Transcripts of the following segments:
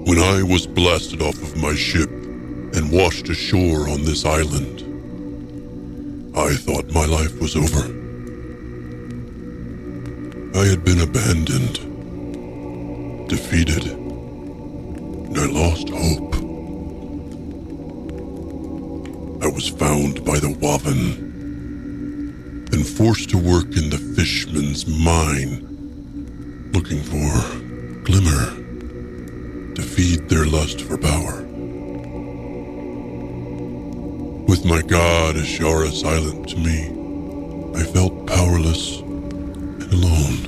When I was blasted off of my ship and washed ashore on this island, I thought my life was over. I had been abandoned, defeated, and I lost hope. I was found by the Waven and forced to work in the fishman's mine, looking for glimmer to feed their lust for power. With my god Ashara silent to me, I felt powerless and alone.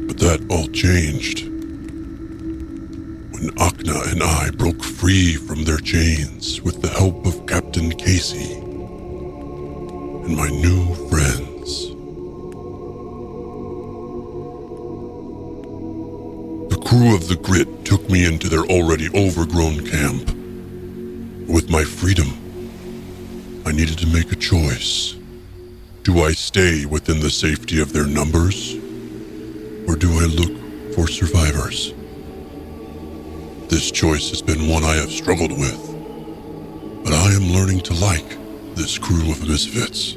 But that all changed when Akna and I broke free from their chains with the help of Captain Casey and my new friends. The crew of the Grit took me into their already overgrown camp. With my freedom, I needed to make a choice. Do I stay within the safety of their numbers, or do I look for survivors? This choice has been one I have struggled with, but I am learning to like this crew of misfits.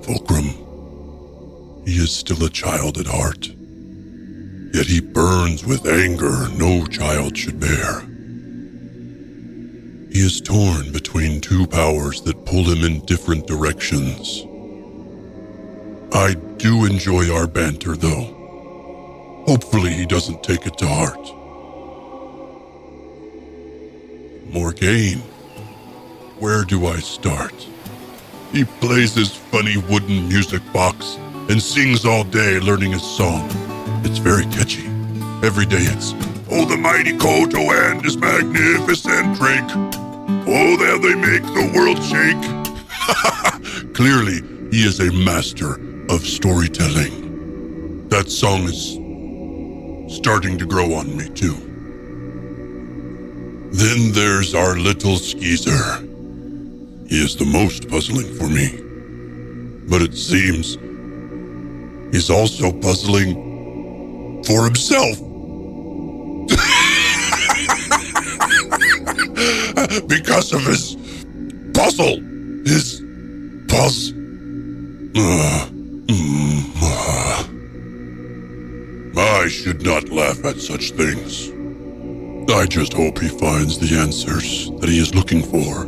Fulcrum, he is still a child at heart, yet he burns with anger no child should bear. He is torn between two powers that pull him in different directions. I do enjoy our banter, though. Hopefully he doesn't take it to heart. Morgaine, where do I start? He plays his funny wooden music box and sings all day learning his song. It's very catchy. Every day it's, "Oh, the mighty Koto and his magnificent drink. Oh, there they make the world shake." Clearly, he is a master of storytelling. That song is starting to grow on me, too. Then there's our little skeezer. He is the most puzzling for me. But it seems he's also puzzling for himself. Because of his puzzle. His puzz. I should not laugh at such things. I just hope he finds the answers that he is looking for,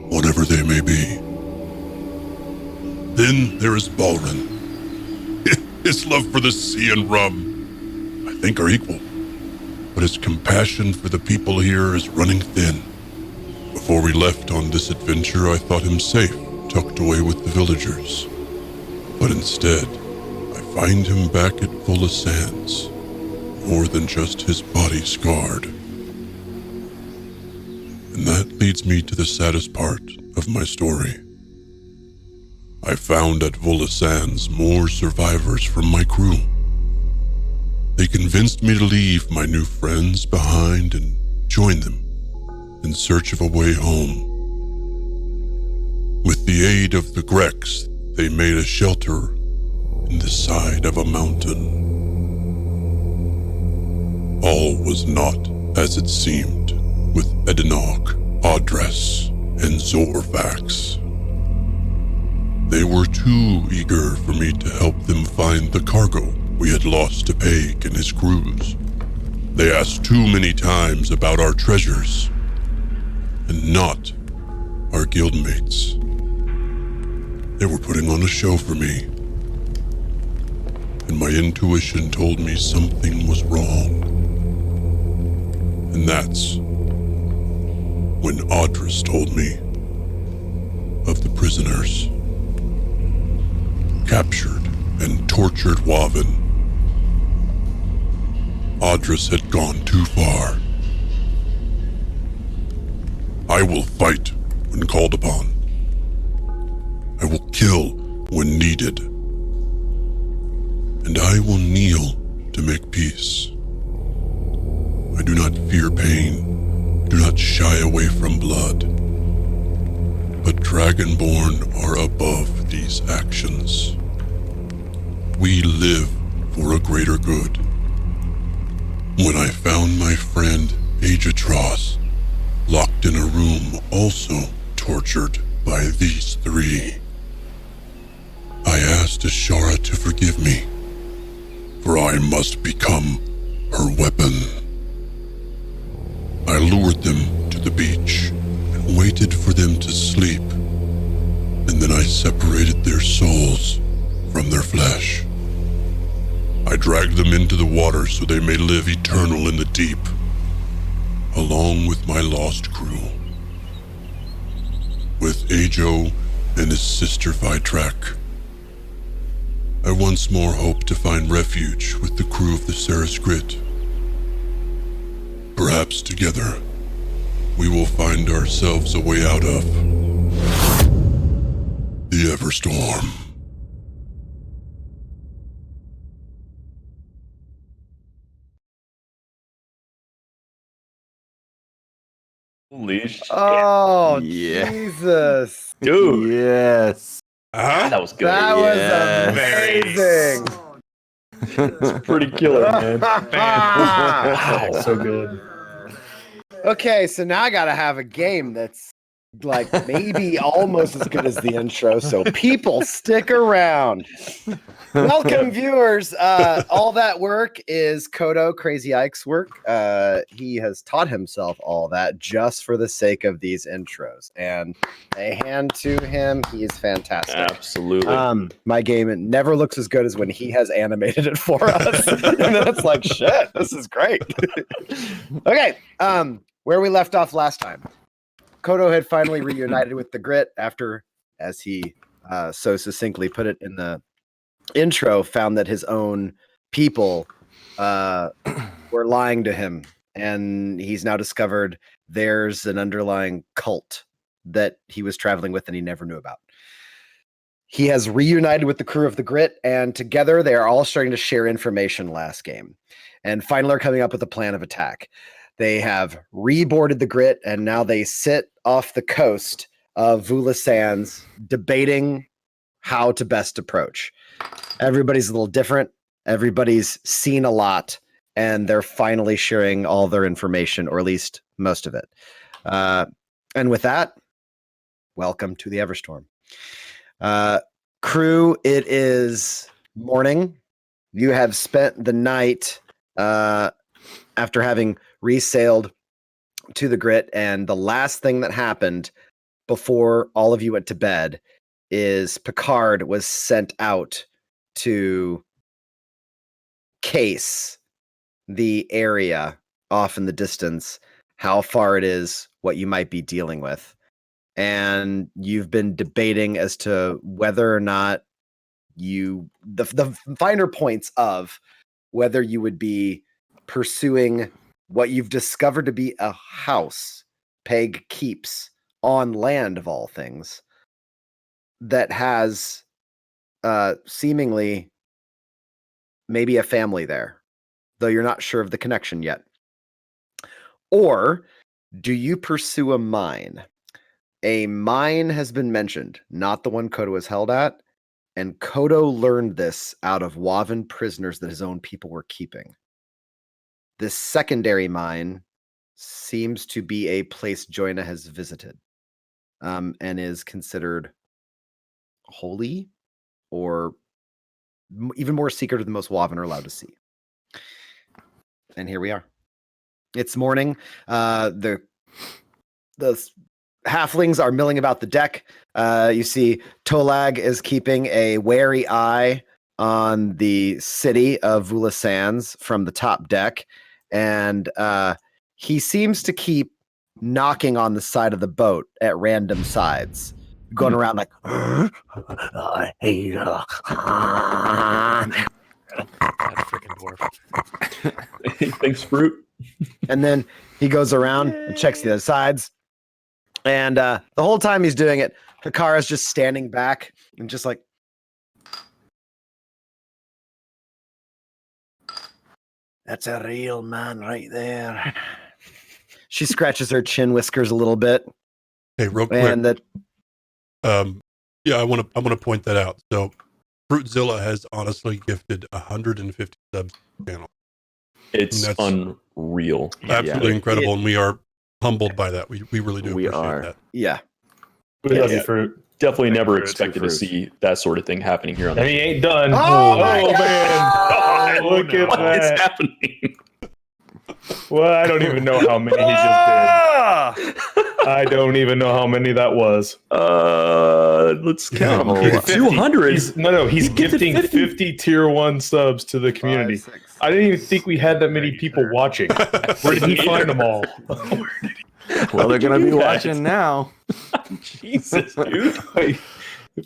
whatever they may be. Then there is Balrin. His love for the sea and rum, I think, are equal. But his compassion for the people here is running thin. Before we left on this adventure, I thought him safe, tucked away with the villagers. But instead, I find him back at Vola Sands, more than just his body scarred. And that leads me to the saddest part of my story. I found at Vola Sands more survivors from my crew. They convinced me to leave my new friends behind and join them in search of a way home. With the aid of the Grecs, they made a shelter in the side of a mountain. All was not as it seemed with Edenog, Audress, and Zorvax. They were too eager for me to help them find the cargo we had lost to Paig and his crews. They asked too many times about our treasures, and not our guildmates. They were putting on a show for me, and my intuition told me something was wrong. And that's when Audress told me of the prisoners. Captured and tortured Waven. Audress had gone too far. I will fight when called upon. I will kill when needed. And I will kneel to make peace. I do not fear pain, do not shy away from blood. But Dragonborn are above these actions. we live for a greater good. When I found my friend Agatros locked in a room, also tortured by these three, I asked Ashara to forgive me, for I must become her weapon. I lured them to the beach and waited for them to sleep, and then I separated their souls from their flesh. I dragged them into the water so they may live eternal in the deep, along with my lost crew. With Ajo and his sister Vitrak, I once more hope to find refuge with the crew of the Sarisgrit. Perhaps together, we will find ourselves a way out of the Everstorm. Holy shit. Oh, Yeah. Jesus. Dude. Yes. God, that was good. That Yes. was amazing. It's pretty killer, man. Wow, so good. Okay, so now I gotta have a game that's like maybe almost as good as the intro, so people stick around. Welcome, viewers. All that work is Kodo Crazy Ike's work. He has taught himself all that just for the sake of these intros, and a hand to him. He is fantastic. Absolutely. My game never looks as good as when he has animated it for us, and then it's like, shit, this is great. Okay, where we left off last time, Kodo had finally reunited with the Grit after, as he so succinctly put it in the intro, found that his own people were lying to him, and he's now discovered there's an underlying cult that he was traveling with and he never knew about. He has reunited with the crew of the Grit, and together they are all starting to share information last game, and finally are coming up with a plan of attack. They have reboarded the Grit, and now they sit off the coast of Vula Sands debating how to best approach. Everybody's a little different. Everybody's seen a lot, and they're finally sharing all their information, or at least most of it. And with that, welcome to the Everstorm. Crew, it is morning. You have spent the night after having resailed to the Grit, and the last thing that happened before all of you went to bed is Picard was sent out to case the area off in the distance, how far it is, what you might be dealing with. And you've been debating as to whether or not the finer points of whether you would be pursuing what you've discovered to be a house Peg keeps on land of all things that has seemingly maybe a family there, though you're not sure of the connection yet. Or do you pursue a mine? A mine has been mentioned, not the one Kodo was held at, and Kodo learned this out of Wavan prisoners that his own people were keeping. This secondary mine seems to be a place Joina has visited, and is considered holy, or even more secret than most Wavan are allowed to see. And here we are. It's morning. The halflings are milling about the deck. You see Tolag is keeping a wary eye on the city of Vula Sands from the top deck, and he seems to keep knocking on the side of the boat at random sides, going around like, That freaking dwarf. Thanks, fruit. and then he goes around and checks the other sides. And the whole time he's doing it, Hikara's just standing back and just like, that's a real man right there. She scratches her chin whiskers a little bit. Hey, real quick. And that, Yeah, I want to point that out. So, Fruitzilla has honestly gifted 150 subs to the channel. It's That's unreal. Absolutely incredible, and we are humbled by that. We really do We appreciate are. that. Yeah. We love Yeah. you, Fruit. Definitely never Fruit, expected to fruit. see that sort of thing happening here on And the he ain't done. Oh, my man. God. Look at What is that. happening? Well, I don't even know how many he just did. I don't even know how many that was. Let's Yeah, count whole them. lot. 200. He's gifted gifting 50. 50 tier 1 subs to the community. 5, 6. I didn't even think we had that many people watching. Where did he find them all? Well, they're going to be guys? watching now. Jesus, dude.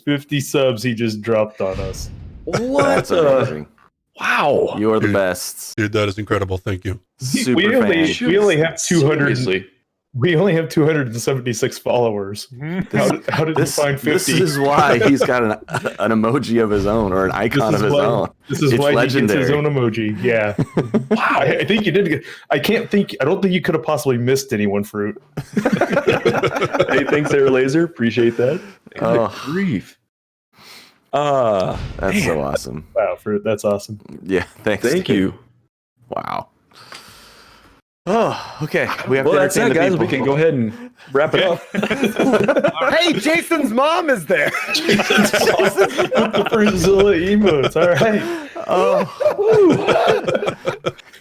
50 subs he just dropped on us. What? That's amazing. Wow. You are the Dude. best. Dude, that is incredible. Thank you. Super we only fan. have 200. Seriously. We only have 276 followers. How did This, you find 50? this is why he's got an emoji of his own or an icon of his own. This is It's why legendary. he gets his own emoji. Yeah. Wow. I think you did. I don't think you could have possibly missed anyone, Fruit. Hey, thanks there, Laser. Appreciate that. Oh. Good grief. That's so Man. awesome. Wow, Fruit. That's awesome. Yeah, thanks. Thank dude. you. Wow. Oh, okay. We have Well, to that's entertain it, the guys. people. We can go ahead and wrap it up. Hey, Jason's mom is there. The Fruitzilla emotes. All right. Oh,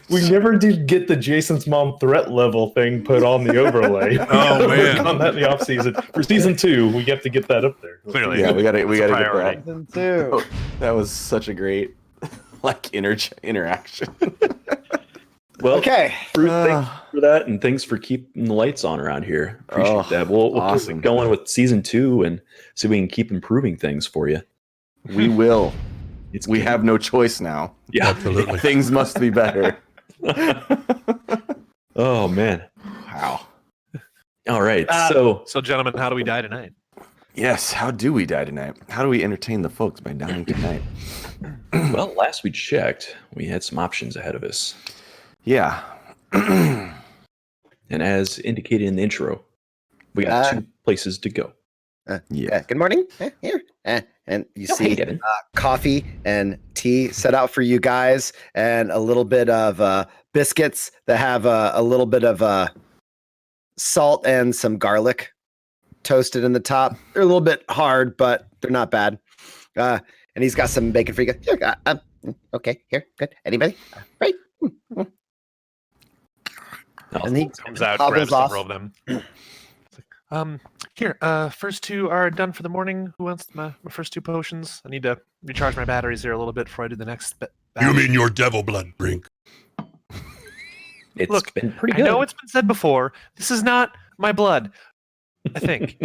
We never did get the Jason's mom threat level thing put on the overlay. Oh, We'll man. work on that in the off season. For season 2, we have to get that up there. Clearly. yeah, we gotta It's a get priority. that. Season 2. That was such a great interaction. Well, Okay. Fruit, thanks for that, and thanks for keeping the lights on around here. Appreciate Oh, that. We'll awesome. keep going with season 2 and see if we can keep improving things for you. We will. It's We getting- have no choice now. yeah. Absolutely. Things must be better. Oh man. Wow. All right. So, gentlemen, how do we die tonight? Yes. How do we die tonight? How do we entertain the folks by dying tonight? Well, last we checked, we had some options ahead of us, Yeah. and as indicated in the intro, we got 2 places to go. Yeah. Good morning. Here. And you Oh, see hey, Devin. coffee and tea set out for you guys, and a little bit of biscuits that have a little bit of salt and some garlic toasted in the top. They're a little bit hard, but they're not bad. And he's got some bacon for you guys. Here, okay, here, good. Anybody? Right. And he Comes out, hobbles grabs off. several of them. Here, first 2 are done for the morning. Who wants my first 2 potions? I need to recharge my batteries here a little bit before I do the next batch. You mean your devil blood drink? It's Look, been pretty I good. know it's been said before. This is not my blood. I think.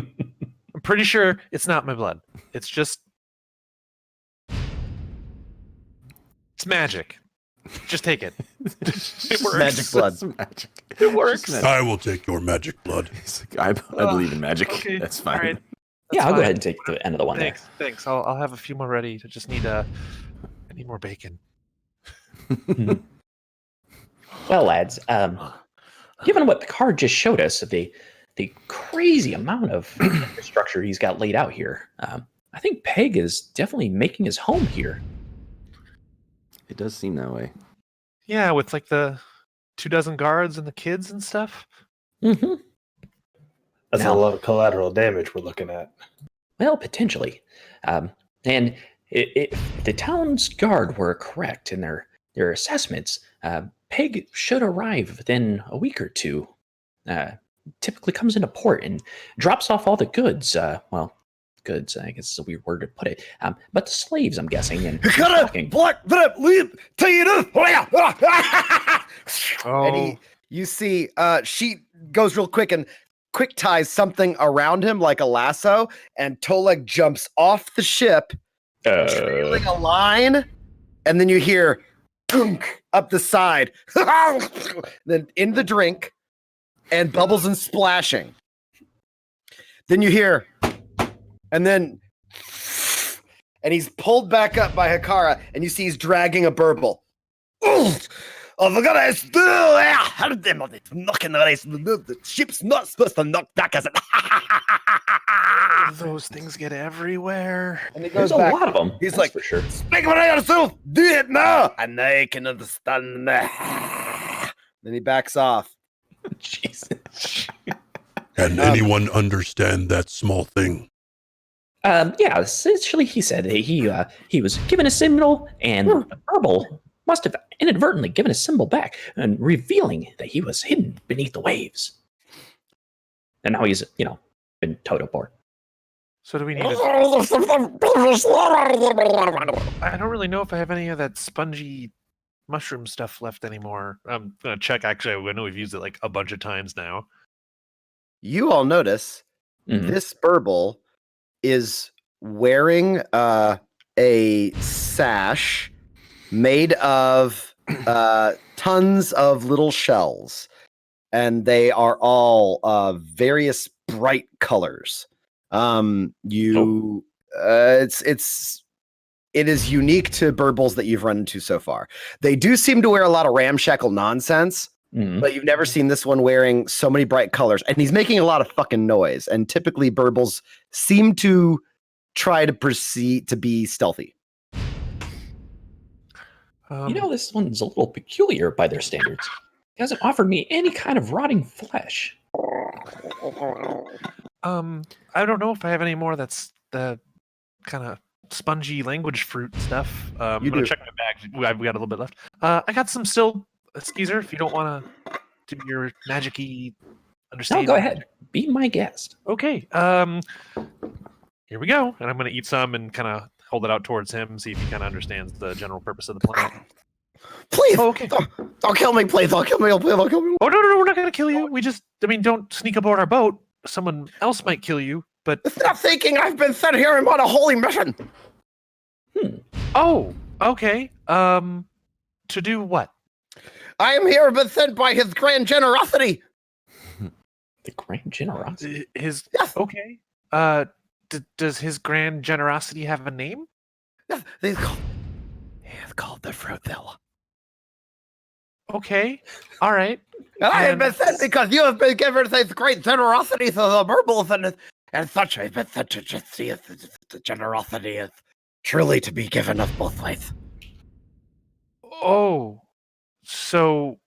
I'm pretty sure it's not my blood. It's just. It's magic. Just take it. It works. Magic blood. It's magic. It works. Just I will take your magic blood. He's like, I believe in magic. Okay. That's fine. All right. yeah, That's I'll go fine. ahead and take the end of the one Thanks. Thanks. I'll have a few more ready. I just need I need more bacon. there. Well, lads, given what the card just showed us, the crazy amount of infrastructure he's got laid out here, I think Peg is definitely making his home here. It does seem that way. Yeah, with like the 24 guards and the kids and stuff. Mm-hmm. That's Now- a lot of collateral damage we're looking at. Well, potentially. And if the town's guard were correct in their assessments, Peg should arrive within a week or 2. Typically comes into port and drops off all the goods. Goods, I guess is a weird word to put it. But the slaves, I'm guessing. And talking. And you see, she goes real quick and quick ties something around him like a lasso, and Toleg jumps off the ship, trailing a line, and then you hear "Dunk" up the side, then in the drink, and bubbles and splashing. Then you hear, and then, and he's pulled back up by Hikara, and you see he's dragging a burble. I've got to do help them on it. Knocking the ship's not supposed to knock back as it. Those things get everywhere. And he There's goes a back. lot of them. He's that's like, for sure. speak for yourself. Do it now. And they can understand. Then he backs off. Jesus. Can anyone understand that small thing? Yeah, essentially, he said that he was given a symbol, and Herbal must have inadvertently given a symbol back, and revealing that he was hidden beneath the waves. And now he's, been towed aboard. So do we need I don't really know if I have any of that spongy mushroom stuff left anymore. I'm gonna check. Actually, I know we've used it like a bunch of times now. You all notice Mhm. this Burble is wearing a sash made of tons of little shells, and they are all various bright colors. It is unique to Burbles that you've run into so far. They do seem to wear a lot of ramshackle nonsense, but you've never seen this one wearing so many bright colors, and he's making a lot of fucking noise. And typically, Burbles seem to try to proceed to be stealthy. This one's a little peculiar by their standards. He hasn't offered me any kind of rotting flesh. I don't know if I have any more. That's the kind of spongy language fruit stuff. I'm gonna check my bag. We got a little bit left. I got some still, Skeezer. If you don't want to do your magic-y understanding. No, go ahead. Be my guest. Okay. Here we go. And I'm gonna eat some and kind of hold it out towards him, see if he kind of understands the general purpose of the plan. Please, Oh, okay. don't kill me, please. Don't kill me, please. Don't kill me. Oh no, we're not gonna kill you. Don't sneak aboard our boat. Someone else might kill you. But Stop thinking I've been sent here and on a holy mission. Oh, okay. To do what? I am here but sent by his grand generosity. The grand generosity. His Yes. Okay. Does his grand generosity have a name? Yes, he's called the Fruitzilla. Okay. All right. And I have And- been sent because you have been given this great generosity to the Burbles and such. I've been sent to just see if the generosity is truly to be given of both ways. Oh, so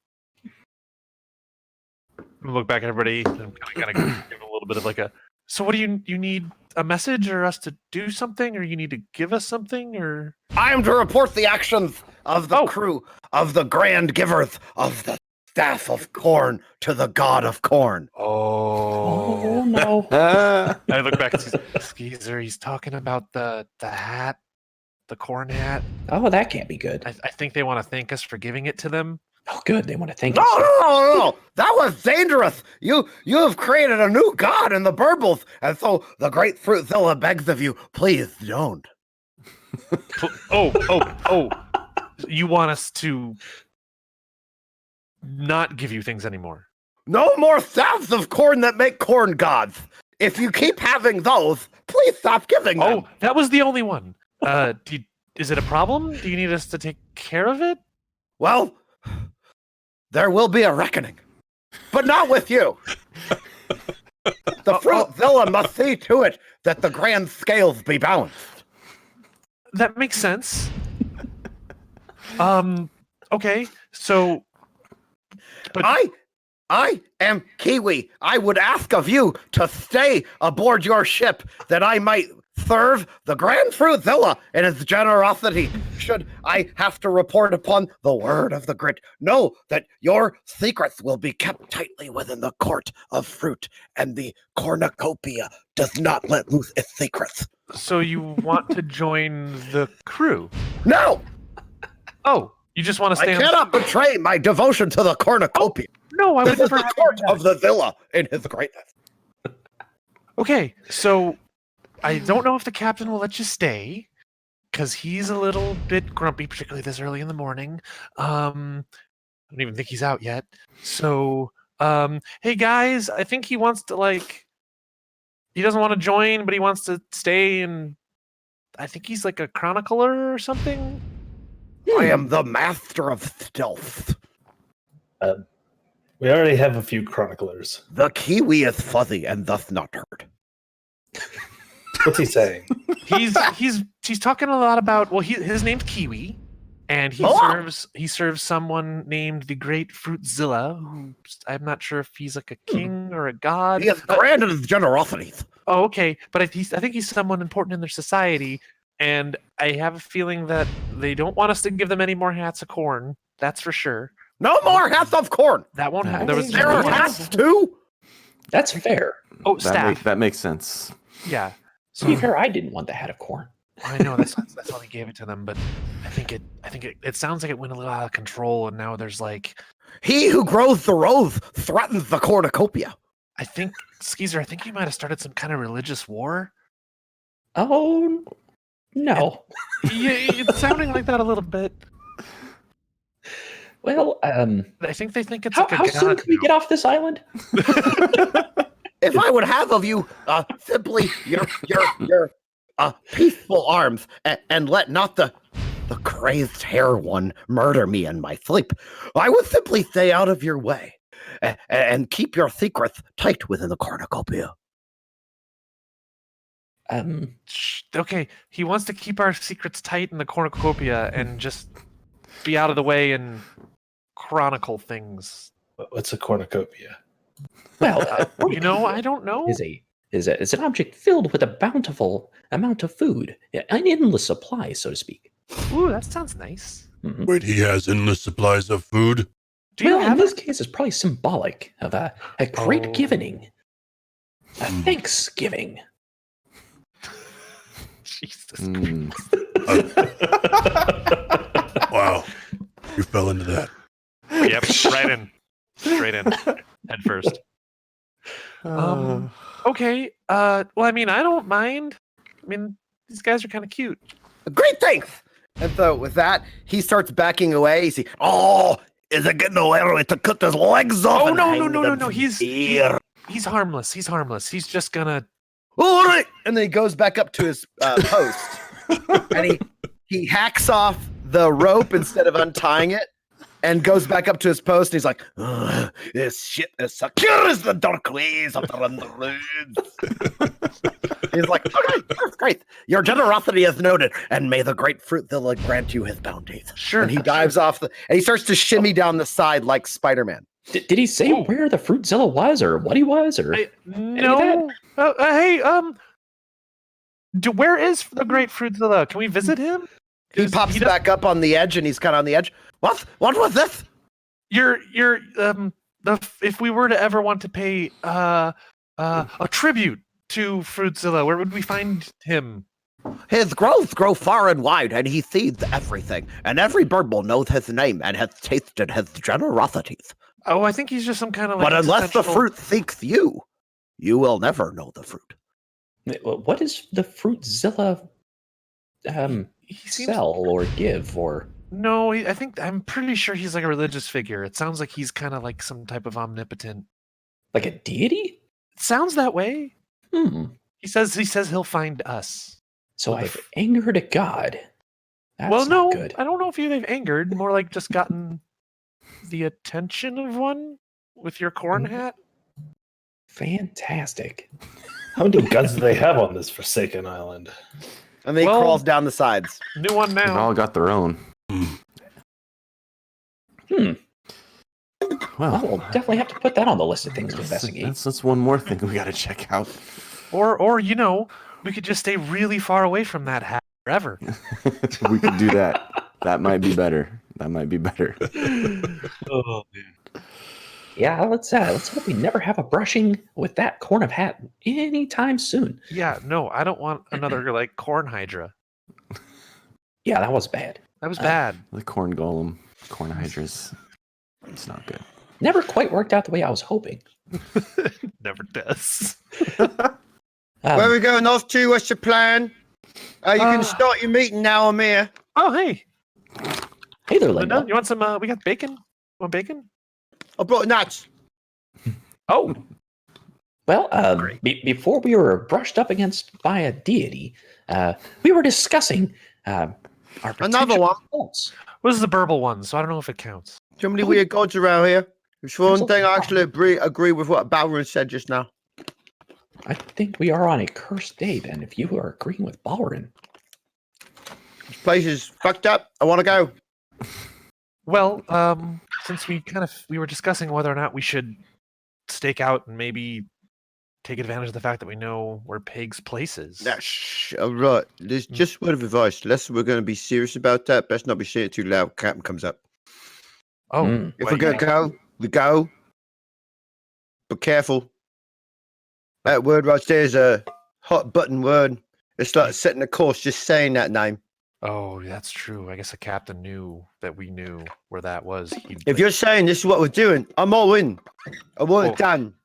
I'm gonna look back at everybody and kind of give a little bit of like a. So, what do you need a message or us to do something, or you need to give us something, or? I am to report the actions of the crew of the grand givers of the staff of corn to the god of corn. Oh no. I look back and see Skeezer. He's talking about the hat, the corn hat. Oh, that can't be good. I think they want to thank us for giving it to them. Oh, good. They want to thank No, us. no. That was dangerous. You have created a new god in the Burbles, and so the great Fruitzilla begs of you, please don't. Oh! You want us to not give you things anymore? No more staffs of corn that make corn gods. If you keep having those, please stop giving them. Oh, that was the only one. Is it a problem? Do you need us to take care of it? Well, there will be a reckoning, but not with you. The Fruitzilla must see to it that the grand scales be balanced. That makes sense. Okay, so... But I am Kiwi. I would ask of you to stay aboard your ship that I might serve the Grand Fruitzilla in his generosity. Should I have to report upon the word of the grit, know that your secrets will be kept tightly within the court of fruit, and the cornucopia does not let loose its secrets. So you want to join the crew? No! Oh, you just want to stay I cannot betray my devotion to the cornucopia. No, I would This is never the have court you do of the Zilla in his greatness. Okay, so I don't know if the captain will let you stay because he's a little bit grumpy, particularly this early in the morning. I don't even think he's out yet. So, hey guys, I think he wants to he doesn't want to join, but he wants to stay, and I think he's like a chronicler or something. I am the master of stealth. We already have a few chroniclers. The kiwi is fuzzy and thus not heard. What's he saying? He's talking a lot about his name's Kiwi, and he serves someone named the Great Fruitzilla, who I'm not sure if he's like a king or a god. He is grand in his generosities. Oh, okay, but I think he's someone important in their society, and I have a feeling that they don't want us to give them any more hats of corn. That's for sure. No more hats of corn. That won't happen. There are hats too. That's fair. Oh, staff. That makes sense. Yeah. To be fair, I didn't want the hat of corn. I know that's why we gave it to them, but I think it sounds like it went a little out of control, and now there's like He who grows the rose threatens the cornucopia. I think Skeezer, I think you might have started some kind of religious war. Oh no. Yeah, it's sounding like that a little bit. Well, I think they think it's how, like a how soon god can we now. get off this island? If I would have of you simply your peaceful arms and let not the crazed hair one murder me in my sleep, I would simply stay out of your way and keep your secrets tight within the cornucopia. Okay, he wants to keep our secrets tight in the cornucopia and just be out of the way and chronicle things. What's a cornucopia? Well, I don't know. is an object filled with a bountiful amount of food, an endless supply, so to speak. Ooh, that sounds nice. Mhm. Wait, he has endless supplies of food? Do you Well, in have this case, it's probably symbolic of a great giving, a Thanksgiving. Jesus. Mm. Wow, you fell into that. Yep, straight in, head first. Okay. Well, I mean, I don't mind. I mean, these guys are kind of cute. Great, thanks. And so with that, he starts backing away. He's like, oh, is it getting away to cut his legs off? Oh and no, hang no, no, no, them no. from He's here? harmless. He's harmless. He's just gonna. All right. And then he goes back up to his post, and he hacks off the rope instead of untying it, and goes back up to his post. And he's like, "This shit is secure as the dark ways of the Underwoods." He's like, "Okay, that's great. Your generosity is noted, and may the great Fruitzilla grant you his bounties." Sure. And he dives off and he starts to shimmy down the side like Spider-Man. Did he say where the Fruitzilla was, or what he was, or No. Hey, where is the Great Fruitzilla? Can we visit him? He pops back up on the edge, and he's kind of on the edge. What was this? If we were to ever want to pay a tribute to Fruitzilla, where would we find him? His growths grow far and wide, and he sees everything. And every burble knows his name and has tasted his generosities. Oh, I think he's just some kind of like. But unless the essential- fruit seeks you, you will never know the fruit. what is the Fruitzilla he seems, sell or give or? No, I'm pretty sure he's like a religious figure. It sounds like he's kind of like some type of omnipotent. Like a deity? It sounds that way. Hmm. He says he'll find us. So Well, I've angered a god. That's well, not no, good. I don't know if they've angered. More like just gotten the attention of one with your corn hat. Fantastic. How many guns do they have on this forsaken island? And then he Well- crawls down the sides. New one They've now. all got their own. Well, Well, we'll definitely have to put that on the list of things to investigate. that's one more thing we got to check out. Or we could just stay really far away from that hat forever. We could do that. That might be better. Oh, man. Yeah, let's hope we never have a brushing with that corn of hat anytime soon. Yeah, no, I don't want another like corn hydra. Yeah, that was bad. That was bad. The corn golem, corn hydras. It's not good. Never quite worked out the way I was hoping. Never does. Where are we going, those two? What's your plan? You can start your meeting now, Amir. Oh, hey, Hey there, Linda, Linda. you want some? We got bacon. Want bacon? I brought nuts. Oh, Well, Great. before we were brushed up against by a deity, we were discussing our Another potential one. faults. this is the burble one, so I don't know if it counts. Too many weird gods around here. There's one There's a thing I lot. actually agree with what Balrin said just now. I think we are on a cursed day then, if you are agreeing with Balrin. This place is fucked up. I want to go. Well, since we were discussing whether or not we should stake out and maybe take advantage of the fact that we know where Pig's place is. All right. There's just a word of advice. Unless we're going to be serious about that, best not be saying it too loud. Captain comes up. Oh, If we're going to go, we go. But careful. That word right there is a hot button word. It's like setting a course just saying that name. Oh, that's true. I guess the captain knew that we knew where that was. If you're saying this is what we're doing, I'm all in. I want it done.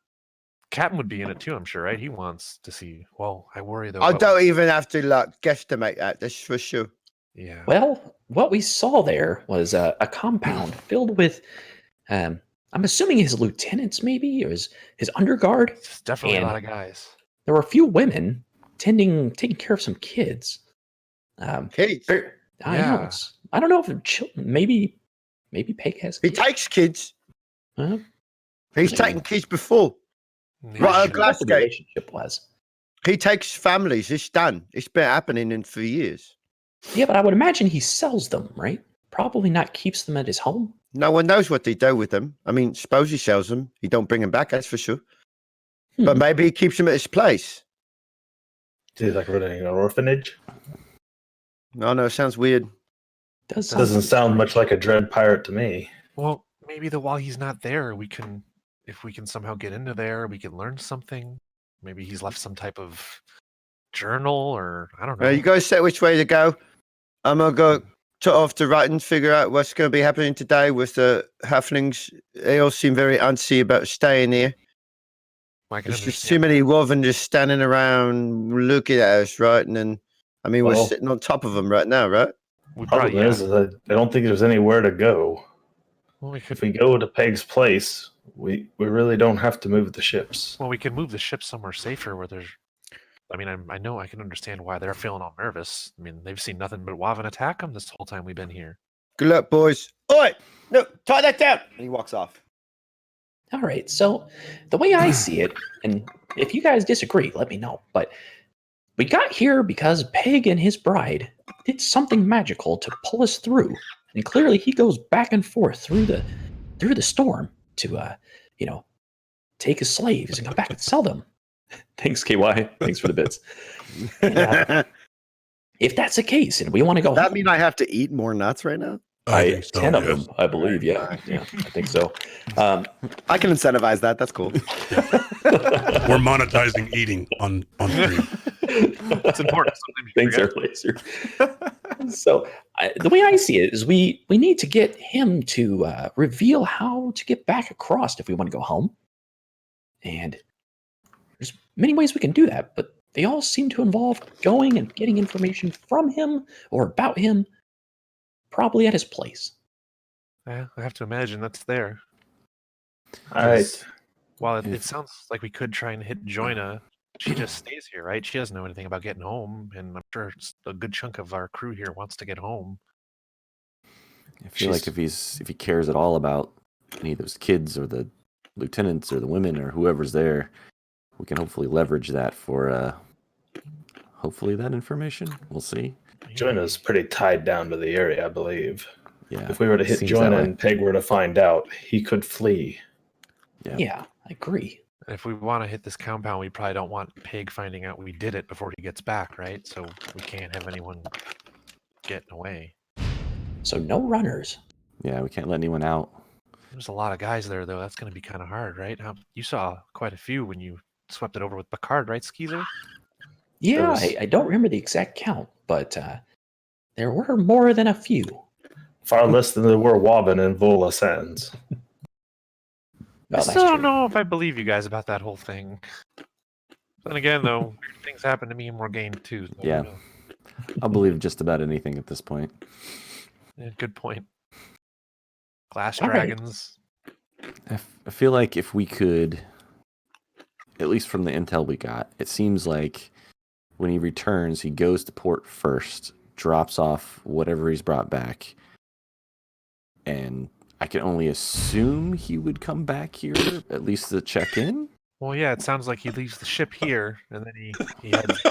Captain would be in it too, I'm sure, right? He wants to see. Well, I worry though. I don't even have to guesstimate that. That's for sure. Yeah. Well, what we saw there was a compound filled with, I'm assuming his lieutenants, maybe, or his underguard. It's definitely a and lot of guys. There were a few women taking care of some kids. Kids? I know. I don't know if children. Maybe Peg has. He Kids. takes kids. Huh? He's taken kids before. Right, Sure what the relationship was. He takes families. It's done. It's been happening for years. Yeah, but I would imagine he sells them, right? Probably not keeps them at his home. No one knows what they do with them. I mean, suppose he sells them. He don't bring them back, that's for sure. But maybe he keeps them at his place. Is he like running an orphanage? No, it sounds weird. Doesn't sound much like a dread pirate to me. Well, maybe while he's not there, if we can somehow get into there, we can learn something. Maybe he's left some type of journal, or I don't know. You guys set which way to go. I'm going to go off to right and figure out what's going to be happening today with the halflings. They all seem very antsy about staying here. There's just too many woven just standing around looking at us, right? And then, I mean, we're sitting on top of them right now, right? Problem is I don't think there's anywhere to go. Well, if we go to Peg's place, we really don't have to move the ships. Well, we can move the ship somewhere safer where there's. I mean, I know I can understand why they're feeling all nervous. I mean, they've seen nothing but Wavin attack them this whole time we've been here. Good luck, boys. Oi! No, tie that down! And he walks off. All right, so the way I see it, and if you guys disagree, let me know. But we got here because Peg and his bride did something magical to pull us through, and clearly he goes back and forth through the storm to, take his slaves and come back and sell them. Thanks, KY. Thanks for the bits. And, if that's the case, and we want to go, does that mean I have to eat more nuts right now? I think so, 10 of yes. them, I believe. Yeah, I think so. I can incentivize that. That's cool. We're monetizing eating on stream. It's important. Thanks, Airlaser. So the way I see it is we need to get him to reveal how to get back across if we want to go home. And there's many ways we can do that, but they all seem to involve going and getting information from him or about him, probably at his place. Yeah, I have to imagine that's there. All right. While it sounds like we could try and hit Joina, she just stays here, right? She doesn't know anything about getting home, and I'm sure a good chunk of our crew here wants to get home. I feel like if he cares at all about any of those kids or the lieutenants or the women or whoever's there, we can hopefully leverage that for hopefully that information. We'll see. Joina's pretty tied down to the area, I believe. Yeah. If we were to hit Joina and Peg were to find out, he could flee. Yeah, I agree. If we want to hit this compound, we probably don't want Pig finding out we did it before he gets back, right? So we can't have anyone getting away. So no runners. Yeah, we can't let anyone out. There's a lot of guys there, though. That's going to be kind of hard, right? You saw quite a few when you swept it over with Picard, right, Skeezer? Yeah, I don't remember the exact count, but there were more than a few. Far less than there were Wavin and Vola Sands. I still don't know if I believe you guys about that whole thing. Then again, though, weird things happen to me in Morgaine, too. So yeah. I'll believe just about anything at this point. Yeah, good point. Glass dragons. I feel like if we could, at least from the intel we got, it seems like when he returns, he goes to port first, drops off whatever he's brought back, and I can only assume he would come back here, at least to check in. Well, yeah, it sounds like he leaves the ship here, and then he heads.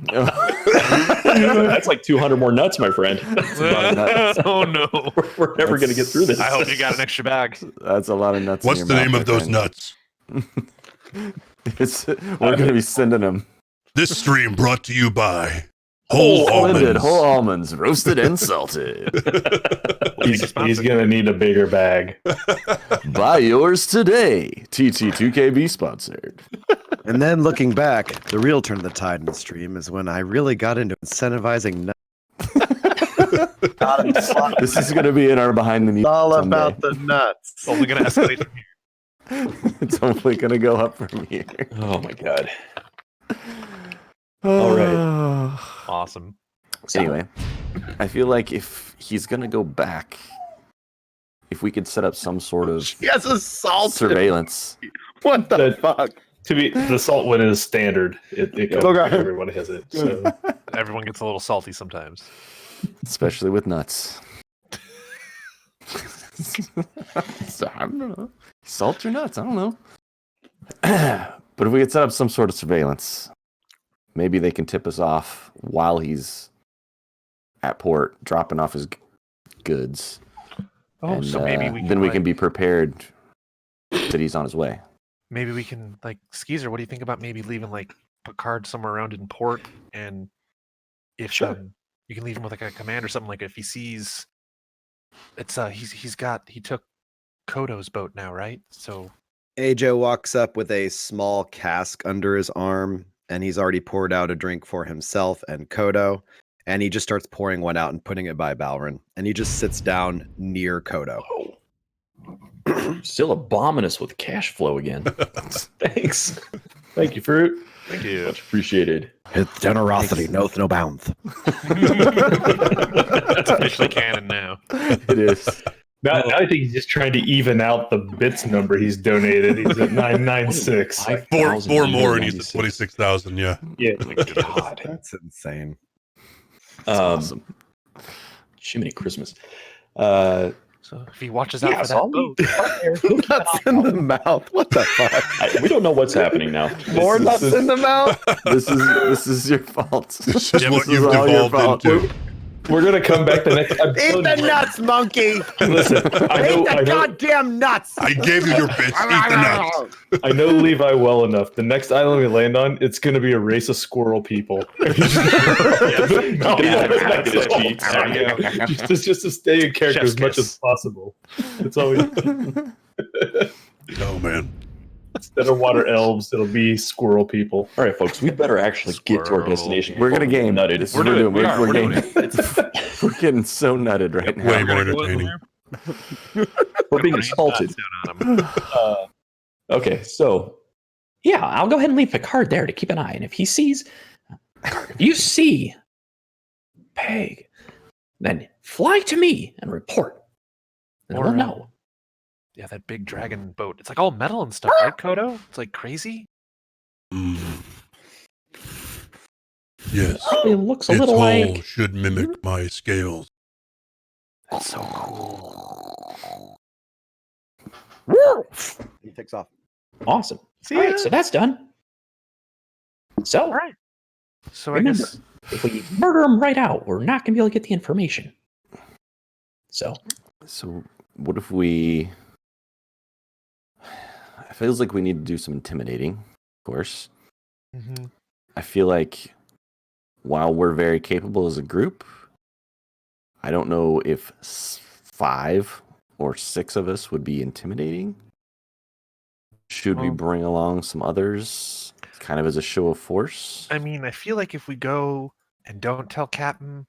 That's like 200 more nuts, my friend. Oh no, We're never going to get through this. I hope you got an extra bag. That's a lot of nuts. What's in the your name mouth, of those my nuts? friend. We're going to be sending them. This stream brought to you by Whole Blended Almonds. whole almonds, roasted and salted. He's going to need a bigger bag. Buy yours today. TT2KB sponsored. And then looking back, the real turn of the tide in the stream is when I really got into incentivizing This is going to be in our behind the It's music. all someday. about the nuts. It's only going to escalate from here. It's only going to go up from here. Oh my god. All right. Awesome. So, Anyway, I feel like if he's going to go back, if we could set up some sort of He has a salt. surveillance. What the fuck? The salt one is standard. It comes, Okay. everybody has it. So. Everyone gets a little salty sometimes. Especially with nuts. So, I don't know. Salt your nuts, I don't know. But if we could set up some sort of surveillance, maybe they can tip us off while he's at port, dropping off his goods. Oh, And, so maybe we can, then we like, can be prepared that he's on his way. maybe we can like Skeezer. What do you think about maybe leaving like Picard somewhere around in port, and if Sure. you can leave him with like a command or something, like if he sees it's he took Kodo's boat now, right? So AJ walks up with a small cask under his arm, and he's already poured out a drink for himself and Kodo. And he just starts pouring one out and putting it by Balrin. And he just sits down near Kodo. still abominous with cash flow again. Thanks. Thank you, Fruit. thank you. Much appreciated. Its generosity knoweth no bounds. It's officially canon now. It is. Now I think he's just trying to even out the bits number he's donated. He's at 996. Four more, and he's at 26,000. Yeah. Yeah. Oh my god. That's insane. Awesome. Jiminy Christmas. So if he watches out for that I'll boat, leave- Nuts in the mouth. What the fuck? we don't know what's happening now. More nuts in the mouth? This is your fault. It's just what This you've is all your evolved fault. into. We're gonna come back the next. Eat the nuts, monkey! Listen, Eat the goddamn nuts! I gave you your bits. Eat the nuts. I know Levi well enough. The next island we land on, it's gonna be a race of squirrel people. Just to stay in character Chef's as much kiss. as possible. That's all we. Oh man. Instead of water elves, it'll be squirrel people. All right, folks, we better actually get to our Squirrel. destination. We're gonna game. Nutted. This is We're what doing- we're we are, we're we're gaming. We're getting so nutted right now. Way more entertaining. We're being assaulted. down on him. Okay, so yeah, I'll go ahead and leave Picard there to keep an eye. And if you see Peg, then fly to me and report. And Or, we'll know. Yeah, that big dragon boat. It's like all metal and stuff, right, Kodo? It's like crazy. Mm. Yes. It looks a Its little hull like should mimic my scales. That's so cool. He takes off. awesome. See All ya. right, so that's done. So All right. So I remember, guess if we murder him right out, we're not going to be able to get the information. So So what if we? It feels like we need to do some intimidating, of course. Mhm. I feel like while we're very capable as a group, I don't know if 5 or 6 of us would be intimidating. Should we Well- bring along some others, kind of as a show of force? I mean, I feel like if we go and don't tell Captain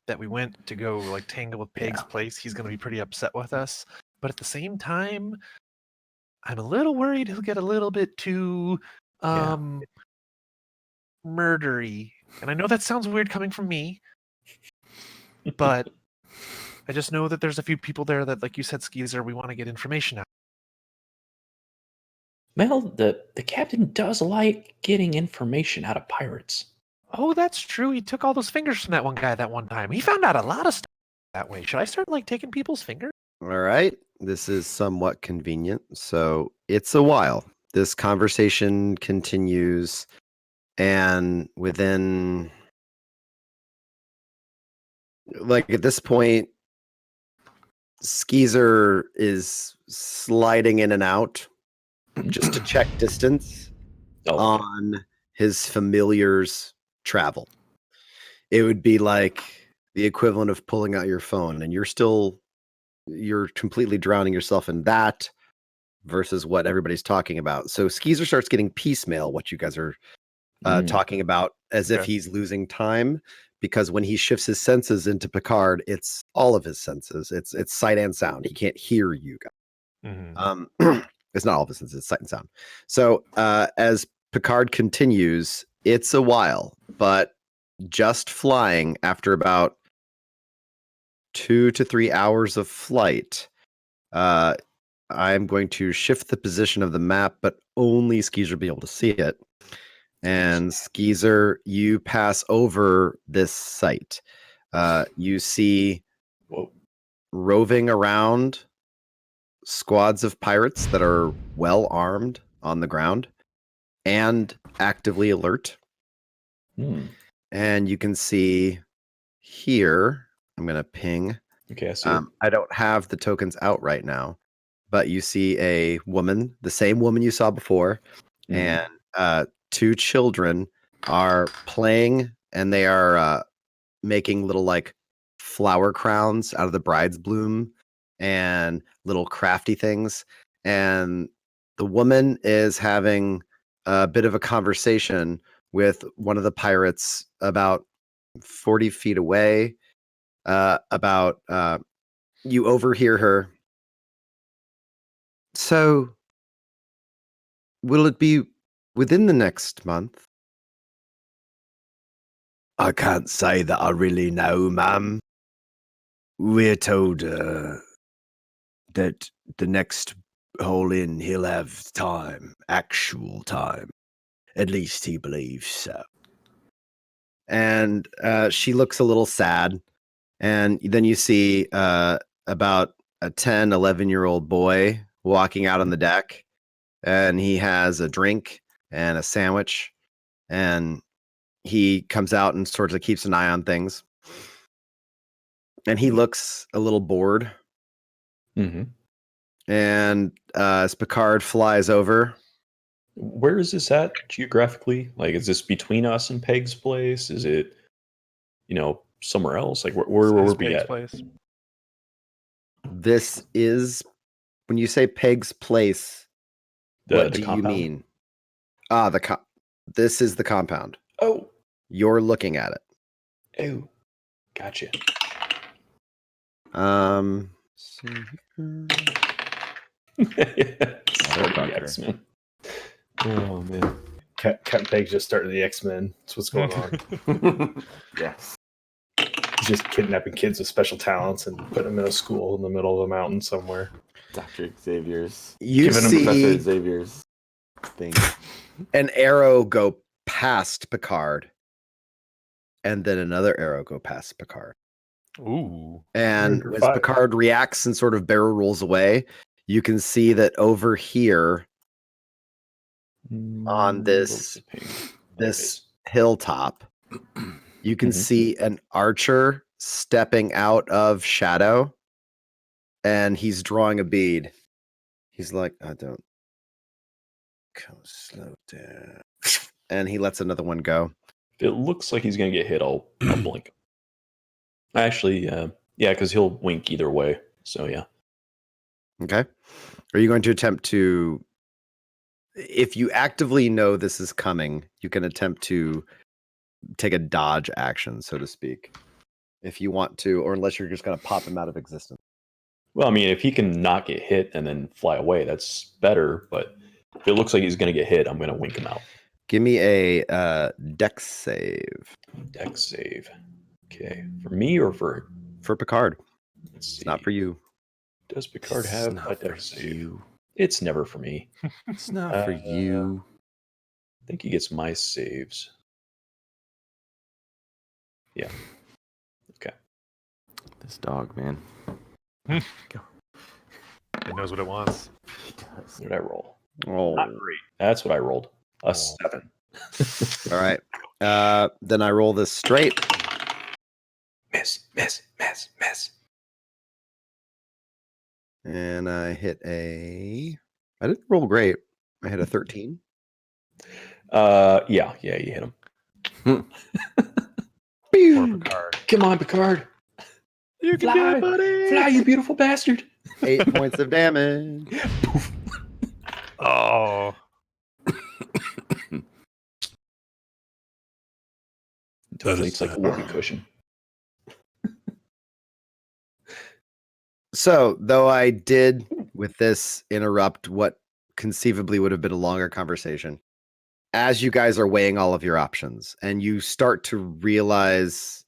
that we went to go like tangle with Pig's place, he's going to be pretty upset with us. But at the same time, I'm a little worried he'll get a little bit too murdery. And I know that sounds weird coming from me, but I just know that there's a few people there that, like you said, Skeezer, we want to get information out. well, the captain does like getting information out of pirates. Oh, that's true. He took all those fingers from that one guy that one time. He found out a lot of stuff. that way. Should I start like taking people's fingers? All right. This is somewhat convenient. So it's a while. This conversation continues, and within, like, at this point, Skeezer is sliding in and out just to check distance on his familiar's travel. It would be like the equivalent of pulling out your phone, and you're completely drowning yourself in that versus what everybody's talking about. So Skeezer starts getting piecemeal what you guys are talking about, as if he's losing time, because when he shifts his senses into Picard, it's all of his senses. It's sight and sound. He can't hear you guys. It's not all of his senses, it's sight and sound. So as Picard continues, it's a while, but just flying after about 2 to 3 hours of flight, I'm going to shift the position of the map, but only Skeezer will be able to see it. And Skeezer, you pass over this site. You see roving around squads of pirates that are well armed on the ground and actively alert. And you can see here, I'm going to ping. Okay, I see it. I don't have the tokens out right now, but you see a woman, the same woman you saw before, and 2 children are playing, and they are making little like flower crowns out of the bride's bloom and little crafty things. And the woman is having a bit of a conversation with one of the pirates about 40 feet away. You overhear her. So, will it be within the next month? I can't say that I really know, ma'am. We're told that the next hole in, he'll have time, actual time. At least he believes so. And she looks a little sad. And then you see about a 10, 11-year-old boy walking out on the deck. And he has a drink and a sandwich. And he comes out and sort of keeps an eye on things. And he looks a little bored. And as Picard flies over. Where is this at geographically? Like, is this between us and Peg's place? Is it, somewhere else? Like, where would we at? Place. This is, when you say Peg's place, what do you mean? This is the compound. Oh. You're looking at it. Oh. Gotcha. X-Men. Oh, man. Captain Peg just started the X-Men. That's what's going on. Yes. He's just kidnapping kids with special talents and putting them in a school in the middle of the mountain somewhere. Dr. Xavier's. You see Professor Xavier's thing. An arrow go past Picard, and then another arrow go past Picard. Ooh. And as Picard reacts and sort of barrel rolls away, you can see that over here on this hilltop, you can see an archer stepping out of shadow, and he's drawing a bead. He's like, I don't. Come slow down. And he lets another one go. If it looks like he's going to get hit, I'll blink. Actually, yeah, because he'll wink either way. So, yeah. Okay. Are you going to attempt to... If you actively know this is coming, you can attempt to take a dodge action, so to speak. If you want to, or unless you're just going to pop him out of existence. Well, I mean, if he can not get hit and then fly away, that's better. But if it looks like he's going to get hit, I'm going to wink him out. Give me a dex save. Dex save. Okay. For me or for Picard? It's not for you. Does Picard have a dex save? It's never for me. It's not for you. I think he gets my saves. Yeah. Okay. This dog, man. It knows what it wants. He does. What did I roll? Oh, Not great. That's what I rolled. A Oh. 7. all right. Then I roll this straight. Miss. And I hit I didn't roll great. I hit a 13. Yeah, you hit him. Poor Picard. Come on, Picard. You can do it, buddy. Fly, you beautiful bastard. 8 points of damage. Poof. Oh. Deflates like a whoopee cushion. So, though I did with this interrupt what conceivably would have been a longer conversation, as you guys are weighing all of your options and you start to realize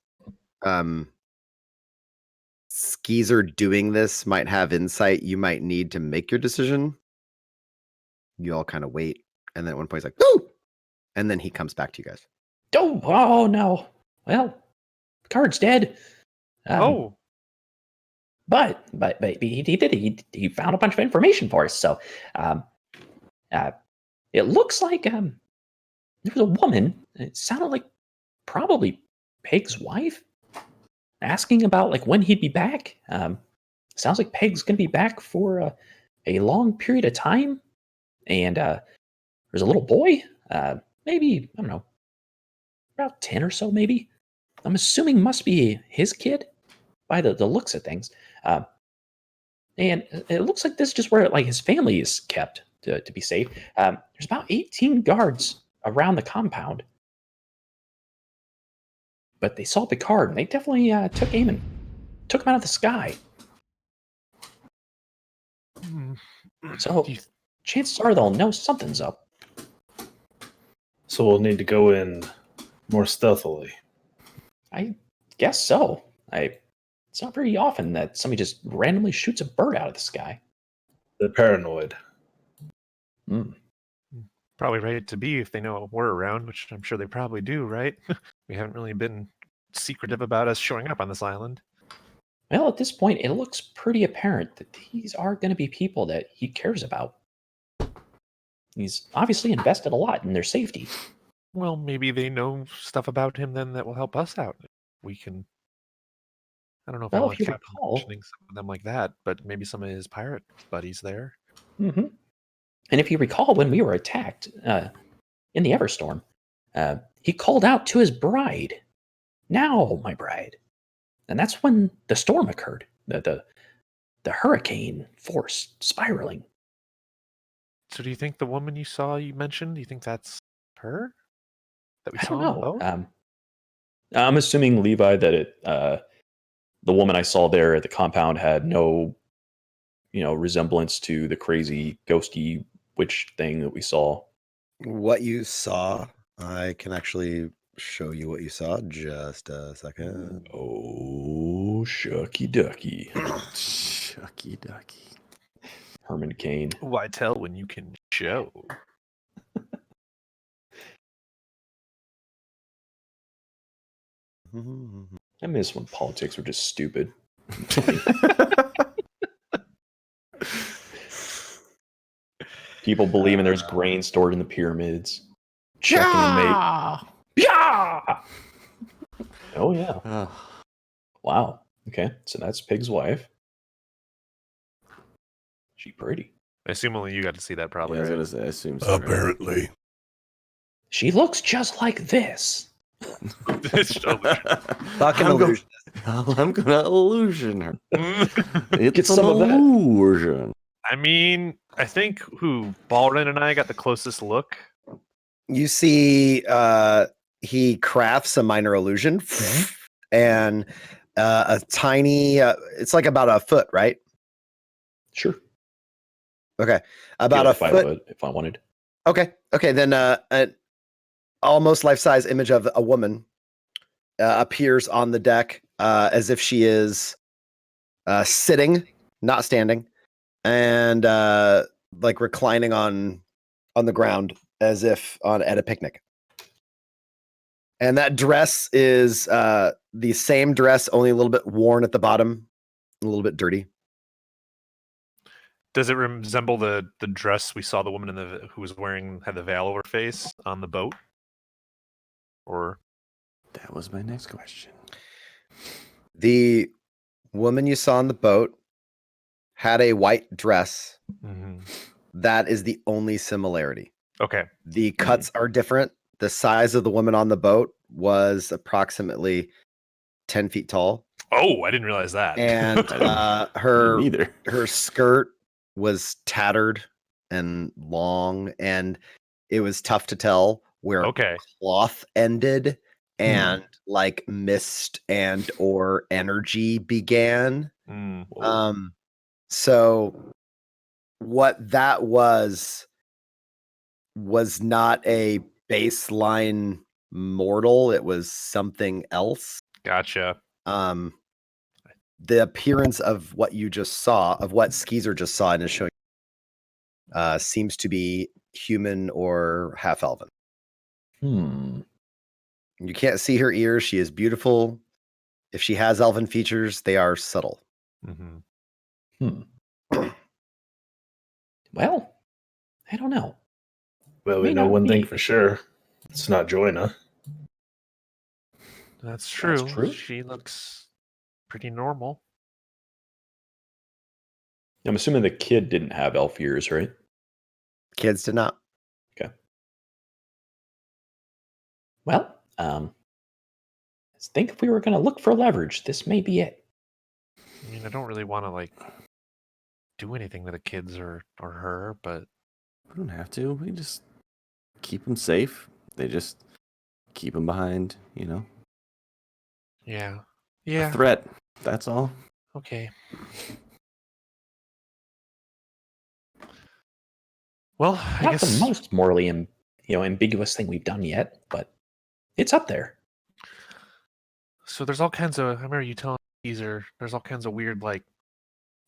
Skeezer doing this might have insight you might need to make your decision, you all kind of wait. And then at one point he's like, "Ooh!" And then he comes back to you guys. Oh no. Well, Picard's dead. Oh. But he found a bunch of information for us. So it looks like there was a woman. It sounded like probably Peg's wife asking about like when he'd be back. Sounds like Peg's gonna be back for a long period of time. And there's a little boy, maybe I don't know, about 10 or so, maybe. I'm assuming must be his kid by the looks of things. And it looks like this is just where like his family is kept to be safe. There's about 18 guards around the compound. But they saw Picard and they definitely took aim and took him out of the sky. So chances are they'll know something's up. So we'll need to go in more stealthily. I guess so. It's not very often that somebody just randomly shoots a bird out of the sky. They're paranoid. Probably right to be if they know we're around, which I'm sure they probably do, right? We haven't really been secretive about us showing up on this island. Well, at this point, it looks pretty apparent that these are going to be people that he cares about. He's obviously invested a lot in their safety. Well, maybe they know stuff about him then that will help us out. We can. I don't know if I Well, want if you Captain recall- mentioning some of them like that, but maybe some of his pirate buddies there. Mm-hmm. And if you recall, when we were attacked in the Everstorm, he called out to his bride, "Now, my bride." And that's when the storm occurred, the hurricane force spiraling. So do you think the woman you mentioned, do you think that's her? That we I saw don't on the boat? know. I'm assuming, Levi, that the woman I saw there at the compound had no, resemblance to the crazy ghosty witch thing that we saw. What you saw, I can actually show you what you saw. Just a second. Oh, shucky ducky. Shucky ducky. Herman Cain. Why tell when you can show? I miss when politics were just stupid. People believing there's grain stored in the pyramids. Checking the mate. Yeah! Oh, yeah. Oh, Wow. Okay, so that's Pig's wife. She pretty. I assume only you got to see that probably, yeah, I right? was gonna say, I assume so. right? Apparently. She looks just like this. Fucking I'm illusion. I'm gonna illusion her. It's Get some an of that. illusion. I mean, I think Baldwin and I got the closest look. You see, he crafts a minor illusion, and a tiny. It's like about a foot, right? Sure. Okay, about a 5 foot. if I wanted. Okay, then an almost life-size image of a woman appears on the deck as if she is sitting, not standing, and like reclining on the ground as if at a picnic. And that dress is the same dress, only a little bit worn at the bottom, a little bit dirty. Does it resemble the dress we saw the woman who was had the veil over her face on the boat? Or That was my next question. The woman you saw on the boat had a white dress. Mhm. That is the only similarity. Okay. The cuts are different. The size of the woman on the boat was approximately 10 feet tall. Oh, I didn't realize that. And her skirt was tattered and long, and it was tough to tell where cloth ended and like mist and or energy began. So what that was not a baseline mortal, it was something else. Gotcha. The appearance of what you just saw, of what Skeezer just saw in his show, seems to be human or half elven. You can't see her ears. She is beautiful. If she has elven features, they are subtle. Well, I don't know. Well, we know one thing for sure. It's not Joanna. That's true. That's true. She looks pretty normal. I'm assuming the kid didn't have elf ears, right? Kids did not. Okay. Well, I think if we were going to look for leverage, this may be it. I mean, I don't really want to do anything to the kids or her, but we don't have to. We just keep them safe. They just keep them behind, Yeah. A threat. That's all. Okay. Well, I guess the most morally ambiguous thing we've done yet, but it's up there. So there's all kinds of. I remember you telling me there's all kinds of weird it's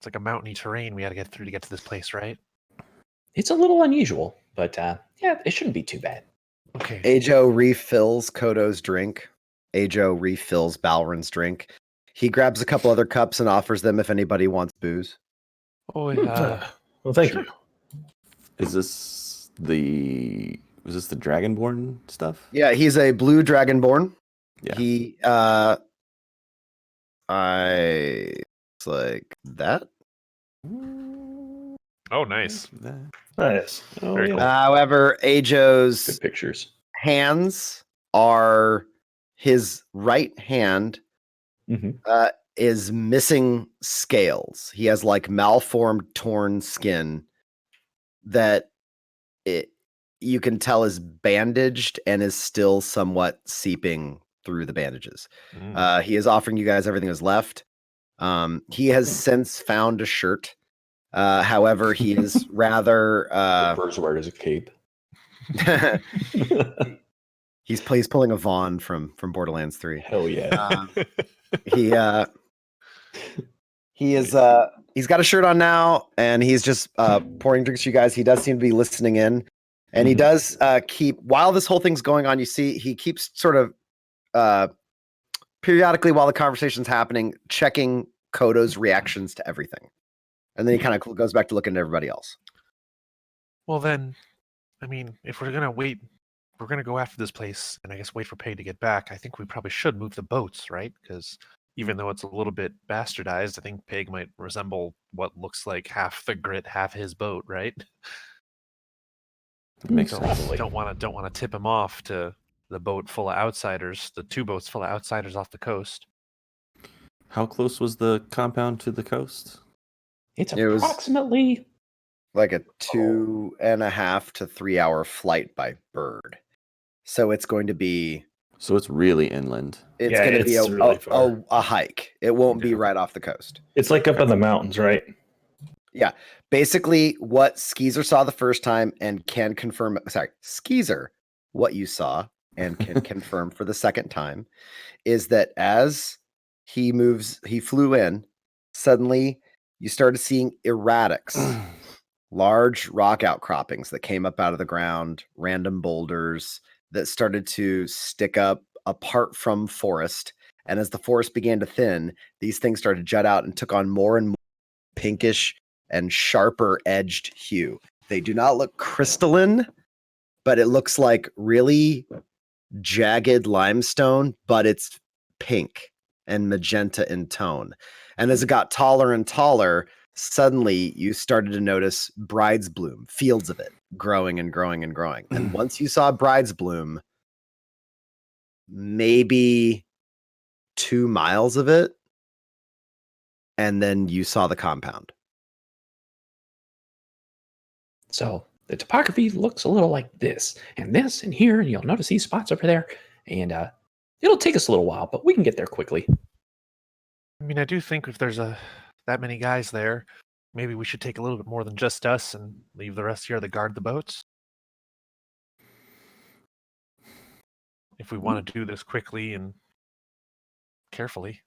like a mountainy terrain we got to get through to get to this place, right? It's a little unusual, but it shouldn't be too bad. Okay. Ajo refills Kodo's drink. Ajo refills Balrin's drink. He grabs a couple other cups and offers them if anybody wants booze. Oh, yeah. Well, thank you. Is this the Dragonborn stuff? Yeah, he's a blue Dragonborn. Yeah. He it's like that. Oh, nice. Nice. Oh, Very cool. However, Ajo's good pictures. Hands are his right hand is missing scales. He has malformed, torn skin that you can tell is bandaged and is still somewhat seeping through the bandages. He is offering you guys everything that's left. He has since found a shirt. However, he is rather prefers to wear it as a cape. He's pulling a Vaughn from Borderlands 3. Hell yeah. He's got a shirt on now, and he's just pouring drinks to you guys. He does seem to be listening in, and he does keep, while this whole thing's going on, you see he keeps sort of periodically while the conversation's happening, checking Kodo's reactions to everything. And then he kind of goes back to looking at everybody else. Well, then, I mean, if we're going to wait, we're going to go after this place and I guess wait for Pay to get back, I think we probably should move the boats, right? Because even though it's a little bit bastardized, I think Pig might resemble what looks like half the grit, half his boat, right? Makes sense. Don't want to tip him off to the boat full of outsiders, the two boats full of outsiders off the coast. How close was the compound to the coast? It was approximately like a 2.5 to 3 hour flight by bird. So it's going to be. So it's really inland. It's going to be a hike. It won't be right off the coast. It's like up in the mountains, right? Yeah. Basically, what Skeezer saw the first time and can confirm. Sorry, Skeezer, what you saw and can confirm for the second time is that as he flew in, suddenly you started seeing erratics, large rock outcroppings that came up out of the ground, random boulders that started to stick up apart from forest. And as the forest began to thin, these things started to jut out and took on more and more pinkish and sharper edged hue. They do not look crystalline, but it looks like really jagged limestone, but it's pink and magenta in tone. And as it got taller and taller, suddenly you started to notice bride's bloom, fields of it growing and growing and growing. And once you saw bride's bloom, maybe 2 miles of it, and then you saw the compound. So the topography looks a little like this, and here, and you'll notice these spots over there. And it'll take us a little while, but we can get there quickly. I mean, I do think if there's that many guys there, maybe we should take a little bit more than just us and leave the rest here to guard the boats. If we want to do this quickly and carefully.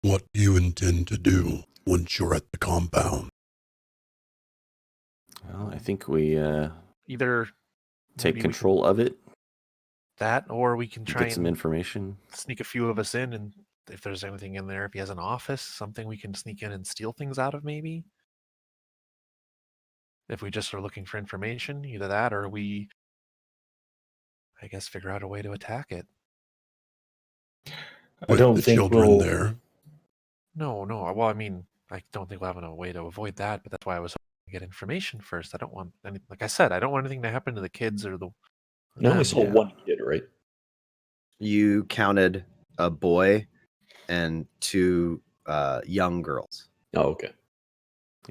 What do you intend to do once you're at the compound? Well, I think we Either take control of it. That, or we can try get some and information. Sneak a few of us in, and if there's anything in there, if he has an office, something we can sneak in and steal things out of, maybe. If we just are looking for information, either that or we, I guess, figure out a way to attack it. With I don't the think children we'll. there. No. Well, I mean, I don't think we'll have a way to avoid that, but that's why I was hoping to get information first. I don't want any, like I said, I don't want anything to happen to the kids or the. You only them. saw one kid, right? You counted a boy and 2 young girls. Oh, okay.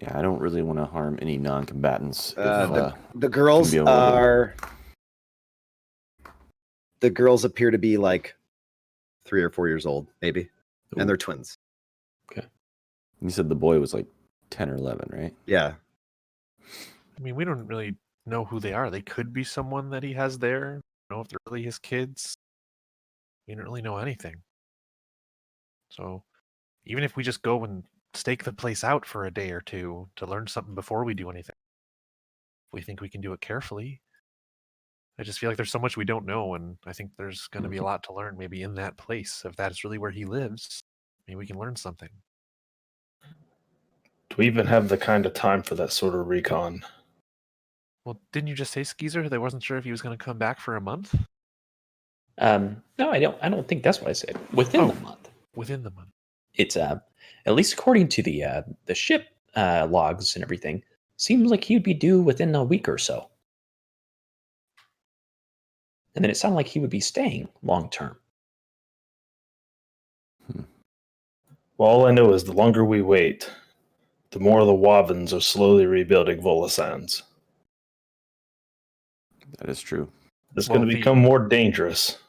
Yeah, I don't really want to harm any non-combatants. The girls the girls appear to be like 3 or 4 years old, maybe. Ooh. And they're twins. Okay. You said the boy was like 10 or 11, right? Yeah. I mean, we don't really know who they are. They could be someone that he has there. I don't know if they're really his kids. We don't really know anything. So even if we just go and stake the place out for a day or two to learn something before we do anything, we think we can do it carefully. I just feel like there's so much we don't know, and I think there's going to be a lot to learn maybe in that place. If that's really where he lives, maybe we can learn something. Do we even have the kind of time for that sort of recon? Well, didn't you just say, Skeezer, they wasn't sure if he was going to come back for a month? No, I don't think that's what I said. Within the month. Within the month. It's at least according to the ship logs and everything, seems like he'd be due within a week or so. And then it sounded like he would be staying long term. Well, all I know is the longer we wait, the more the Wavens are slowly rebuilding Volasands. That is true. It's going to become more dangerous.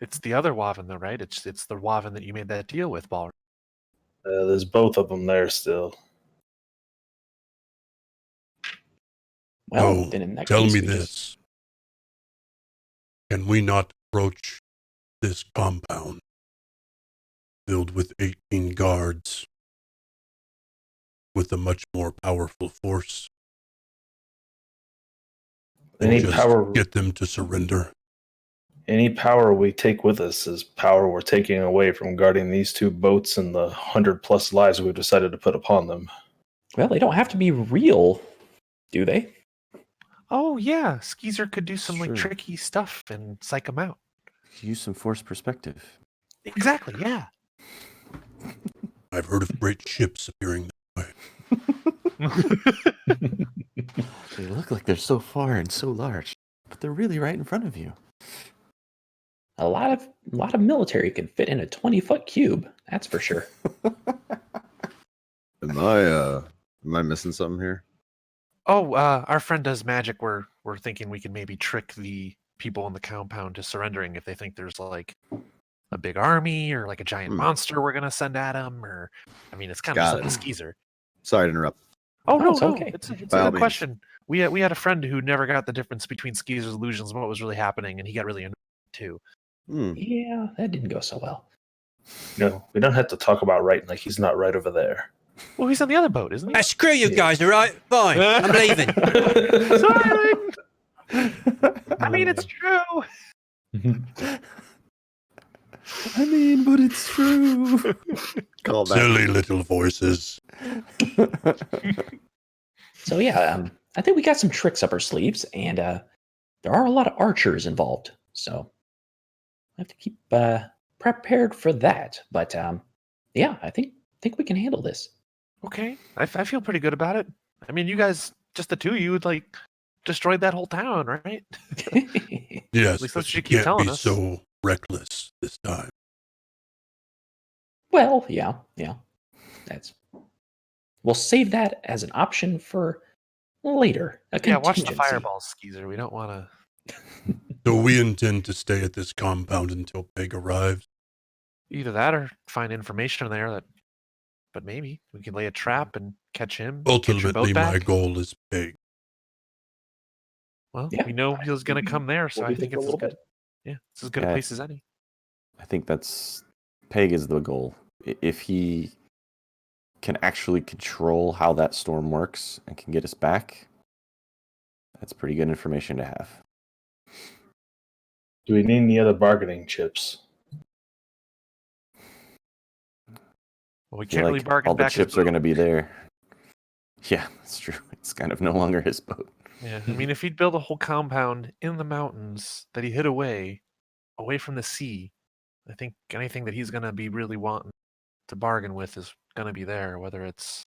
It's the other Waven, though, right? It's the Waven that you made that deal with, Ball. There's both of them there still. Well, then in that tell case, me we this. Can we not approach this compound filled with 18 guards with a much more powerful force? Any just power, get them to surrender? any power we take with us is power we're taking away from guarding these 2 boats and the 100+ lives we've decided to put upon them. Well, they don't have to be real, do they? Oh, yeah. Skeezer could do some like Sure. tricky stuff and psych him out. Use some forced perspective. Exactly, yeah. I've heard of great ships appearing that way. They look like they're so far and so large, but they're really right in front of you. A lot of military can fit in a 20-foot cube. That's for sure. Am I missing something here? Oh, our friend does magic. We're thinking we can maybe trick the people in the compound to surrendering if they think there's like a big army or like a giant monster we're gonna send at them. Or, I mean, it's kind of Got just like it. a Skeezer. Sorry to interrupt. Oh no, it's no, okay. it's a By all good means. question. We had a friend who never got the difference between Skeezer's illusions and what was really happening, and he got really annoyed too. Yeah, that didn't go so well. No, we don't have to talk about right like he's not right over there. Well, he's on the other boat, isn't he? Screw you guys, all right? Fine, I'm leaving. Sorry. I mean, it's true. I mean, but it's true. Call back. Silly little voices. So yeah, I think we got some tricks up our sleeves, and there are a lot of archers involved. So I have to keep prepared for that. But yeah, I think we can handle this. Okay, I feel pretty good about it. I mean, you guys, just the two of you, like destroyed that whole town, right? Yes, At least that's but what you you keep can't telling be us. so reckless this time. Well, yeah. We'll save that as an option for later. A Yeah, watch the contingency. fireballs, Skeezer. We don't want to. So we intend to stay at this compound until Peg arrives. Either that or find information there that. But maybe we can lay a trap and catch him. Get your Ultimately, boat my back. goal is Peg. Well, Yeah, we know he was going to come there, so we'll I be think there it's for a as little good. Yeah, it's as good a Yeah. place as any. I think Peg is the goal. If he can actually control how that storm works and can get us back, that's pretty good information to have. Do we need any other bargaining chips? Well, we I feel can't really like bargain all the back his chips are going to boat. be there. Yeah, that's true. It's kind of no longer his boat. Yeah, I mean, if he'd build a whole compound in the mountains that he hid away from the sea, I think anything that he's going to be really wanting to bargain with is going to be there, whether it's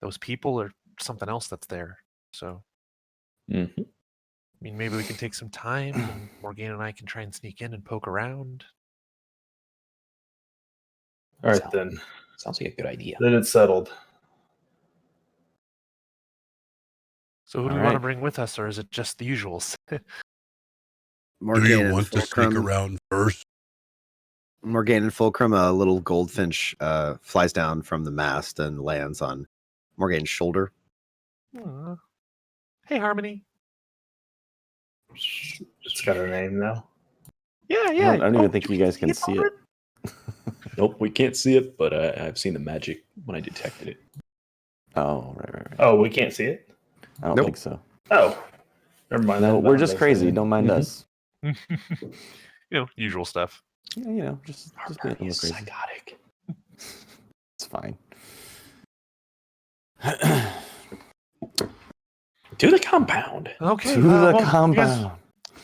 those people or something else that's there. So, Mhm. I mean, maybe we can take some time and Morgana and I can try and sneak in and poke around. All right, Sound- then. Sounds like a good idea. Then it's settled. So, who do All we want to right. bring with us, or is it just the usuals? Do Morgane you and want to sneak Fulcrum. around first? Morgane and Fulcrum, a little goldfinch flies down from the mast and lands on Morgane's shoulder. Aw. Hey, Harmony. It's got a name now. Yeah, I yeah. don't even think you guys can see Albert? it. Nope, we can't see it, but I've seen the magic when I detected it. Oh, right. Oh, we can't see it? I don't Nope. think so. Oh. Never mind. No, that. we're just That's crazy. fine. Don't mind Mhm. us. Usual stuff. Yeah, just being a Harmony little is crazy. psychotic. It's fine. To the compound. Okay. To the well, you guys- compound.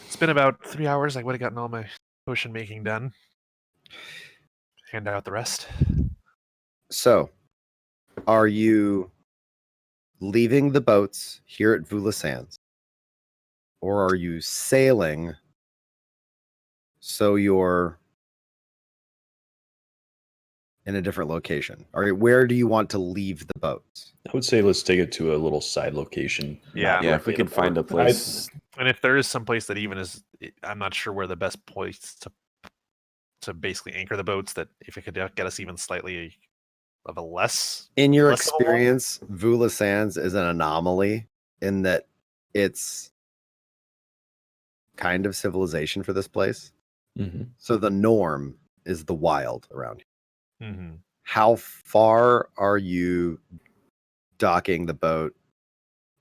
It's been about 3 hours. I would have gotten all my potion making done. Hand out the rest. So, are you leaving the boats here at Vula Sands? Or are you sailing so you're in a different location? Or where do you want to leave the boats? I would say let's take it to a little side location. Yeah. not Yeah, if we directly at could the find a port. place. And if there is some place that even is, I'm not sure where the best place to basically anchor the boats. That if it could get us even slightly of a less. In your Less of a wall? experience, Vula Sands is an anomaly in that it's kind of civilization for this place. Mhm. So the norm is the wild around here. Mm-hmm. How far are you docking the boat,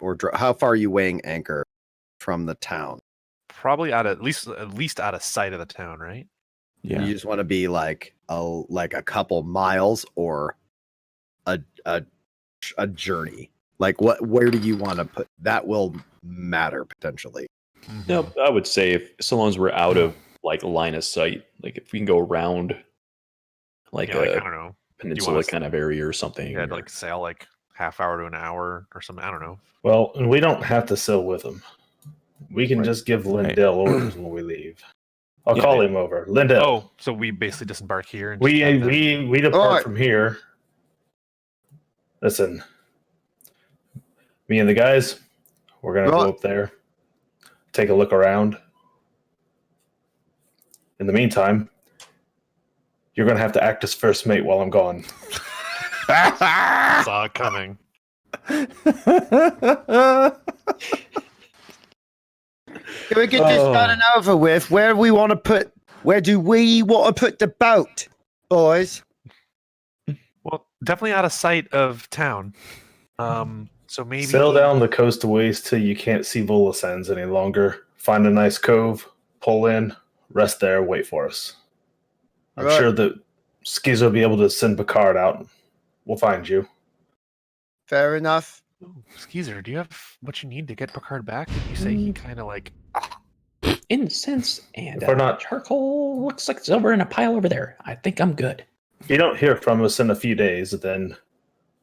or how far are you weighing anchor from the town? Probably at least out of sight of the town, right? Yeah. You just want to be like a couple miles, or a journey. Like where do you want to put that? Will matter potentially. No, I would say if so long as we're out of like line of sight, like if we can go around like Yeah, like, I a don't know. peninsula us- kind of area or something. Yeah, or- like sail like half hour to an hour or something. I don't know. Well, and we don't have to sail with him. We can Right. just give Right. Lindell orders when we leave. I'll Yeah, call him over. Lindell. Oh, so we basically disembark here and we just have them- we depart Alright. from here. Listen, me and the guys, we're gonna Right. go up there, take a look around. In the meantime, you're gonna have to act as first mate while I'm gone. saw it coming. Can we get this done and over with? Where do we want to put the boat, boys? Well, definitely out of sight of town. So maybe Sail down the coast a ways till you can't see Vola Sands any longer. Find a nice cove, pull in, rest there, wait for us. I'm sure that Skiz will be able to send Picard out. We'll find you. Fair enough. Skeezer, do you have what you need to get Picard back? Did you say he kind of like... Incense and If we're not- charcoal looks like it's over in a pile over there. I think I'm good. If you don't hear from us in a few days, then,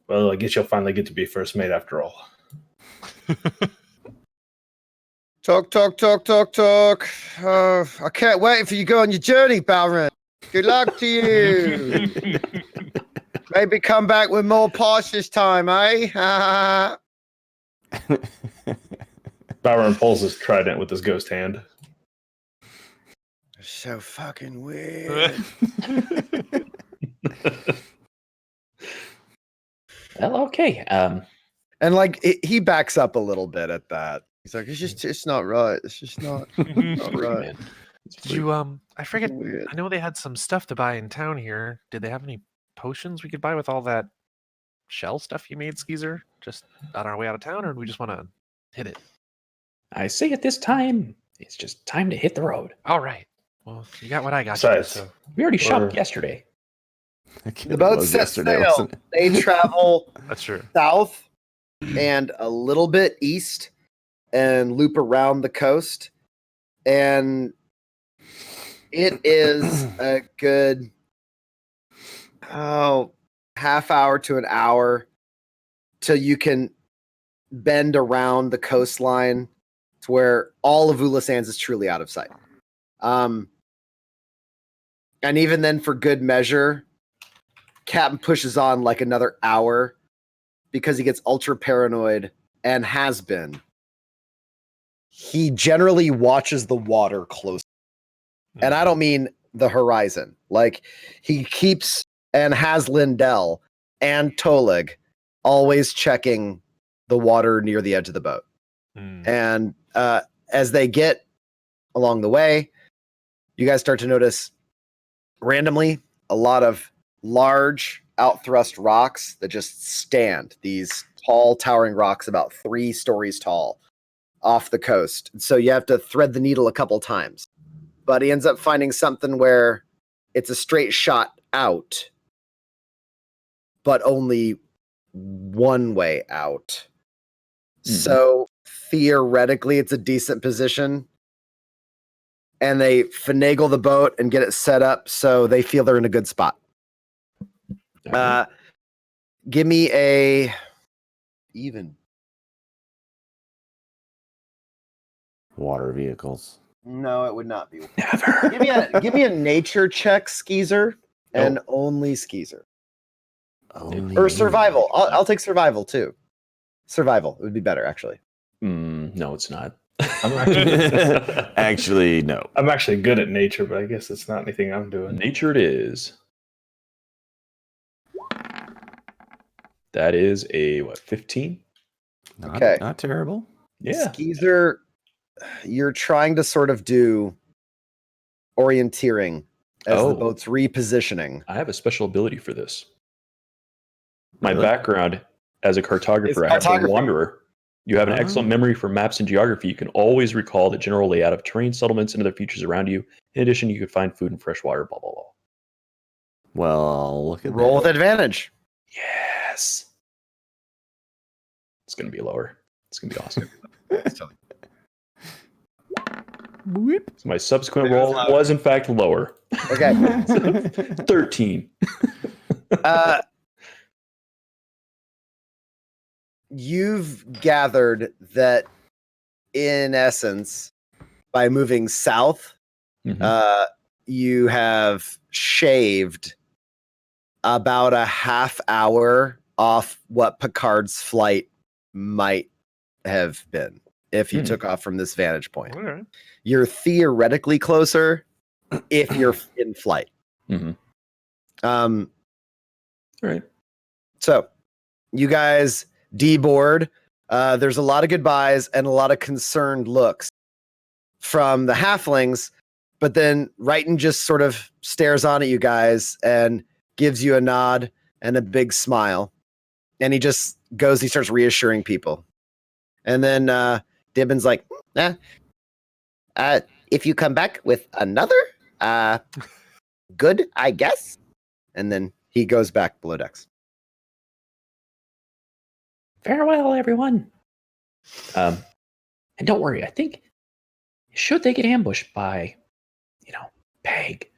well, I guess you'll finally get to be first mate after all. Talk. I can't wait for you to go on your journey, Baron. Good luck to you. Maybe come back with more parts this time, eh? Byron pulls his trident with his ghost hand. So fucking weird. Well, okay. And like he backs up a little bit at that. He's like, it's not right. It's just not right. Man. Did you I forget. Weird. I know they had some stuff to buy in town here. Did they have any potions we could buy with all that shell stuff you made, Skeezer? Just on our way out of town, or do we just want to hit it? I say at this time, it's just time to hit the road. All right. Well, you got what I got. Besides, So We already shopped yesterday. The boat set sail. They travel that's true. south and a little bit east and loop around the coast. And it is a good half hour to an hour till you can bend around the coastline to where all of Ula Sands is truly out of sight. And even then, for good measure, Captain pushes on like another hour because he gets ultra paranoid and has been. He generally watches the water close. And I don't mean the horizon. Like, he keeps and has Lindell and Tolig always checking the water near the edge of the boat. And as they get along the way, you guys start to notice randomly a lot of large outthrust rocks that just stand, these tall towering rocks about 3 stories tall off the coast. So you have to thread the needle a couple times, but he ends up finding something where it's a straight shot out, but only one way out. So theoretically it's a decent position, and they finagle the boat and get it set up so they feel they're in a good spot. Give me a even. Water vehicles. No, it would not be. Never. Give me a nature check, Skeezer, and only Skeezer. Only Or survival. I'll take survival too. Survival. It would be better, actually. No, it's not. Actually, no. I'm actually good at nature, but I guess it's not anything I'm doing. Nature it is. That is a, 15? Okay. Not terrible. Yeah. Skeezer, you're trying to sort of do orienteering as the boat's repositioning. I have a special ability for this. My Really? background as a cartographer, I have cartography. a wanderer. You have an excellent memory for maps and geography. You can always recall the general layout of terrain, settlements, and other features around you. In addition, you can find food and fresh water, blah, blah, blah. Well, look at Roll with that. advantage. Yes. It's going to be lower. It's going to be awesome. So my subsequent roll was, in fact, lower. Okay. 13. You've gathered that, in essence, by moving south, you have shaved about a half hour off what Picard's flight might have been if you took off from this vantage point. Okay. You're theoretically closer if you're in flight. All right. So you guys deboard. There's a lot of goodbyes and a lot of concerned looks from the halflings, but then Righton just sort of stares on at you guys and gives you a nod and a big smile. And he just goes, he starts reassuring people. And then Dibbin's like, if you come back with another, good, I guess. And then he goes back below decks. Farewell, everyone. And don't worry, I think should they get ambushed by, Peg,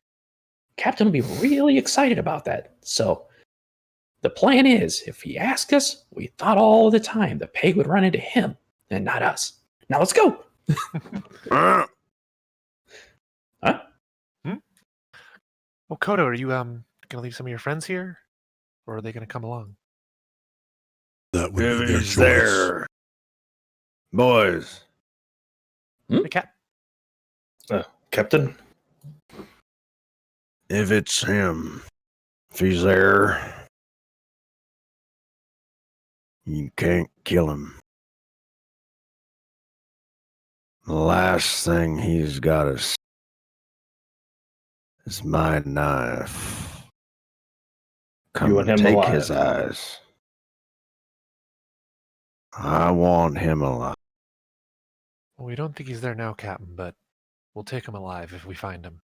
Captain will be really excited about that. So the plan is, if he asked us, we thought all the time the Peg would run into him and not us. Now let's go. Huh? Well, Kodo, are you gonna leave some of your friends here, or are they gonna come along? That would If be their he's choice. there, boys. Hey, Cap. Captain? If it's him, if he's there, you can't kill him. The last thing he's got is my knife. Come You want and him take alive? his eyes. I want him alive. Well, we don't think he's there now, Captain, but we'll take him alive if we find him.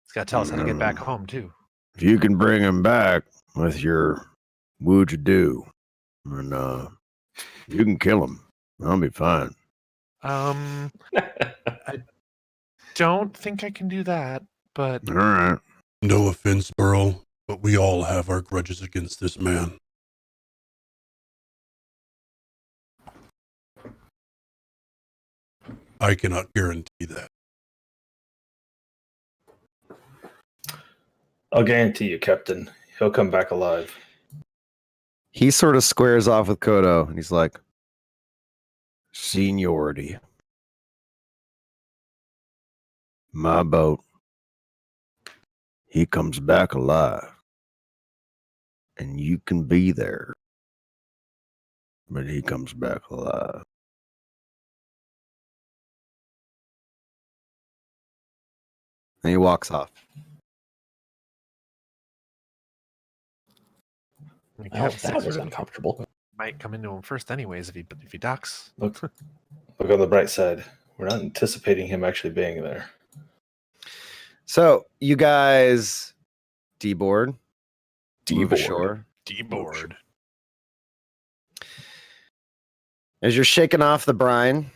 He's got to tell us how to get back home, too. If you can bring him back with your would-you-do, and you can kill him, I'll be fine. I don't think I can do that, but All right. No offense, Burl, but we all have our grudges against this man. I cannot guarantee that. I'll guarantee you, Captain, he'll come back alive. He sort of squares off with Kodo, and he's like, Seniority. My boat. He comes back alive. And you can be there. But he comes back alive. and he walks off. I mean, Oh, Captain that was Sixer uncomfortable. might come into him first, anyways, if he ducks. Look on the bright side. We're not anticipating him actually being there. So you guys deboard, move Deboard. ashore. D-board. As you're shaking off the brine,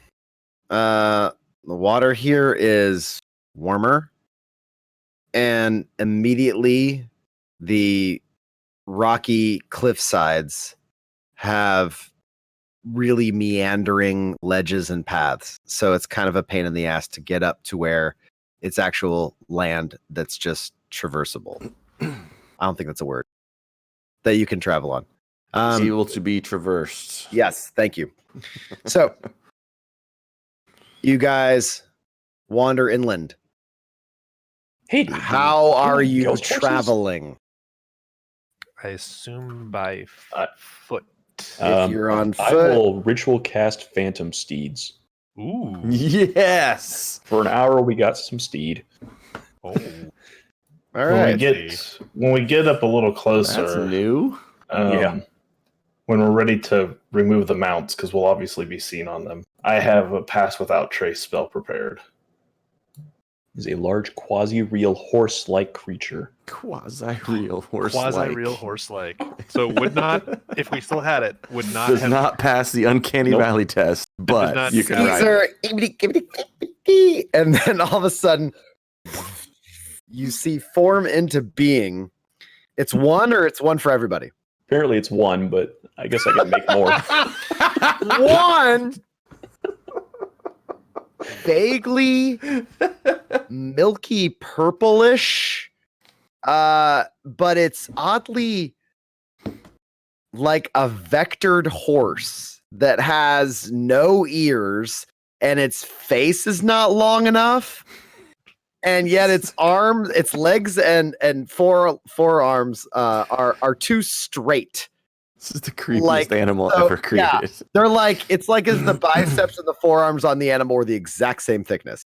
the water here is warmer, and immediately the rocky cliff sides have really meandering ledges and paths. So it's kind of a pain in the ass to get up to where it's actual land that's just traversable. I don't think that's a word that you can travel on. Able to be traversed. Yes, thank you. So you guys wander inland. Hey, How are you ghost horses? traveling? I assume by foot. If you're on I foot, will ritual cast phantom steeds. Ooh. Yes. For an hour, we got some steed. Oh. all When right. we get up a little closer, That's new. Yeah. when we're ready to remove the mounts, because we'll obviously be seen on them, I have a pass without trace spell prepared. Is a large quasi-real horse-like creature. Quasi-real horse-like. Quasi-real horse-like. So would not, if we still had it, would not Does have... not pass the uncanny Nope. valley test, but not- you can These ride. are and then all of a sudden you see form into being. It's one or it's one for everybody. Apparently it's one, but I guess I can make more. One vaguely milky purplish, but it's oddly like a vectored horse that has no ears and its face is not long enough, and yet its arms, its legs and forearms are too straight. This is the creepiest Like, animal so, ever created. yeah. They're like, it's like as the biceps and the forearms on the animal are the exact same thickness.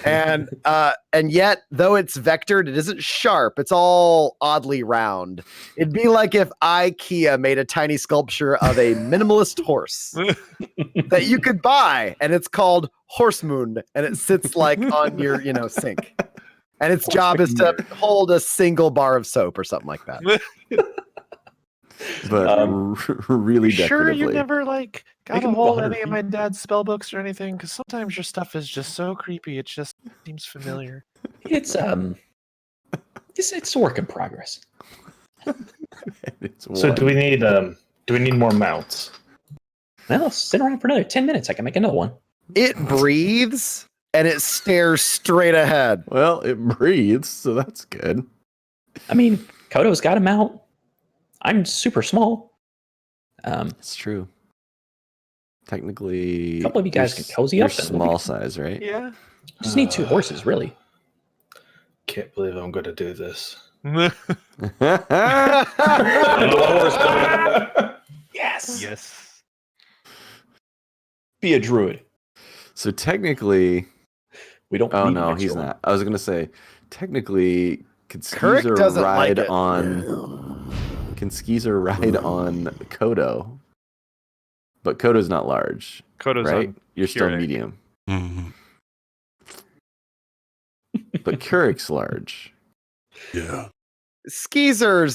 And yet, though it's vectored, it isn't sharp. It's all oddly round. It'd be like if IKEA made a tiny sculpture of a minimalist horse that you could buy, and it's called Horse Moon, and it sits like on your, sink. and its job is to hold a single bar of soap or something like that. But really Sure, you decoratively. never like got Make a him hold 100 any of my dad's spell books or anything? Because sometimes your stuff is just so creepy. It just seems familiar. It's a work in progress. So do we need more mounts? Well, sit around for another 10 minutes. I can make another one. It breathes and it stares straight ahead. Well, it breathes, so that's good. I mean, Kodo's got a mount. I'm super small. It's true. Technically, A couple of you guys you're can cozy you're up and we'll small be- size, right? Yeah. Just need 2 horses, really. Can't believe I'm going to do this. Yes. Yes. Be a druid. So technically, We don't. oh need no, an he's extra one. not. I was gonna say, technically, can Kirk Skeezer doesn't like ride it. on? Can Skeezer ride on Kodo? But Kodo's not large, Kodo's right? on You're still Keurig. medium, Mm-hmm. but Keurig's large. Yeah. Skeezer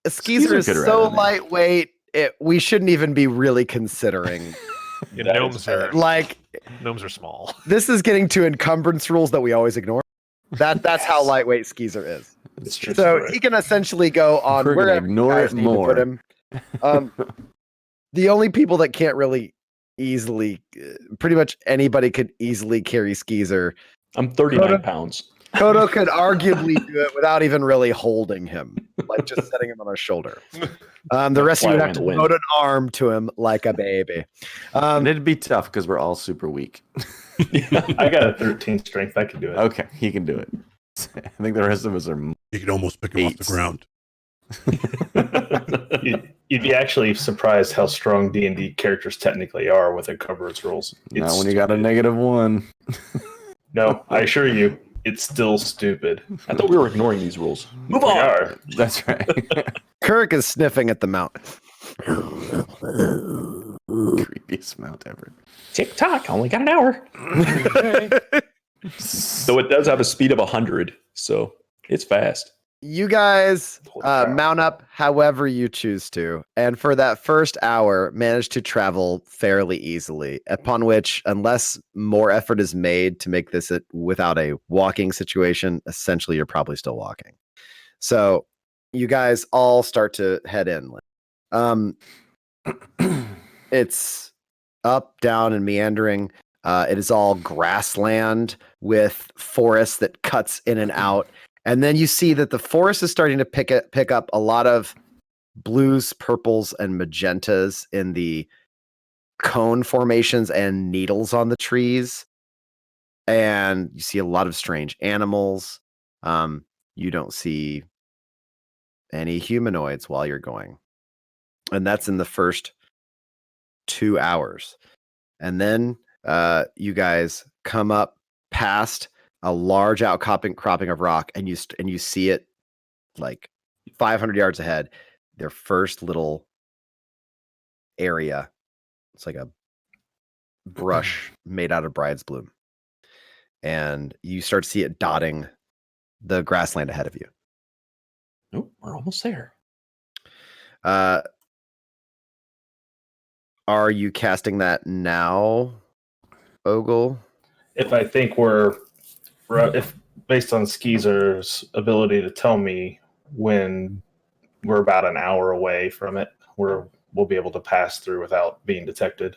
Skeezer is could ride so on it. lightweight. We shouldn't even be really considering. Yeah, gnomes are Like, small. this is getting to encumbrance rules that we always ignore. That's how lightweight Skeezer is. It's true. So he can essentially go on We're gonna wherever you ignore guys it need to put more. him. The only people that can't really easily, pretty much anybody could easily carry Skeezer. I'm 39 Kodo- pounds. Kodo could arguably do it without even really holding him, like just setting him on his shoulder. The rest of you would Fly have to in the wind. devote an arm to him like a baby. And it'd be tough because we're all super weak. I got a 13 strength. I can do it. Okay, he can do it. I think the rest of us are. You could almost pick him off the Eights. ground. You'd be actually surprised how strong D&D characters technically are with encumbrance rules. Not It's when you got a -1. No, I assure you, it's still stupid. I thought we were ignoring these rules. Move We on. are. That's right. Kirk is sniffing at the mount. Creepiest mount ever. Tick tock. Only got an hour. So it does have a speed of 100. So it's fast. You guys Holy crap. mount up however you choose to, and for that first hour, manage to travel fairly easily. Upon which, unless more effort is made to make this without a walking situation, essentially you're probably still walking. So you guys all start to head inland. It's up, down, and meandering. It is all grassland with forest that cuts in and out. And then you see that the forest is starting to pick up a lot of blues, purples, and magentas in the cone formations and needles on the trees. And you see a lot of strange animals. You don't see any humanoids while you're going. And that's in the first 2 hours. And then you guys come up past a large outcropping of rock, and you see it like 500 yards ahead. Their first little area. It's like a brush made out of bride's bloom, and you start to see it dotting the grassland ahead of you. Oh, we're almost there. Are you casting that now, Ogle? If I think if based on Skeezer's ability to tell me when we're about an hour away from it, we'll be able to pass through without being detected.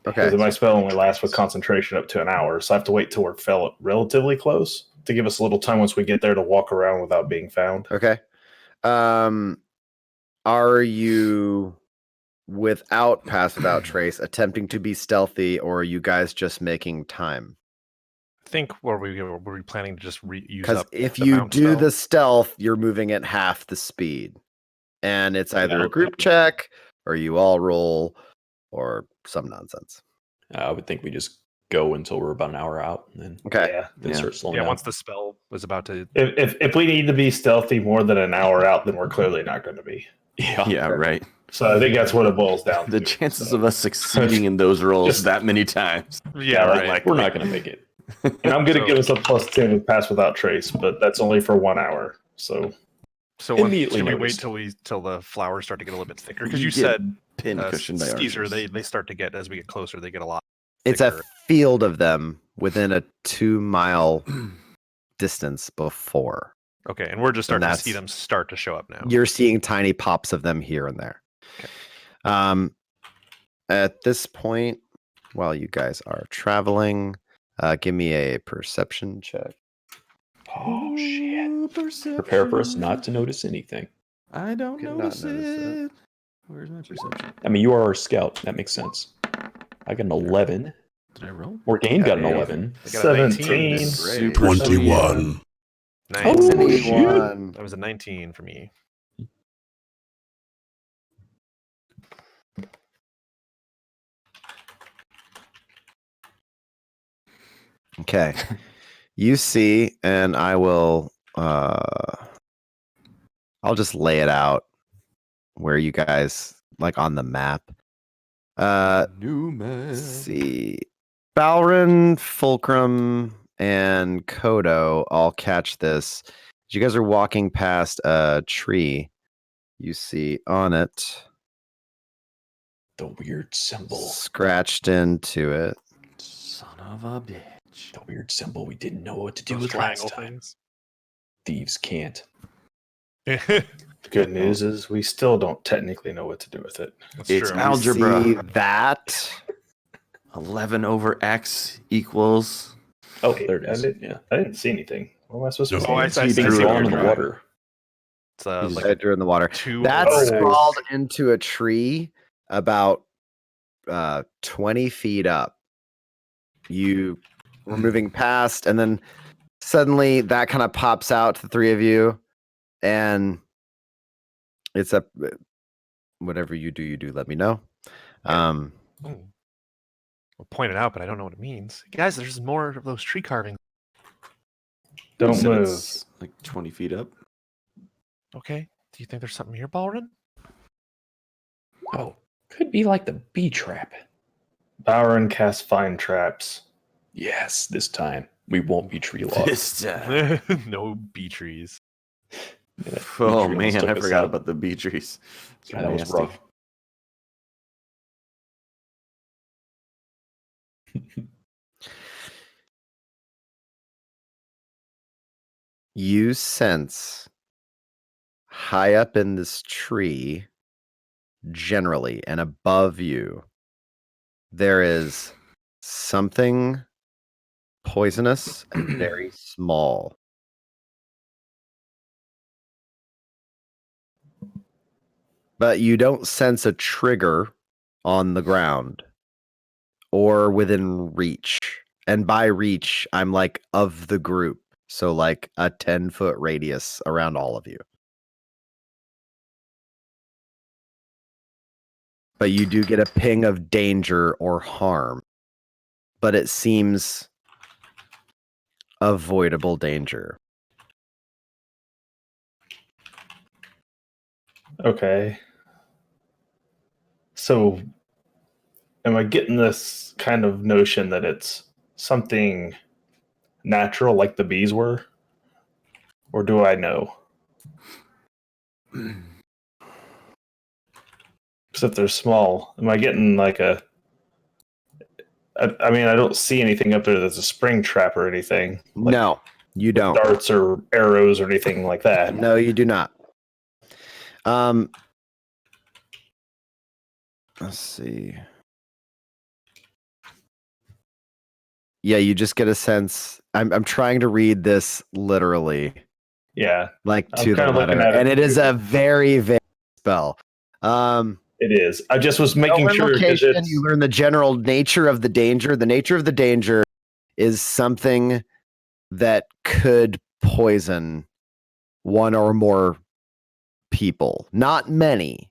Okay. Because my spell only lasts with concentration up to an hour, so I have to wait till we're relatively close to give us a little time once we get there to walk around without being found. Okay. Are you, without pass without trace, attempting to be stealthy, or are you guys just making time? I think were we planning to just use Because up if the you mount do spell? the stealth, you're moving at half the speed, and it's either Yeah. a group check, or you all roll, or some nonsense. I would think we just go until we're about an hour out, and then, Okay. Yeah. then Yeah. start slowing Yeah, down. once the spell was about to If we need to be stealthy more than an hour out, then we're clearly not going to be. Yeah. Yeah, right. So I think that's what it boils down The to. chances So, of us succeeding in those rolls Just- that many times. Yeah, like- right. We're not going to make it. And I'm going to give us a +10 with pass without trace, but that's only for 1 hour. So Immediately should we wait noticed. till the flowers start to get a little bit thicker? Because You you get said Pin-cushioned by Skeezer, archers. they start to get, as we get closer, they get a lot It's thicker. a field of them within a 2-mile distance before. Okay, and we're just starting to see that's- them start to show up now. You're seeing tiny pops of them here and there. Okay. At this point, while you guys are traveling, give me a perception check. Oh shit! Perception. Prepare for us not to notice anything. I don't Could not notice notice it. Where's my perception? I mean, you are our scout. That makes sense. I got an 11. Did I roll? Morgaine got an Okay. 11. I got a 19. 17. Super 21. Nice. Oh, An shit. 81. That was a 19 for me. Okay. You see, and I will I'll just lay it out where you guys like on the map. New man. Let's see. Balrin, Fulcrum, and Kodo all catch this. As you guys are walking past a tree, you see on it, The weird symbol. scratched into it, Son of a bitch. The weird symbol we didn't know what to do Those with last triangle time. things. Thieves can't. The good news is we still don't technically know what to do with it. That's It's true. out. Algebra. See that? 11 over x equals. Oh, Wait, there it is. I didn't- Yeah. I didn't see anything. What am I supposed to No. see? Oh, I It's see being what drawn you're in the trying. water. It's He's like I drew in the water. two. That's Oh. sprawled into a tree about 20 feet up. You were moving past, and then suddenly that kind of pops out to the three of you, and it's up. Whatever you do, let me know. Ooh. We'll point it out, but I don't know what it means. Guys, there's more of those tree carvings. Don't You said move. it's like 20 feet up. Okay. Do you think there's something here, Balrin? Oh, could be like the bee trap. Bowron casts fine traps. Yes, this time we won't be tree lost. This time. No bee trees. Yeah, that bee Oh tree almost man, took I us forgot out. about the bee trees. It's Yeah, that was nasty. rough. You sense high up in this tree, generally, and above you, there is something poisonous and very small. But you don't sense a trigger on the ground or within reach. And by reach, I'm like of the group. So like a 10-foot radius around all of you. But you do get a ping of danger or harm. But it seems avoidable danger. Okay. So, am I getting this kind of notion that it's something natural like the bees were? Or do I know? Because if they're small, am I getting like a... I mean, I don't see anything up there that's a spring trap or anything. Like No, you don't. darts or arrows or anything like that. No, you do not. Let's see. Yeah, you just get a sense. I'm trying to read this literally, Yeah, like I'm to the kinda looking letter, at it and it is too. a very vague spell. it is. I just was making Nowhere sure because location, it's... you learn the general nature of the danger. The nature of the danger is something that could poison one or more people. Not many.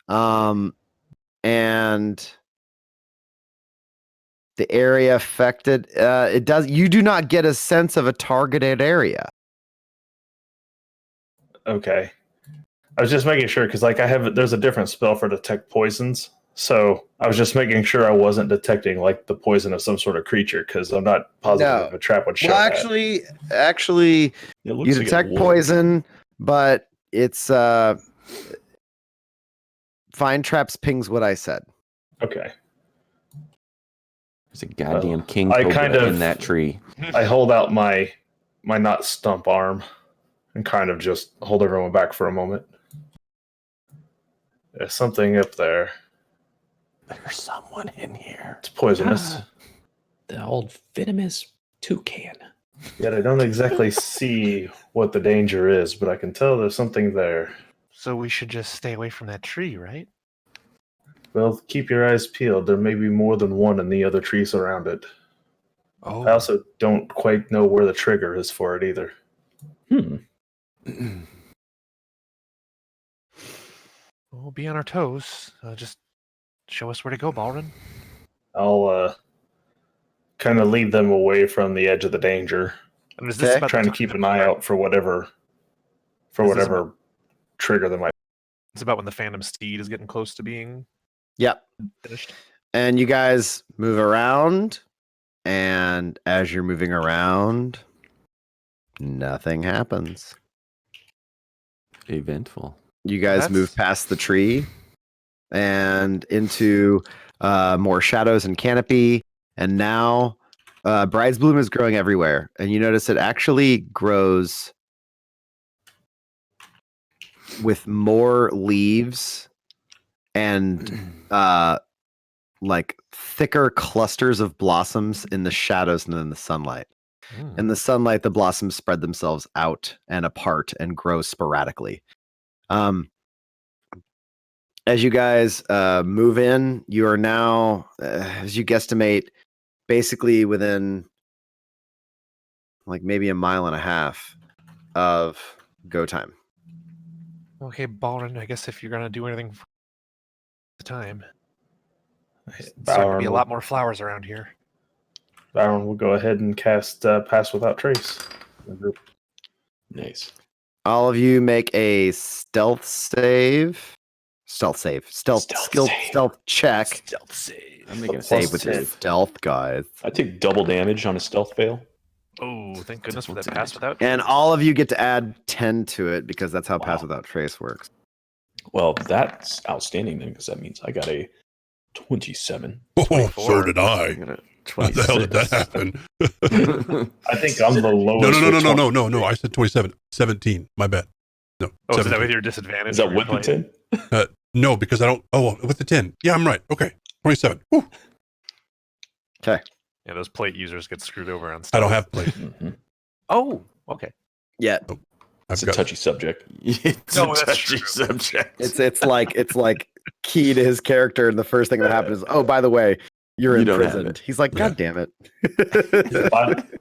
And the area affected, it does. You do not get a sense of a targeted area. Okay. I was just making sure because, like, there's a different spell for detect poisons So I was just making sure I wasn't detecting like the poison of some sort of creature because I'm not positive No. if a trap would show Well, that. actually, It looks you like it detect would. poison, but it's find traps pings what I said. Okay. There's a goddamn king I cobra kind of- in that tree. I hold out my not stump arm and kind of just hold everyone back for a moment. There's something up there. There's someone in here. It's poisonous. The old venomous toucan. Yet I don't exactly see what the danger is, but I can tell there's something there. So we should just stay away from that tree, right? Well, keep your eyes peeled. There may be more than one in the other trees around it. Oh, I also don't quite know where the trigger is for it either. we'll be on our toes. Just show us where to go, Balrin. I'll kind of lead them away from the edge of the danger, And is this Okay. about the trying to time keep that- an eye out for whatever Is this trigger that might. It's about when the Phantom Steed is getting close to being Yep. finished. And you guys move around, and as you're moving around, nothing happens. Eventful. You guys That's- move past the tree and into more shadows and canopy, and now Bride's Bloom is growing everywhere, and you notice it actually grows with more leaves and like thicker clusters of blossoms in the shadows than in the sunlight. In the sunlight, the blossoms spread themselves out and apart and grow sporadically. As you guys move in, you are now, as you guesstimate, basically within like maybe a mile and a half of go time. Okay, Balrin, I guess if you're gonna do anything for the time, there's starting to Balrin be a will- lot more flowers around here. Baron will go ahead and cast Pass Without Trace. The group. Nice. All of you make a stealth save. Stealth save. Stealth check. Stealth save. I'm making a Save plus with your save. stealth, guys. I take double damage on a stealth fail. Oh, thank goodness for that Double pass damage. without. And all of you get to add 10 to it because that's how Pass Wow. Without Trace works. Well, that's outstanding then, because that means I got a 27. Oh, 24. so did I. I got a How the hell did that 26. happen? I think I'm the No, lowest. no, no, with no, 20. no. I said 27. 17. My bad. No. Oh, is that 17. with your disadvantage? Is that when you're with the playing? 10? No, because I don't. Oh, with the 10. Yeah, I'm right. Okay. 27. Whew. Yeah, those plate users get screwed over on I stuff. don't have plate. Mhm. Oh, okay. Yeah, It's I've a got. touchy subject. It's No, a that's touchy true. subject. it's like key to his character, and the first thing that happens is, oh, by the way, you're You don't have imprisoned. it. He's like, God damn it.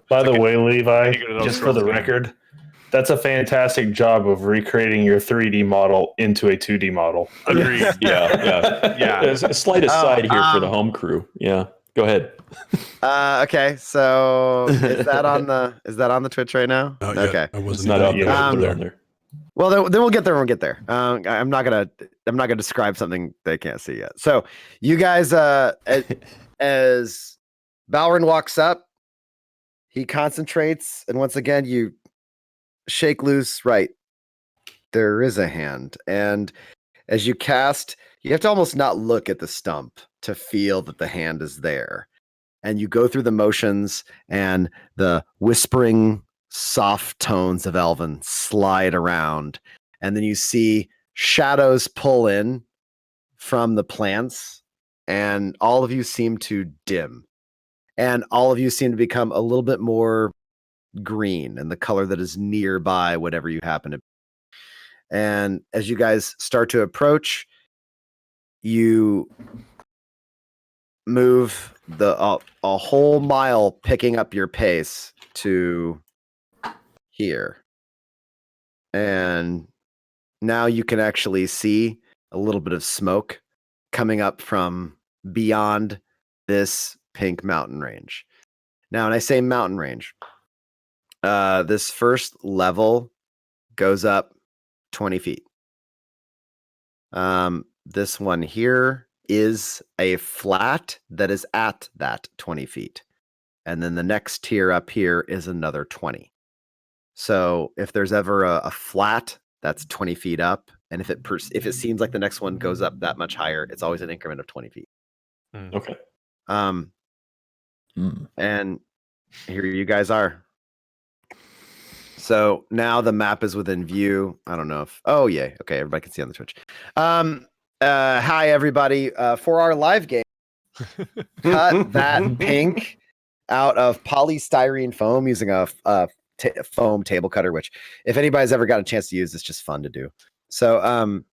By the way, Levi, You get it on just for the Scrolls game. record, that's a fantastic job of recreating your 3D model into a 2D model. Agreed. Yeah. Yeah. A slight aside here for the home crew. Yeah. Go ahead. Okay, so is that on the Twitch right now? Not yet. Okay. I It's wasn't not out even there. up Put it there. on there. Well, then we'll get there. We'll get there. I'm not gonna describe something they can't see yet. So you guys, as Balrin walks up, he concentrates, and once again you shake loose. Right, there is a hand, and as you cast, you have to almost not look at the stump to feel that the hand is there, and you go through the motions, and the whispering soft tones of Elven slide around, and then you see shadows pull in from the plants, and all of you seem to dim, and all of you seem to become a little bit more green and the color that is nearby whatever you happen to be. And as you guys start to approach, you move a whole mile, picking up your pace to here. And now you can actually see a little bit of smoke coming up from beyond this pink mountain range. Now, when I say mountain range, this first level goes up 20 feet. This one here is a flat that is at that 20 feet. And then the next tier up here is another 20. So if there's ever a flat that's 20 feet up, and if it seems like the next one goes up that much higher, it's always an increment of 20 feet. Okay. And here you guys are. So now the map is within view. I don't know if. Oh yeah. Okay, everybody can see on the Twitch. Hi everybody. For our live game, cut that pink out of polystyrene foam using a foam table cutter. Which, if anybody's ever got a chance to use, it's just fun to do. So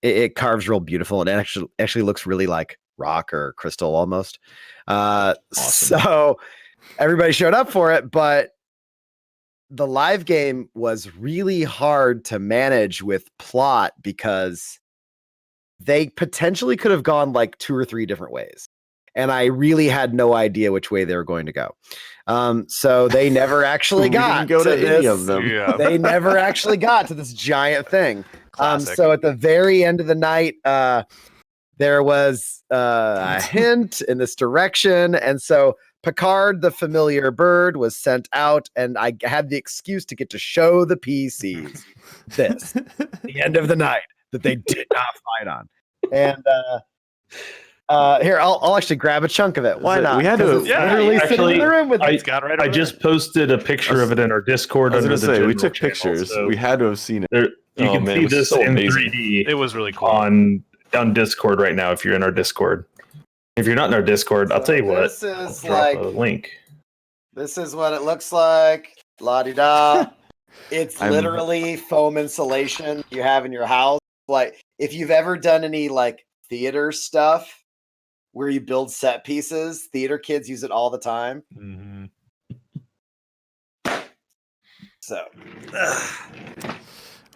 it carves real beautiful, and it actually looks really like rock or crystal almost. Awesome. So everybody showed up for it, but the live game was really hard to manage with plot because they potentially could have gone like 2 or 3 different ways. And I really had no idea which way they were going to go. So they never actually got to any this. of them. Yeah. They never actually got to this giant thing. So at the very end of the night, there was a hint in this direction. And so Picard, the familiar bird, was sent out, and I had the excuse to get to show the PCs this, the end of the night, that they did not fight on. And here, I'll actually grab a chunk of it. Why not? We had to literally sitting in the room with I just posted a picture of it in our Discord. I was under going to the say, we general took channel, pictures. so We had to have seen it. you can see this so in amazing. 3D It was really cool. on Discord right now if you're in our Discord. If you're not in our Discord, I'll tell you what. This I'll is drop like a link. this is what it looks like. La-di-da. It's I'm- literally foam insulation you have in your house. Like if you've ever done any like theater stuff where you build set pieces, theater kids use it all the time. Mhm. So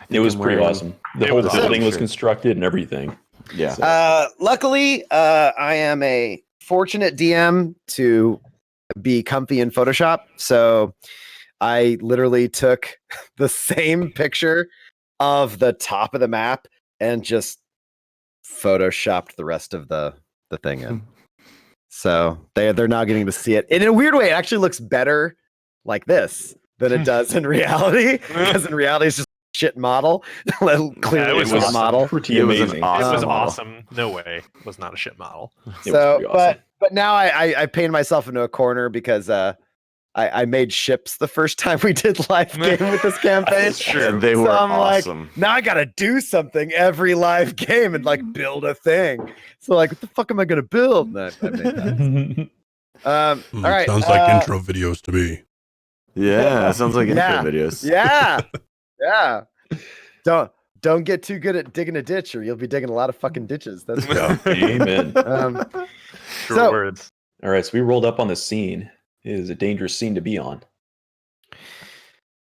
It was I'm pretty wearing- awesome. The It whole was awesome. building was Sure. constructed and everything. Yeah. luckily, I am a fortunate DM to be comfy in Photoshop. So I literally took the same picture of the top of the map and just photoshopped the rest of the thing in. So they're now getting to see it. And in a weird way, it actually looks better like this than it does in reality. Because in reality, it's just a shit model. Clearly, Yeah, it it's was a model. Pretty It was an amazing. It was Um, awesome. No way. It was not a shit model. It was So, pretty awesome. but now I painted myself into a corner because I made ships the first time we did live game with this campaign. That's true. And they So were I'm awesome. like, now I gotta do something every live game and like build a thing. So like, what the fuck am I gonna build? And I made that. All right. Sounds like intro videos to me. Yeah, sounds like intro Yeah. videos. Yeah, yeah. Don't get too good at digging a ditch, or you'll be digging a lot of fucking ditches. That's Yeah, amen. True So- words. All right, so we rolled up on the scene. It is a dangerous scene to be on.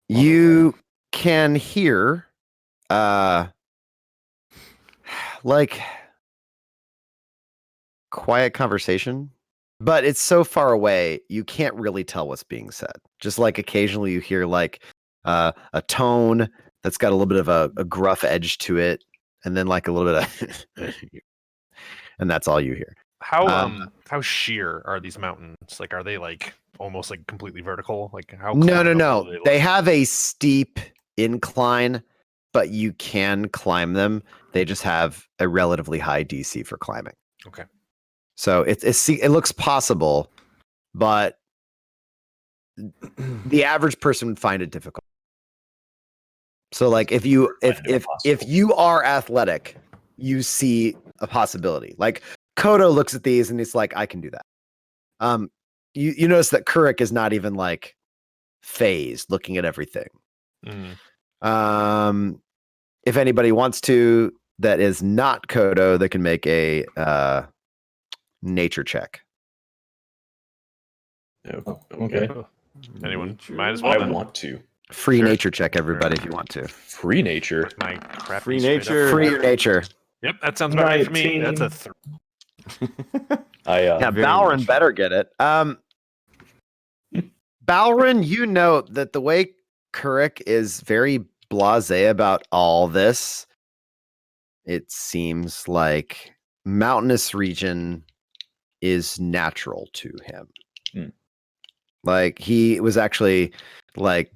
you can hear like quiet conversation, but it's so far away you can't really tell what's being said. Just like occasionally you hear like a tone that's got a little bit of a gruff edge to it, and then like a little bit of and that's all you hear. How sheer are these mountains? Like, are they like almost like completely vertical? Like how? No. climbable do They look? have a steep incline, but you can climb them. They just have a relatively high DC for climbing. Okay. So it looks possible, but the average person would find it difficult. So like if you if you are athletic, you see a possibility. Like Kodo looks at these and he's like, I can do that. You notice that Kurik is not even like phased looking at everything. Mm. If anybody wants to, that is not Kodo, they can make a nature check. Okay. Anyone? Might as I well. want to. Free Sure. nature check, everybody, if you want to. Free nature. My crappy Free straight up- nature. Free your nature. Yep, that sounds about right for me. 19. That's a Yeah, very Balrin much. better get it. Balrin, you know that the way Kurik is very blasé about all this, it seems like mountainous region is natural to him. Hmm. Like he was actually like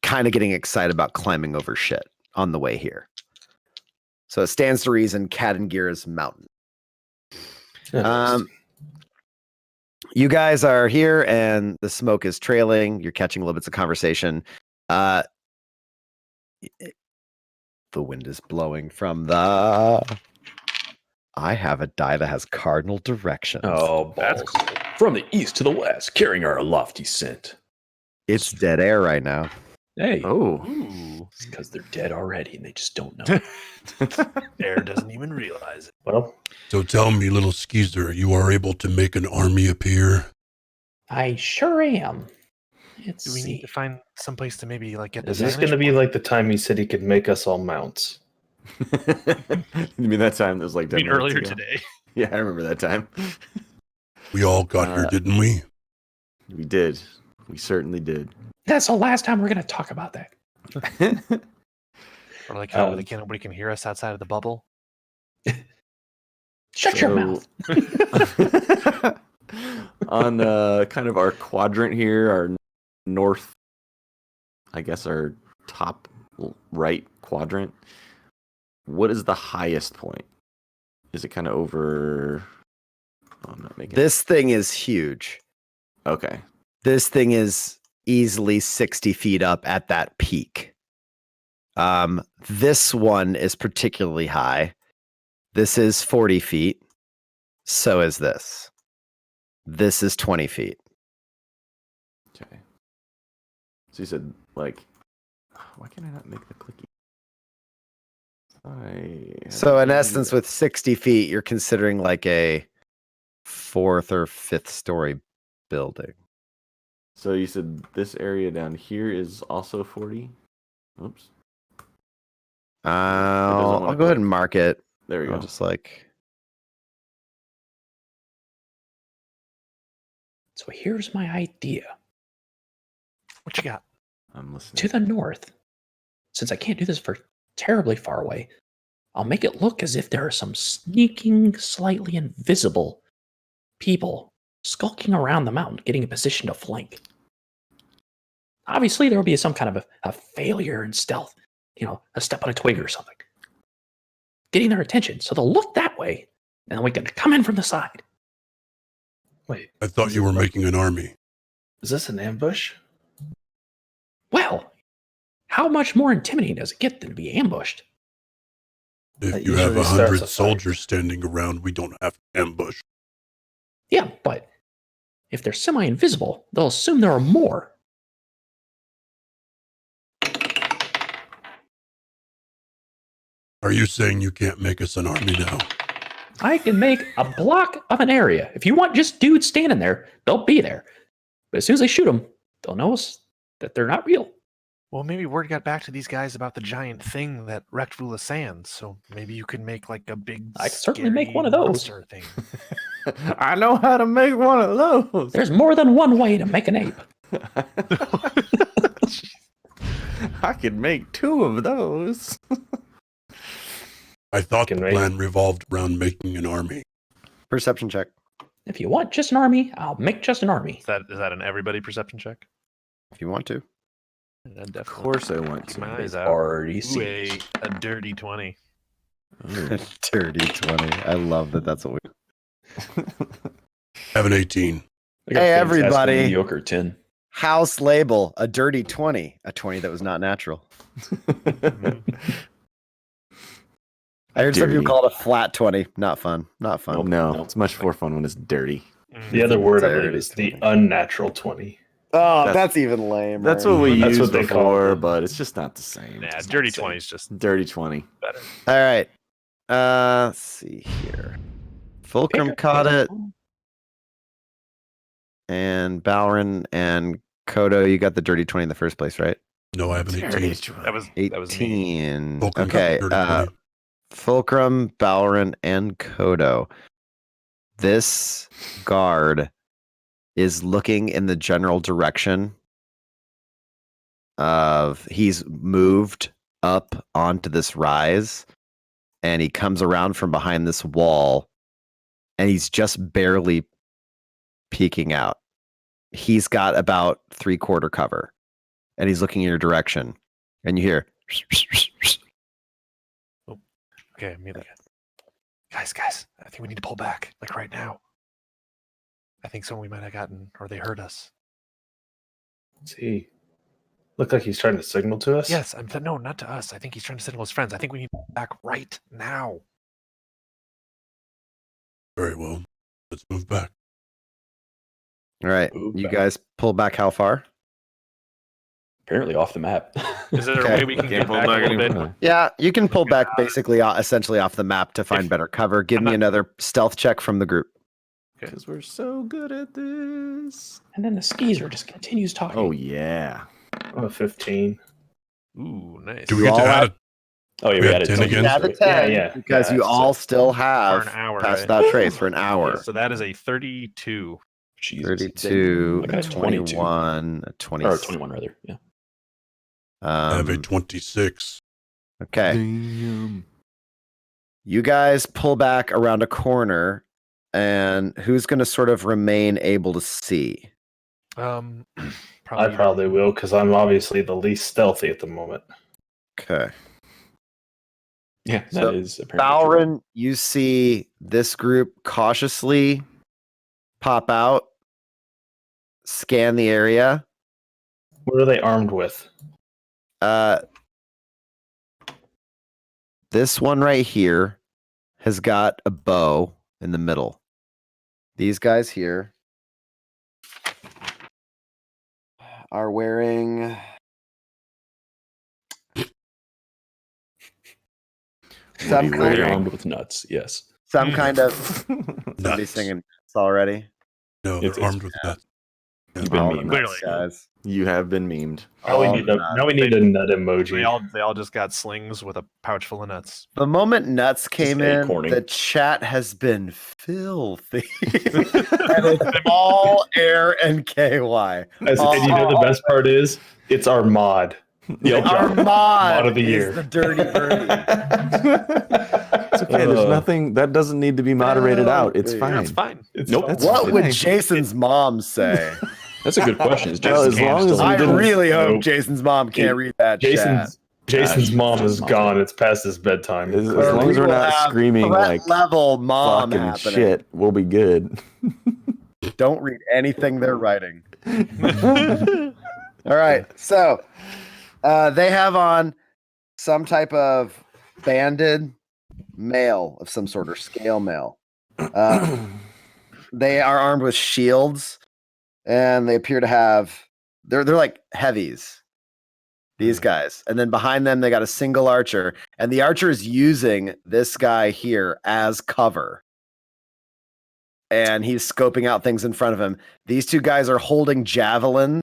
kind of getting excited about climbing over shit on the way here. So it stands to reason Katangir is mountain. You guys are here and the smoke is trailing. You're catching little bits of conversation. The wind is blowing from the... I have a die that has cardinal directions. Oh, balls. From the east to the west, carrying our lofty scent. It's dead air right now. Hey. Oh. Ooh. It's because they're dead already and they just don't know. Air doesn't even realize it. Well, So tell me, little skeezer, you are able to make an army appear? I sure am. Let's Do we need see. to find someplace to maybe like get? is this going to be like the time he said he could make us all mounts? You mean that time that was like 10 minutes earlier ago? today? Yeah, I remember that time. We all got here, didn't we? We did. We certainly did. That's the last time we're going to talk about that. Or like how nobody can hear us outside of the bubble. Shut your mouth. On kind of our quadrant here, our north, I guess our top right quadrant, what is the highest point? Is it kind of over? Oh, I'm not making This thing is huge. Okay. This thing is easily 60 feet up at that peak. This one is particularly high. This is 40 feet. So is this. This is 20 feet. Okay. So you said, like, why can I not make the clicky? So in essence, with 60 feet, you're considering like a 4th or 5th story building. So you said this area down here is also 40? Oops. I'll go ahead and mark it. There we go. I'll just like... So here's my idea. What you got? I'm listening. To the north, since I can't do this for terribly far away, I'll make it look as if there are some sneaking, slightly invisible people skulking around the mountain, getting a position to flank. Obviously, there will be some kind of a failure in stealth, a step on a twig or something. Getting their attention, so they'll look that way, and then we can come in from the side. Wait, I thought you were making an army. is this an ambush? Well, how much more intimidating does it get than to be ambushed? If That you have usually starts 100 a fight. soldiers standing around, we don't have to ambush. Yeah, but if they're semi-invisible, they'll assume there are more. Are you saying you can't make us an army now? I can make a block of an area. If you want just dudes standing there, they'll be there. But as soon as they shoot them, they'll know that they're not real. Well, maybe word got back to these guys about the giant thing that wrecked Vula Sands, so maybe you can make like a big. I could certainly make scary one of those. monster thing. I know how to make one of those. There's more than one way to make an ape. I could make 2 of those. I thought the Can make- plan revolved around making an army. Perception check. If you want just an army, I'll make just an army. Is that an everybody perception check? If you want to. Of course I want Keep to. my eyes out. Already Ooh, seen. a dirty 20. Ooh. Dirty 20. I love that that's what we... Have an 18. I got Hey, a fantastic everybody. Mediocre 10. House label, a dirty 20. A 20 that was not natural. I heard some people Dirty. call it a flat 20. Not fun. Not fun. No, it's much more fun when it's dirty. The other word I Dirty believe is the 20. unnatural 20. Oh, That's- that's even lame. That's what we That's used what they call before, it. but it's just not the same. Nah, It's dirty not the same. 20 is just Dirty 20. better. All right. Let's see here. Fulcrum caught it. And Balrin and Kodo, you got the dirty 20 in the first place, right? No, I have an 18. That was me. 18. Fulcrum got Okay. the dirty 20. Fulcrum, Balrin, and Kodo. This guard is looking in the general direction of he's moved up onto this rise and he comes around from behind this wall, and he's just barely peeking out. He's got about 3/4 cover, and he's looking in your direction, and you hear. Okay, immediately. Guys, I think we need to pull back, like right now. I think someone we might have gotten, or they heard us. Does he look like he's trying to signal to us? Yes, no, not to us. I think he's trying to signal his friends. I think we need to pull back right now. Very well. Let's move back. All right, Move you back. guys pull back how far? Apparently off the map. Is there Okay. a way we can Can't get pull back back a little any bit? Yeah, you can pull back basically essentially off the map to find better cover. Give I'm me not- another stealth check from the group. Because we're so good at this. And then the skeezer just continues talking. Oh, yeah. I'm a 15. Ooh, nice. Do we You get to all add have- it? Oh yeah, We we had added 10 10 again? Add a right? 10 Yeah, because yeah, you so- all still have For an hour, passed right? out trace for an hour. So that is a 32. Jesus. 32, I got a 22. 21, a 20. Or 21 rather. Yeah. I have a Um, 26. okay. Damn. You guys pull back around a corner, and who's going to sort of remain able to see? Probably I probably will because I'm obviously the least stealthy at the moment. Okay. Yeah, So, that is apparently true. Balrin, you see this group cautiously pop out, scan the area. What are they armed with? This one right here has got a bow in the middle. These guys here are wearing What are you Very wearing? armed with nuts. Yes. some kind of somebody Nuts. singing nuts already. No, they're It's- armed with nuts. You've been All the memed. nuts, Clearly. guys. You have been memed. Now we All need the a nuts. now we need a nut emoji. They all just got slings with a pouch full of nuts. The moment nuts came in, acorning. the chat has been filthy. And it's all air and KY. And you know the best part is it's our mod. Yep. Our mod of the is year. the dirty birdie. It's okay. There's nothing that doesn't need to be moderated out. It's Filthy. fine. That's fine. Nope. That's What fine. would Jason's mom say? That's a good question. Is Well, Jason's as long game as still we I didn't- really hope Nope. Jason's mom can't read that chat. Jason's mom is Mom. gone. It's past his bedtime. As Or long we as we're will not have screaming threat like level mom fucking happening. shit, we'll be good. Don't read anything they're writing. All right, so they have on some type of banded mail of some sort or scale mail. They are armed with shields, and they appear to have they're like heavies. These guys, and then behind them they got a single archer, and the archer is using this guy here as cover. And he's scoping out things in front of him. These two guys are holding javelin,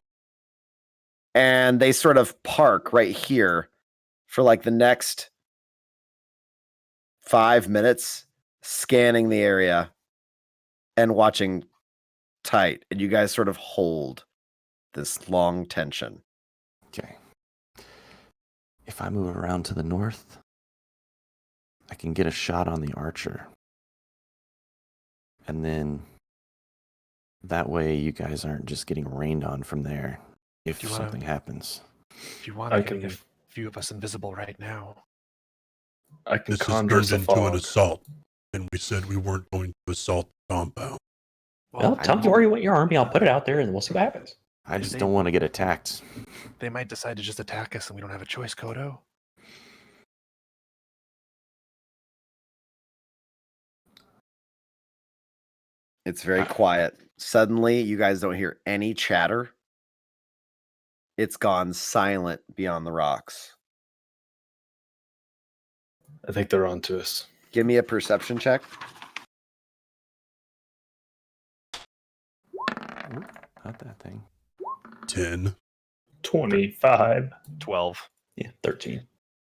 and they sort of park right here for like the next 5 minutes, scanning the area and watching tight. And you guys sort of hold this long tension. Okay. If I move around to the north, I can get a shot on the archer. And then that way you guys aren't just getting rained on from there if Do you wanna- something happens. If you want, I I can can- make a few of us invisible right now. I can This has conjure turned the into an fog. assault, and we said we weren't going to assault the compound. Well, tell me where you want your army. I'll put it out there, and we'll see what happens. I just they- don't want to get attacked. They might decide to just attack us, and we don't have a choice, Kodo. It's very quiet. Suddenly, you guys don't hear any chatter. It's gone silent beyond the rocks. I think they're on to us. Give me a perception check. Oop, not that thing. 10. 25. 12. Yeah, 13.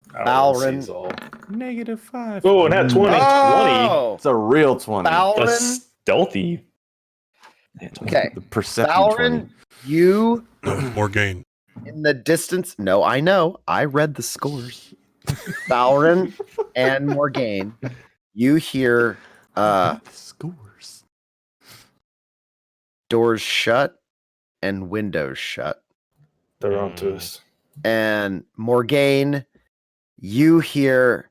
Balrin. Sees all. -5. Oh, and that 20. Oh! It's a real 20. Balrin, That's stealthy. okay. The perception Balrin, 20. you No, more gain. in the distance. No, I know. I read the scores. Valrin and Morgaine, you hear Scores. doors shut and windows shut. They're onto us. And Morgaine, you hear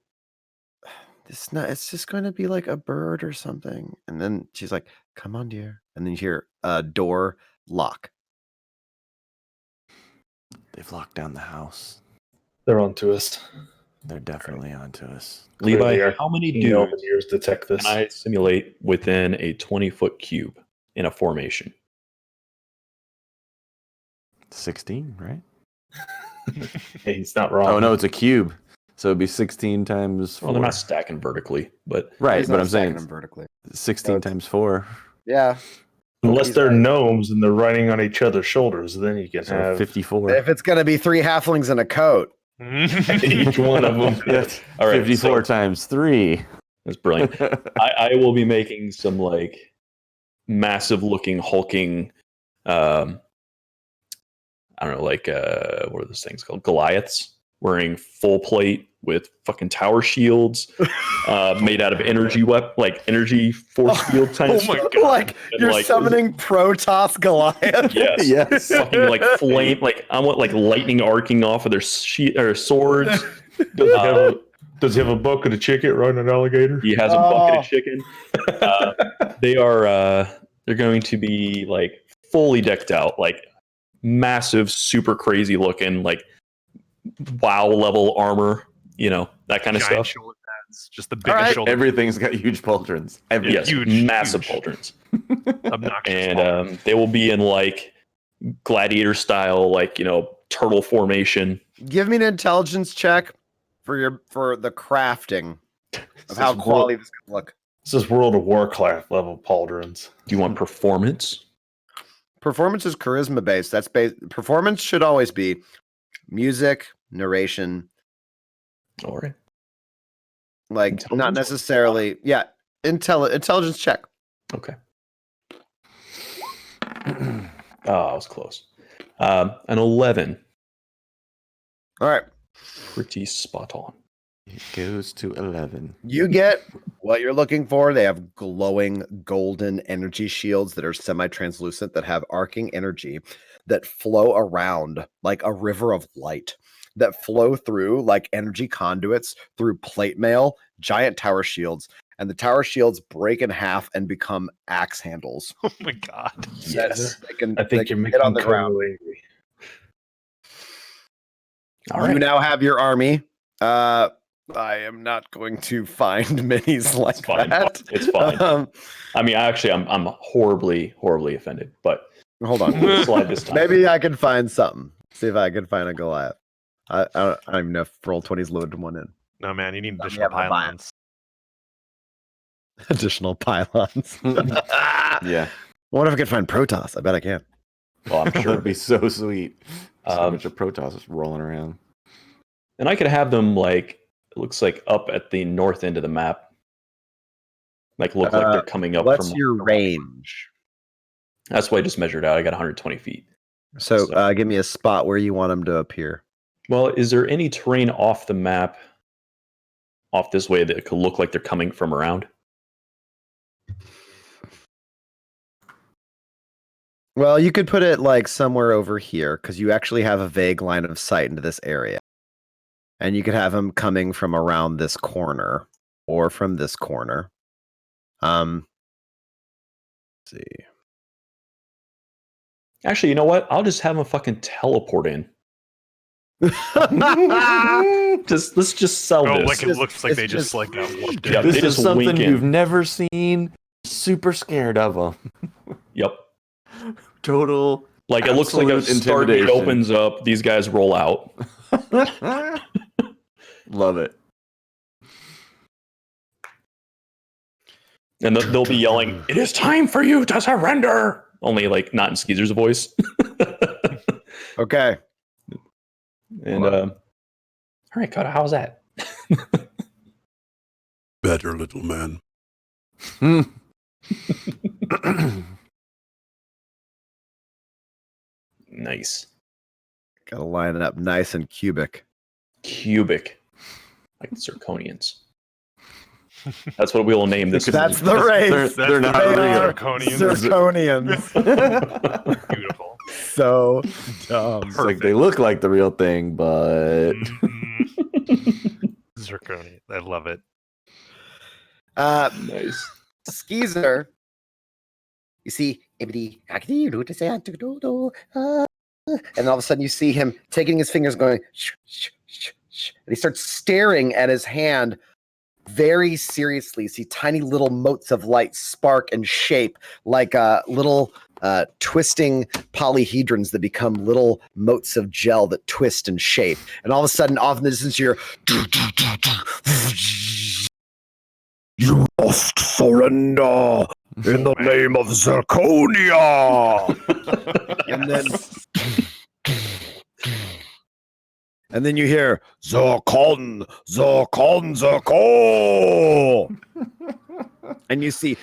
it's just going to be like a bird or something. And then she's like, come on, dear. And then you hear a door lock. They've locked down the house. They're onto us. They're definitely onto us. Levi, Clearly our how many keen elven dudes ears detect this? can I simulate within a 20-foot cube in a formation? 16, right? Hey, he's not wrong. Oh no, it's a cube. So it'd be 16 times 4. Well, they're not stacking vertically, but Right, He's but not I'm stacking saying them vertically. 16 So times 4. Yeah. Unless He's they're right. gnomes and they're riding on each other's shoulders, then you can So have 54. If it's going to be 3 halflings in a coat. each one of them. Yes. all right, 54 so times 3. that's brilliant. I will be making some like massive looking hulking I don't know, like what are those things called? Goliaths wearing full plate with fucking tower shields made out of energy energy force field type Oh stuff. my God. Like And, you're like, summoning Protoss Goliath. Yes. Yes. Fucking like flame, like I want like lightning arcing off of their swords. Does he have a bucket of chicken riding an alligator? He has a bucket of chicken. They're going to be like fully decked out, like massive, super crazy looking, like WoW level armor, that kind of Giant stuff. shoulder pads, just the All biggest right. shoulder. Everything's got huge pauldrons. Everything. Yes, Huge, massive huge. pauldrons. Obnoxious. And they will be in like gladiator style, like, turtle formation. Give me an intelligence check for the crafting of how quality this could look. This is World of Warcraft level pauldrons. Do you want performance? Performance is charisma based. That's based. Performance should always be music, narration, All right. like not Intelligence? necessarily. Yeah, intelligence check. Okay. I was close. An 11. All right, Pretty spot on. It goes to 11. you get what you're looking for. They have glowing golden energy shields that are semi-translucent that have arcing energy that flow around like a river of light that flow through like energy conduits through plate mail, giant tower shields, and the tower shields break in half and become axe handles. Oh my God. Yes. I think you're get making on the ground. Carlo angry. All You right. now have your army. I am not going to find minis like It's fine. that. It's fine. I mean, I'm horribly, horribly offended, but Hold on. we'll slide this time. Maybe I can find something. See if I can find a Goliath. I don't even know if Roll20's loaded one in. No, man, you need Let me additional have the buy-in. pylons. Additional pylons. Yeah. What if I could find Protoss? I bet I can. Well, I'm That sure. would be so sweet. So Um, much of Protoss is rolling around. And I could have them like, it looks like up at the north end of the map. Like look like they're coming up What's from your range? That's why I just measured out. I got 120 feet. So So- give me a spot where you want them to appear. Well, is there any terrain off the map, off this way, that could look like they're coming from around? Well, you could put it like somewhere over here because you actually have a vague line of sight into this area. And you could have them coming from around this corner or from this corner. Let's see. Actually, you know what? I'll just have them fucking teleport in. Let's just sell Oh, this. like it Just- looks like it's they just just- like warped in. Yeah, This they is just something wink in. you've never seen. Super scared of them. Yep. Total. Like it looks like a Absolute Stargate intimidation. opens up, these guys roll out. Love it. And they'll be yelling, "It is time for you to surrender!" Only like not in Skeezer's voice. Okay. And all right, Kata, how's that? Better, little man. Nice. Gotta line it up nice and cubic. Cubic. Like the Zirconians. That's what we'll name this. That's the race. They're not They real. are Zirconians. Beautiful. So dumb. It's like they look like the real thing, but Zirconian. I love it. Nice. Skeezer, you see, and all of a sudden you see him taking his fingers, going, and he starts staring at his hand very seriously. You see tiny little motes of light spark and shape like little twisting polyhedrons that become little motes of gel that twist and shape. And all of a sudden, off in the distance, you're You must surrender in the name of Zirconia. and then you hear Zircon. and you see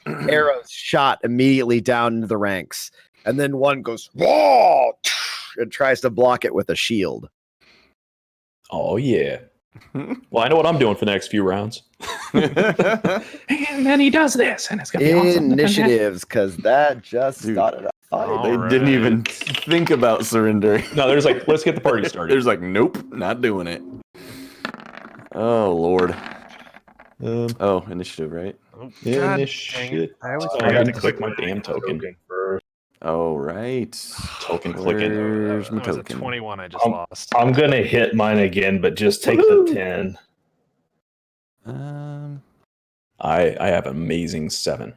arrows shot immediately down into the ranks. And then one goes, whoa, and tries to block it with a shield. Oh, yeah. Well, I know what I'm doing for the next few rounds. And then he does this, and it's gonna be awesome. Initiatives, because that just Dude. started a fight. they didn't even think about surrendering. No, there's like, let's get the party started. There's like, nope, not doing it. Oh Lord. Initiative, right? God Initiative. dang it. I got to click my damn token. Oh right. Token clicking. Where's my That was a token? 21 I just lost. I'm gonna hit mine again, but just take the 10. I have an amazing 7.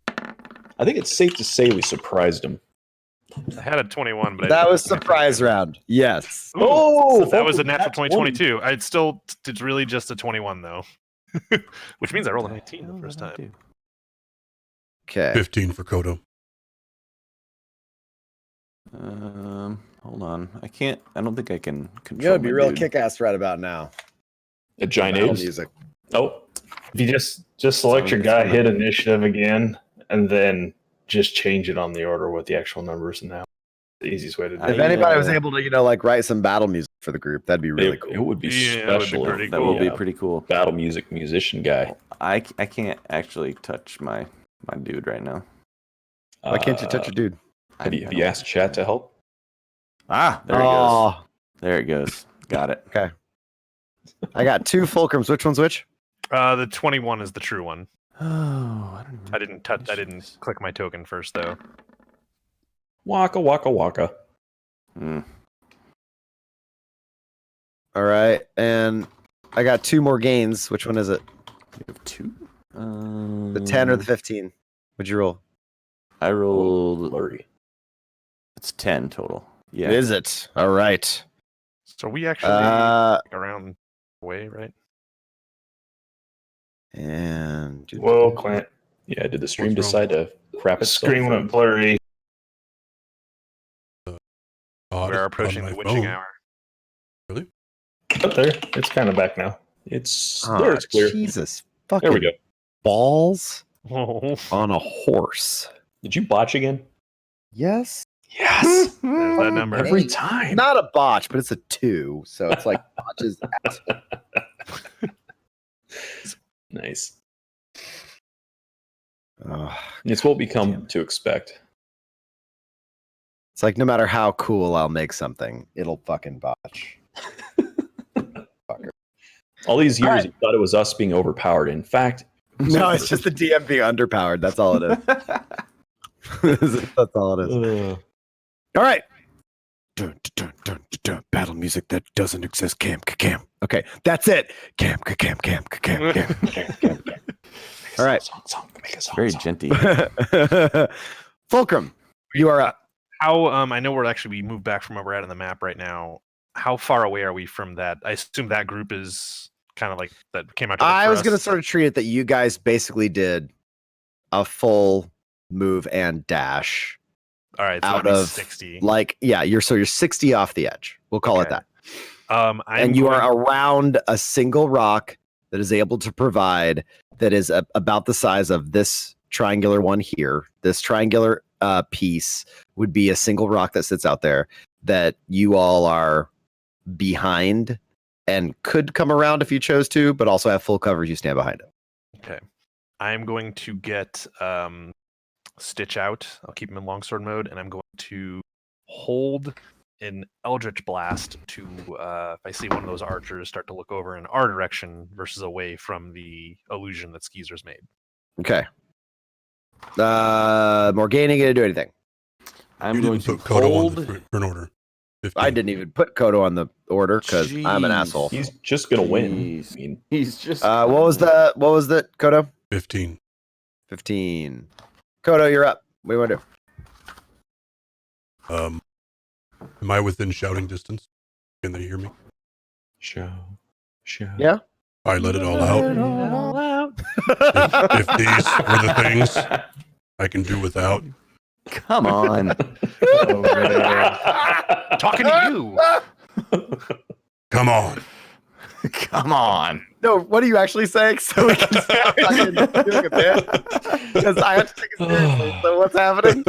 I think it's safe to say we surprised him. I had a 21, but That was surprise round. Yes. Oh, that was a that's natural 2022. It's really just a 21 though, which means I rolled a 19 the first time. Okay. 15 for Kodo. Hold on. I don't think I can You control. gotta be my real dude. kick-ass right about now. A giant Battle apes. music. Oh, If you just select your guy, hit initiative again, and then just change it on the order with the actual numbers now. The easiest way to do If it. anybody was able to, like write some battle music for the group, that'd be really cool. It would be Yeah, that would be special. pretty if That cool. would be pretty cool. Battle music musician guy. I can't actually touch my dude right now. Why can't you touch your dude? Have you asked chat to help? Ah, there it goes. There it goes. Got it. Okay. I got 2 fulcrums. Which one's which? The 21 is the true one. Oh, I didn't click my token first though. Waka waka waka. Hmm. All right. And I got 2 more gains. Which one is it? You have 2? The 10 or the 15? What'd you roll? I rolled. Blurry. It's 10 total. Yeah. Is it? All right. So we actually around way, right? And Whoa, Clint. Yeah, did the stream What's decide to crap The itself? screen went blurry. We're approaching the witching hour. Up there. It's kind of back now. It's Ah, there. It's clear. Jesus fucking There we go. balls Oh, on a horse. Did you botch again? Yes. Yes. there's that number. Every time. Not a botch, but it's a 2. So it's like botches. Nice. Ugh. It's what we come to expect. It's like no matter how cool I'll make something, it'll fucking botch. All these years, All right. you thought it was us being overpowered. In fact, No, it's just the DM being underpowered. That's all it is. That's all it is. All right. Dun, dun, dun, dun, dun. Battle music that doesn't exist. Cam. Okay, that's it. Cam. All right. Song. Make a song. Very song. genty. Fulcrum, you are up. How I know we moved back from where we're at on the map right now. How far away are we from that? I assume that group is kind of like that came out. I was going to sort of treat it that you guys basically did a full move and dash. All right, so out that'd be of 60. Like, yeah, you're 60 off the edge. We'll call it Okay. that. And you are around a single rock that is able to provide that is about the size of this triangular one here. This triangular piece would be a single rock that sits out there that you all are behind and could come around if you chose to, but also have full coverage. You stand behind it. Okay. I'm going to get Stitch out. I'll keep him in longsword mode, and I'm going to hold an Eldritch Blast to, if I see one of those archers start to look over in our direction versus away from the illusion that Skeezer's made. Okay. Morgana, gonna do anything? I'm You going didn't to put Kodo on hold. the turn order. 15. I didn't even put Kodo on the order because I'm an Jeez. asshole. He's just gonna win. Jeez. I mean, He's just. What was that, Kodo? 15. 15. Kodo, you're up. What do you want to do? Am I within shouting distance? Can they hear me? show. Yeah. I let it all out. If these were the things I can do without. Come on. Oh, man. Talking to you. Come on. Come on. No, what are you actually saying? So we can start fucking doing a bit. Because I have to take it seriously. So what's happening?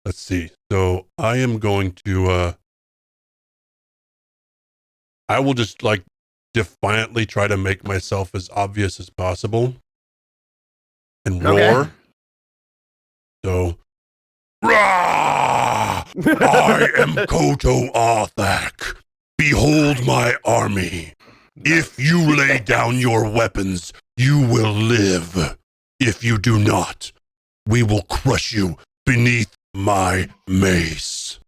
Let's see. So I am going to I will just like defiantly try to make myself as obvious as possible and roar. Okay. So Rah! I am Koto Arthak. Behold my army. If you lay down your weapons, you will live. If you do not, we will crush you beneath my mace.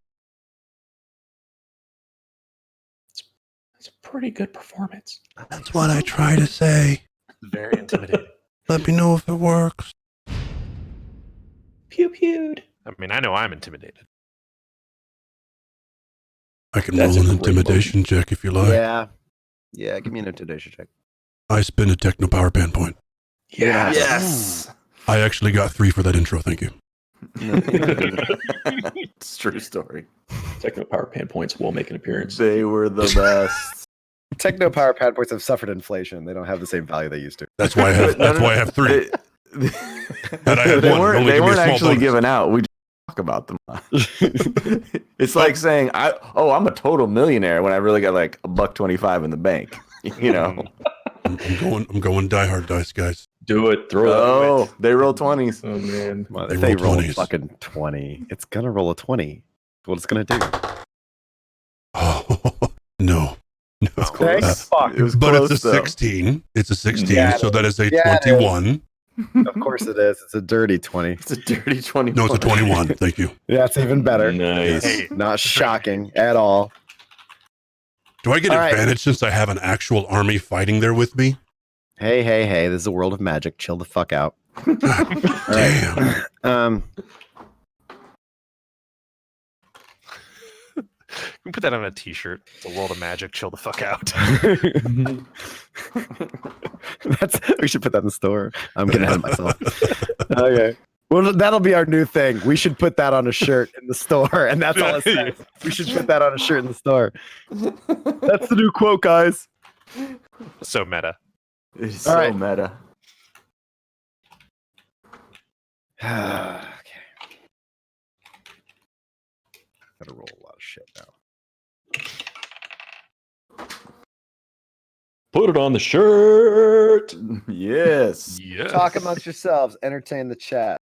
It's a pretty good performance. That's what I try to say. Very intimidating. Let me know if it works. Pew pewed. I mean, I know I'm intimidated. I can That's roll a an great intimidation check if you like. Yeah, give me an intimidation check. I spin a techno power pan point. Yeah. Yes. I actually got 3 for that intro, thank you. It's a true story. Techno power pan points will make an appearance. They were the best. Techno power pad points have suffered inflation. They don't have the same value they used to. That's why I have that's why I have 3. And I had They one. weren't, Only they give me a weren't small actually bonus. given out. We just talk about them. It's like saying, I'm a total millionaire when I really got like $1.25 in the bank. You know. I'm going die hard dice, guys. Do it. Throw it. Oh, they roll 20s. Oh, man. Well, They if they roll roll a 20s. fucking 20, it's gonna roll a 20. That's what it's gonna do. Oh, no. No. Okay. Fuck. It was But close, it's a though. 16. It's a 16, Yeah, so that is a yeah, it is. 21. Of course it is. It's a dirty 20. It's a dirty 20. No, it's a 21. Thank you. Yeah, it's even better. Nice. Hey, Not shocking at all. Do I get All right. advantage since I have an actual army fighting there with me? Hey, this is a world of magic. Chill the fuck out. Damn. We can put that on a t-shirt. It's a world of magic. Chill the fuck out. We should put that in the store. I'm getting ahead of myself. Okay. Well, that'll be our new thing. We should put that on a shirt in the store, and that's all it says. We should put that on a shirt in the store. That's the new quote, guys. So meta. It's All so right. meta. Okay. Gotta roll a lot of shit now. Put it on the shirt. Yes. Yes. Talk amongst yourselves. Entertain the chat.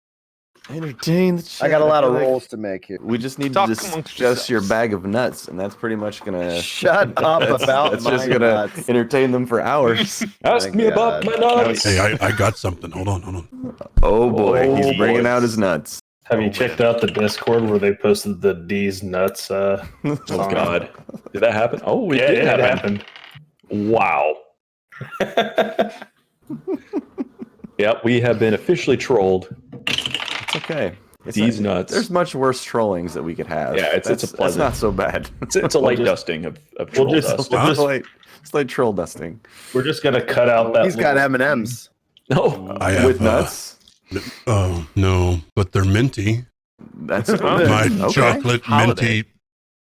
Entertain the chat. I got a lot I of feel like rolls to make here. We just need Talk to amongst discuss your yourselves. bag of nuts, and that's pretty much gonna Shut up about that's my just gonna nuts. entertain them for hours. Ask My me about God. my nuts. Hey, I got something. Hold on. Oh boy, Oh, he's bringing boy. out his nuts. Have you checked out the Discord where they posted the D's nuts? Oh God, did that happen? Oh, it Yeah, did it happen. happened. Wow. Yep, we have been officially trolled. It's okay. It's These nuts. There's much worse trollings that we could have. Yeah, it's a That's pleasant- not so bad. It's a light just- dusting of we'll troll just- dust. we'll It's like troll dusting. We're just gonna cut out that. He's got little- M&Ms. No, I have With nuts. Oh no, but they're minty. That's My okay. chocolate Holiday. minty.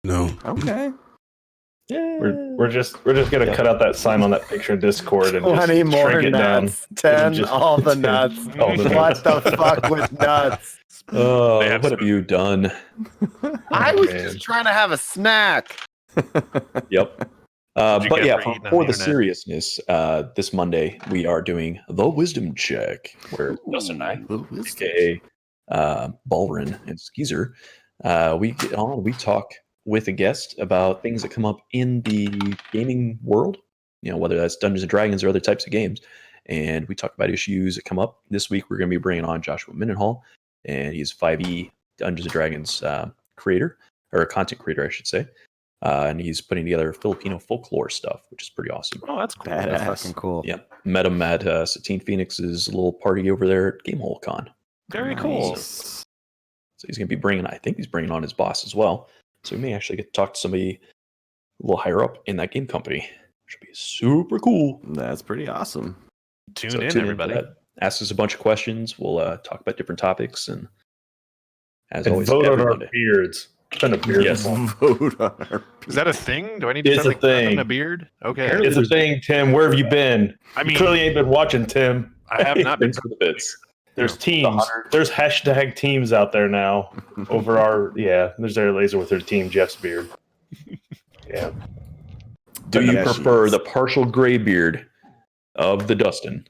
No. Okay. We're just gonna cut out that sign on that picture in Discord and 20 just more shrink it down. nuts. 10, Just- all the nuts. All the What the fuck with nuts? Oh, They have what have you done? I was man. just trying to have a snack. Yep. you But get yeah, for eating on for the the internet? seriousness, this Monday we are doing the wisdom check, where Dustin and I, aka Balrin and Skeezer, we get on, we talk with a guest about things that come up in the gaming world, whether that's Dungeons and Dragons or other types of games. And we talk about issues that come up. This week we're going to be bringing on Joshua Mendenhall, and he's 5e Dungeons and Dragons creator, or a content creator, I should say. And he's putting together Filipino folklore stuff, which is pretty awesome. Oh, that's cool. That's fucking cool. Yep. Met him at Satine Phoenix's little party over there at Gamehole Con. Very cool. So he's going to be I think he's bringing on his boss as well. So we may actually get to talk to somebody a little higher up in that game company, which would be super cool. That's pretty awesome. Tune in, everybody. that. Ask us a bunch of questions. We'll talk about different topics, and as And always, vote on every our Monday. beards. Spend a beard. Yes. Vote on our Is that a thing? Do I need to It's spend a thing. a beard? Okay. It's a thing, Tim. Where have you been? I You mean, clearly ain't been watching, Tim. I have not been. Thanks for the bits. There's teams. There's hashtag teams out there now. Over our there's their laser with their team Jeff's beard. Yeah. Do you Yeah, prefer jeez. the partial gray beard of the Dustin,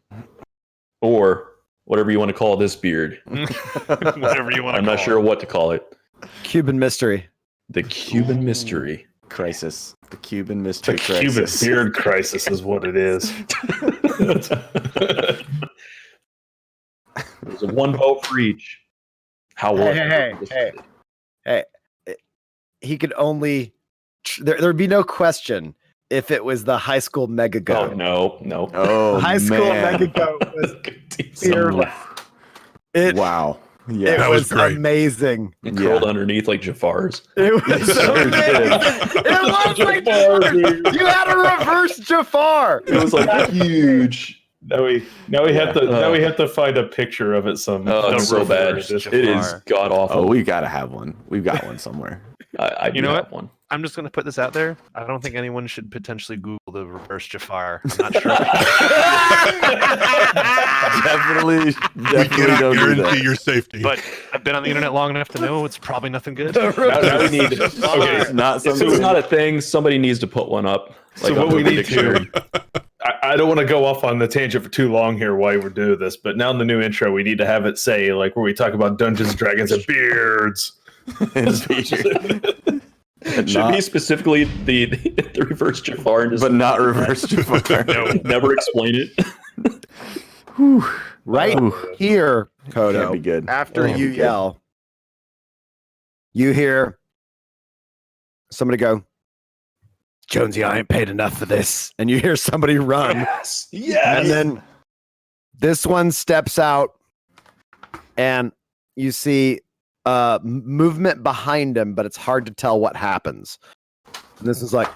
or whatever you want to call this beard? Whatever you want to I'm not sure what to call it. Cuban mystery. The Cuban mystery. Crisis. The Cuban It's mystery a Cuban crisis. beard crisis is what it is. There's a one vote for each. How will Hey. He could only. There'd be no question if it was the high school mega Oh goat. no. Oh, High school man. mega goat was Some fearless. It, Wow. it Yeah. That was was great. amazing. curled underneath like Jafar's. It was so Very good. amazing. It was like Jafar. You had a reverse Jafar. It was like huge. Now we have to find a picture of it some. Oh, it's so bad. reverse It is Jafar. god Oh, awful. we've got to have one. We've got one somewhere. I You know have what? one. I'm just going to put this out there. I don't think anyone should potentially Google the reverse Jafar. I'm not sure. definitely We definitely cannot don't do guarantee that. your safety. But I've been on the internet long enough to know it's probably nothing good. Now we need. Okay, It's not If something. it's not a thing, somebody needs to put one up. So what on we the need dictionary. to. I don't want to go off on the tangent for too long here while we're doing this, but now in the new intro, we need to have it say like where we talk about Dungeons and Dragons and beards. Should be specifically the reverse Jafar, and just but not reverse Jafar. never explain it. Right Ooh. here, Can't Kodo. be good. After Can't you be good. yell, you hear somebody go, Jonesy, I ain't paid enough for this. And you hear somebody run. Yes. And then this one steps out and you see movement behind him, but it's hard to tell what happens. And this is like,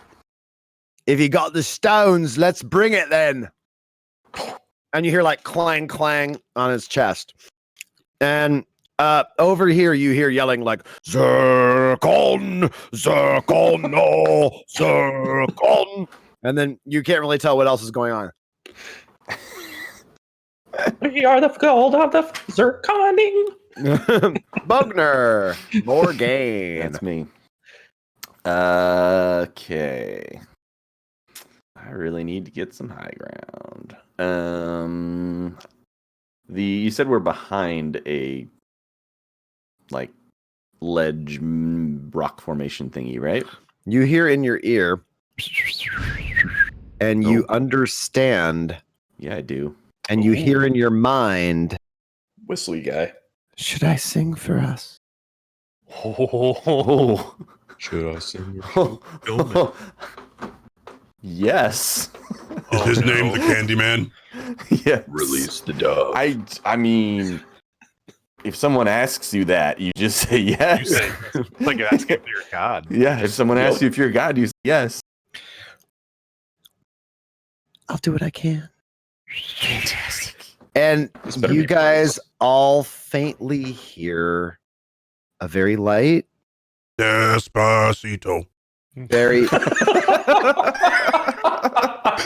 if you got the stones, let's bring it then. And you hear like clang, clang on his chest. And over here, you hear yelling like, Zircon, Zircon, no, Zircon. And then you can't really tell what else is going on. We are the gold of the zirconing. Bugner, Morgan. That's me. Okay. I really need to get some high ground. You said we're behind a like ledge rock formation thingy, right? You hear in your ear, and you understand, Yeah, I do. and you hear in your mind, Whistly guy. should I sing for us? Oh. Should I sing? Yes. Is his name the Candyman? Yes. Release the dove. I mean, if someone asks you that, you just say yes. You say, like you're asking for your God. Yeah, if someone asks you if you're God, you say yes. I'll do what I can. Fantastic. And This better you be guys all faintly hear a very light, Despacito. very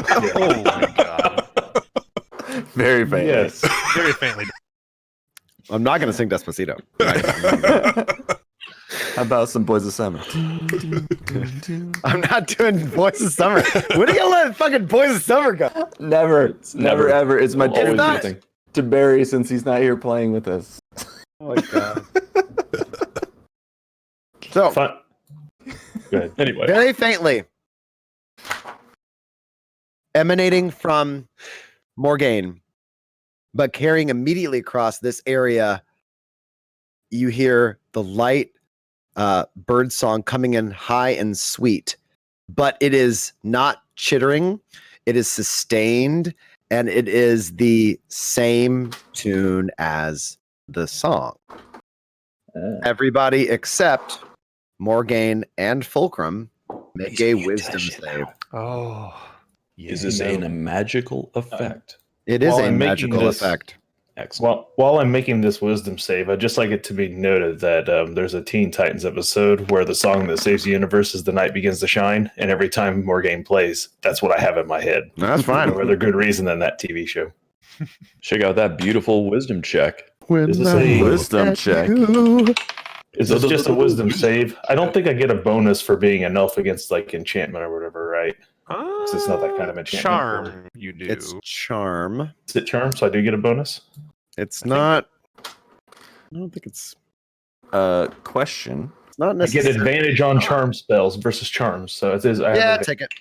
Oh my God. Very famous. Yes. Very faintly. I'm not going to sing Despacito. How about some Boys of Summer? I'm not doing Boys of Summer. When are you gonna let fucking Boys of Summer go? Never, ever. It's my Always dream not- anything. to Barry since he's not here playing with us. Oh my god. So, Fun. Good. Anyway, very faintly, emanating from Morgaine, but carrying immediately across this area, you hear the light bird song coming in high and sweet, but it is not chittering. It is sustained, and it is the same tune as the song. Everybody except Morgaine and Fulcrum make He's a paying wisdom attention save. now. Oh. Is this a magical effect? It is While a I'm making magical this- effect. Excellent. While I'm making this wisdom save, I'd just like it to be noted that there's a Teen Titans episode where the song that saves the universe is "The Night Begins to Shine," and every time Morgaine plays, that's what I have in my head. No, that's fine. No other good reason than that TV show. Check out that beautiful wisdom check. Is this a Wisdom check. Is this just a wisdom save? I don't think I get a bonus for being an elf against like enchantment or whatever, right? It's not that kind of enchantment. Charm, you do. It's charm. Is it charm? So I do get a bonus. It's not. I don't think it's. Question. It's not I get necessarily. advantage on charm spells versus charms, so it is. I have Yeah, advantage. take it.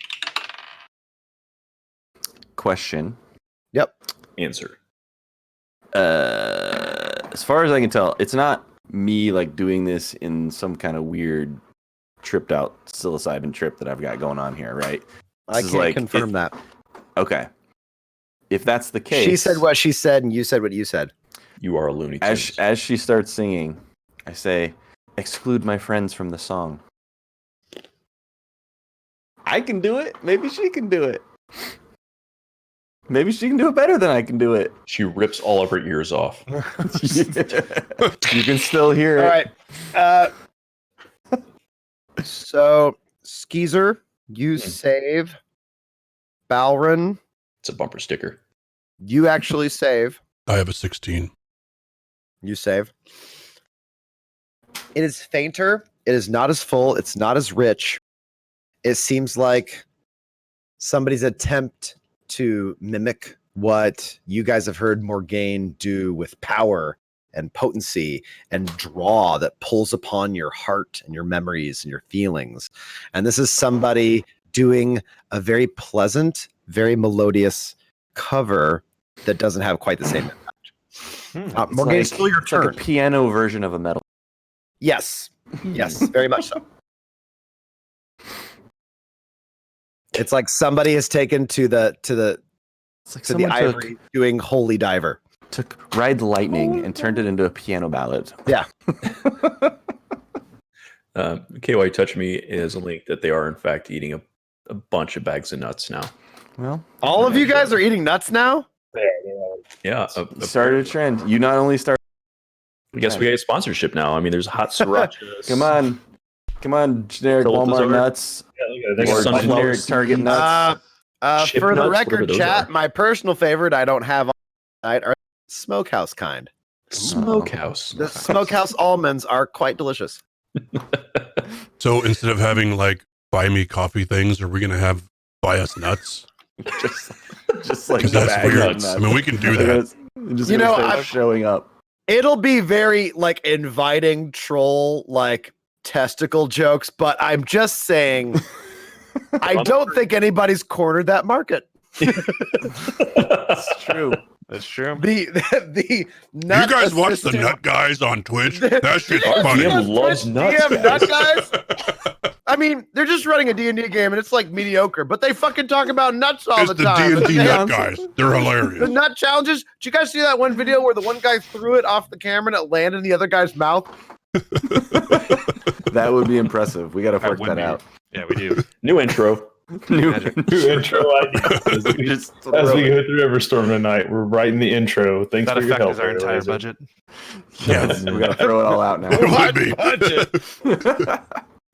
Question. Yep. Answer. As far as I can tell, it's not me like doing this in some kind of weird tripped out psilocybin trip that I've got going on here, right? I This is can't like confirm that. Okay. If that's the case, She said what she said, and you said what you said. You are a Looney Tunes. as she starts singing, I say, "Exclude my friends from the song." I can do it. Maybe she can do it. Maybe she can do it better than I can do it. She rips all of her ears off. You can still hear it. All right. So, Skeezer, you save. Balrin, It's a bumper sticker. you actually save. I have a 16. You save. It is fainter. It is not as full. It's not as rich. It seems like somebody's attempt to mimic what you guys have heard Morgaine do with power and potency and draw that pulls upon your heart and your memories and your feelings. And this is somebody doing a very pleasant, very melodious cover that doesn't have quite the same impact. Morgaine, it's still your It's like turn. a piano version of a metal. Yes. Yes, very much so. It's like somebody has taken to the It's like to the someone ivory doing Holy Diver. took Ride the Lightning and turned it into a piano ballad. Yeah. KY Touch Me is a link that they are, in fact, eating a bunch of bags of nuts now. Well, All of you guys are eating nuts now? Yeah. you started a trend. You not only started. I guess we get a sponsorship now. I mean, there's hot srirachas. Come on, generic Tell what those Walmart are. nuts They or got sunflower generic seeds. Target nuts. Chip For the nuts, record, whatever those chat, are. my personal favorite I don't have on tonight are smokehouse kind. Smokehouse. The smokehouse almonds are quite delicious. So instead of having like buy me coffee things, are we going to have buy us nuts? just like Because that's bag of weird. nuts. I mean, we can do that. Just You know, I'm showing up. It'll be very like inviting troll like testicle jokes, but I'm just saying I don't think anybody's cornered that market. It's true. That's true. The You nut guys watch the assistant- Nut Guys on Twitch? That shit's Our funny. DM loves nuts. DM nut guys. I mean, they're just running a D&D game and it's like mediocre, but they fucking talk about nuts all It's the the time. D&D They Nut have Guys. They're The hilarious. nut challenges. Did you guys see that one video where the one guy threw it off the camera and it landed in the other guy's mouth? That would be impressive. We got to That work would that be- out. Yeah, we do. New intro. New, New intro idea. As we Just go throw it. through Everstorm tonight, we're writing the intro. Thanks That for your help. affects our entire Laser. budget. Yes. We got to throw it all out now. It would be.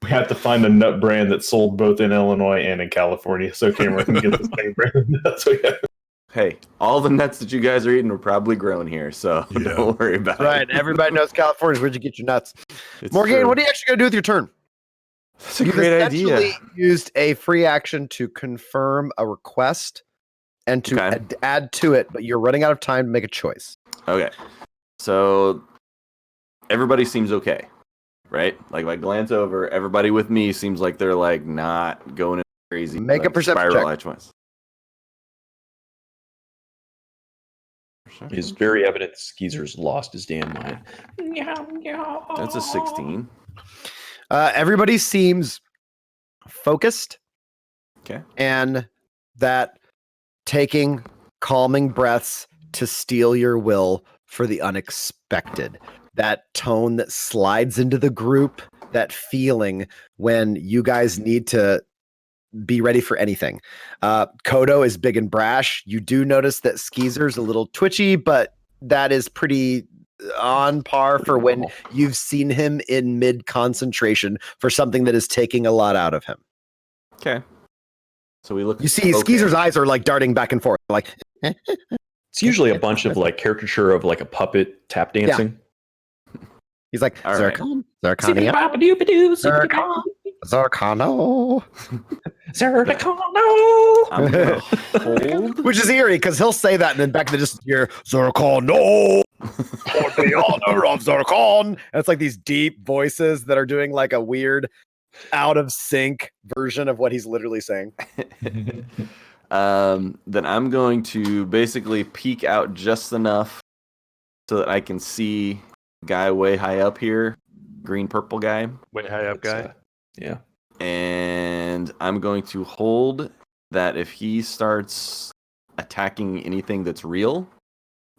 We have to find a nut brand that's sold both in Illinois and in California, so Cameron can get the same brand of nuts we have. Hey, all the nuts that you guys are eating were probably grown here, so Yeah. don't worry about Right. it. Everybody knows California's where'd you get your nuts. It's Morgan, true. what are you actually going to do with your turn? That's a You've great essentially idea. used a free action to confirm a request and to Okay. add to it, but you're running out of time to make a choice. Okay. So everybody seems okay, right? Like if I glance over, everybody with me seems like they're like not going in crazy. Make a like, perception spiral check. at once. It's very evident Skeezer's lost his damn mind. That's a 16. Everybody seems focused. Okay. And that taking calming breaths to steel your will for the unexpected. That tone that slides into the group, that feeling when you guys need to be ready for anything. Kodo is big and brash. You do notice that Skeezer's a little twitchy, but that is pretty on par for when normal. you've seen him in mid concentration for something that is taking a lot out of him. Okay. So we look. You see, Skeezer's eyes are like darting back and forth, like It's usually a bunch of like caricature of like a puppet tap dancing. he's like All right. Zircon, Zirconia, Zarcano. I'm gonna hold. Which is eerie because he'll say that and then back in the distance you hear Zarcano for the honor of Zarcon. And it's like these deep voices that are doing like a weird out of sync version of what he's literally saying. Then I'm going to basically peek out just enough so that I can see guy way high up here, green purple guy. Way high up guy. Yeah. And I'm going to hold that if he starts attacking anything that's real,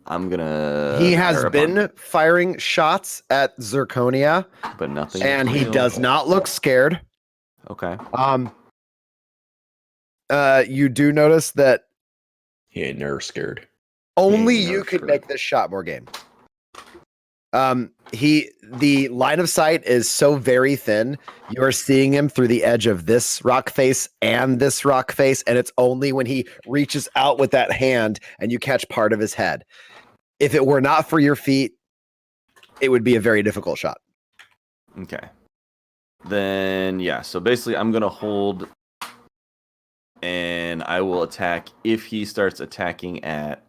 I'm gonna. He has fire upon been firing shots at Zirconia, but nothing. and he real. does not look scared. Okay. You do notice that He ain't never scared. only Yeah, you no, could sure. make this shot more game. The line of sight is so very thin. You are seeing him through the edge of this rock face and this rock face, and it's only when he reaches out with that hand and you catch part of his head. If it were not for your feet, it would be a very difficult shot. Okay. Then yeah, so basically I'm gonna hold and I will attack if he starts attacking at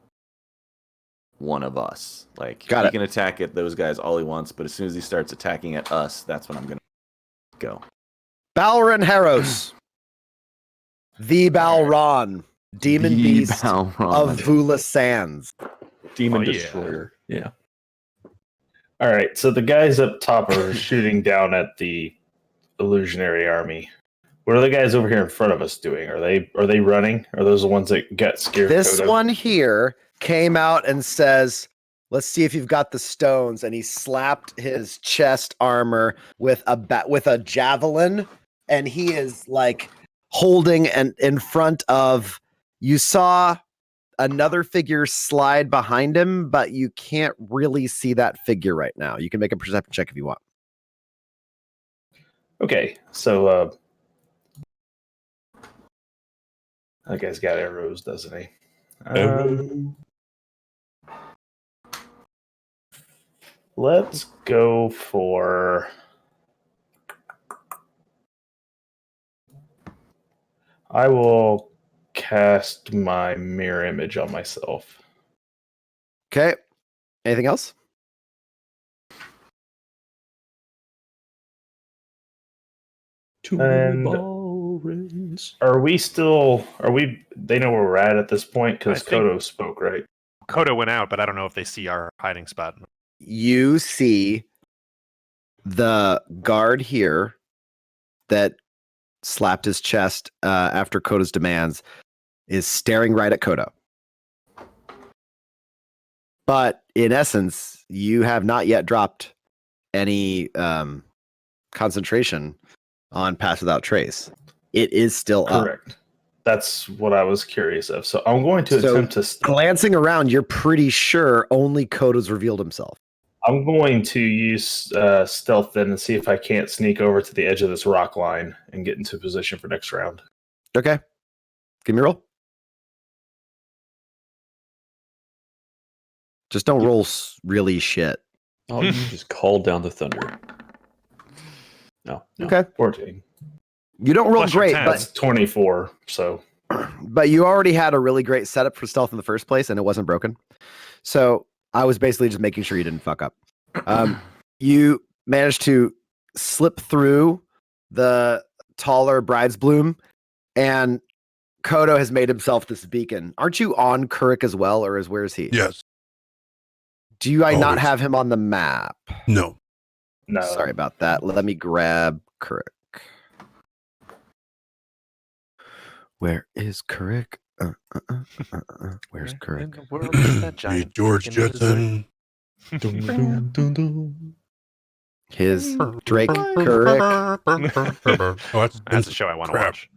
one of us. Like Got he it. can attack at those guys all he wants, but as soon as he starts attacking at us, that's when I'm gonna go. Balron Harros. The Balron. Demon The Beast Balron. of Vula Sands. Demon Oh, yeah. Destroyer. Yeah. All right, so the guys up top are shooting down at the illusionary army. What are the guys over here in front of us doing? Are they running? Are those the ones that got scared? This Kodo? one here came out and says, "Let's see if you've got the stones." And he slapped his chest armor with a javelin, and he is like holding and in front of. You saw another figure slide behind him, but you can't really see that figure right now. You can make a perception check if you want. Okay, so that guy's got arrows, doesn't he? Let's go for. I will cast my mirror image on myself. Okay. Anything else? Two And- ball rings. Are we still? Are we? They know where we're at this point because I think- Kodo spoke, right? Kodo went out, but I don't know if they see our hiding spot. You see the guard here that slapped his chest after Koda's demands is staring right at Kodo. But in essence, you have not yet dropped any concentration on Pass Without Trace. It is still up. Correct. That's what I was curious of. So I'm going to So- attempt to. Glancing around, you're pretty sure only Koda's revealed himself. I'm going to use stealth then and see if I can't sneak over to the edge of this rock line and get into position for next round. Okay. Give me a roll. Just don't roll really shit. Oh, you just called down the thunder. No. Okay. 14. You don't roll Plus your great, 10. That's 24. So but you already had a really great setup for stealth in the first place, and it wasn't broken. So I was basically just making sure you didn't fuck up. You managed to slip through the taller bride's bloom, and Kodo has made himself this beacon. Aren't you on Kurik as well, or where is he? Yes. Do I not Always. have him on the map? No. no. Sorry about that. Let me grab Kurik. Where is Kurik? Where's Where in Kurik? the world is that Hey, giant George beacon that is there? Jetson. His Drake Kurik. Oh, That's a show I want to crap. watch.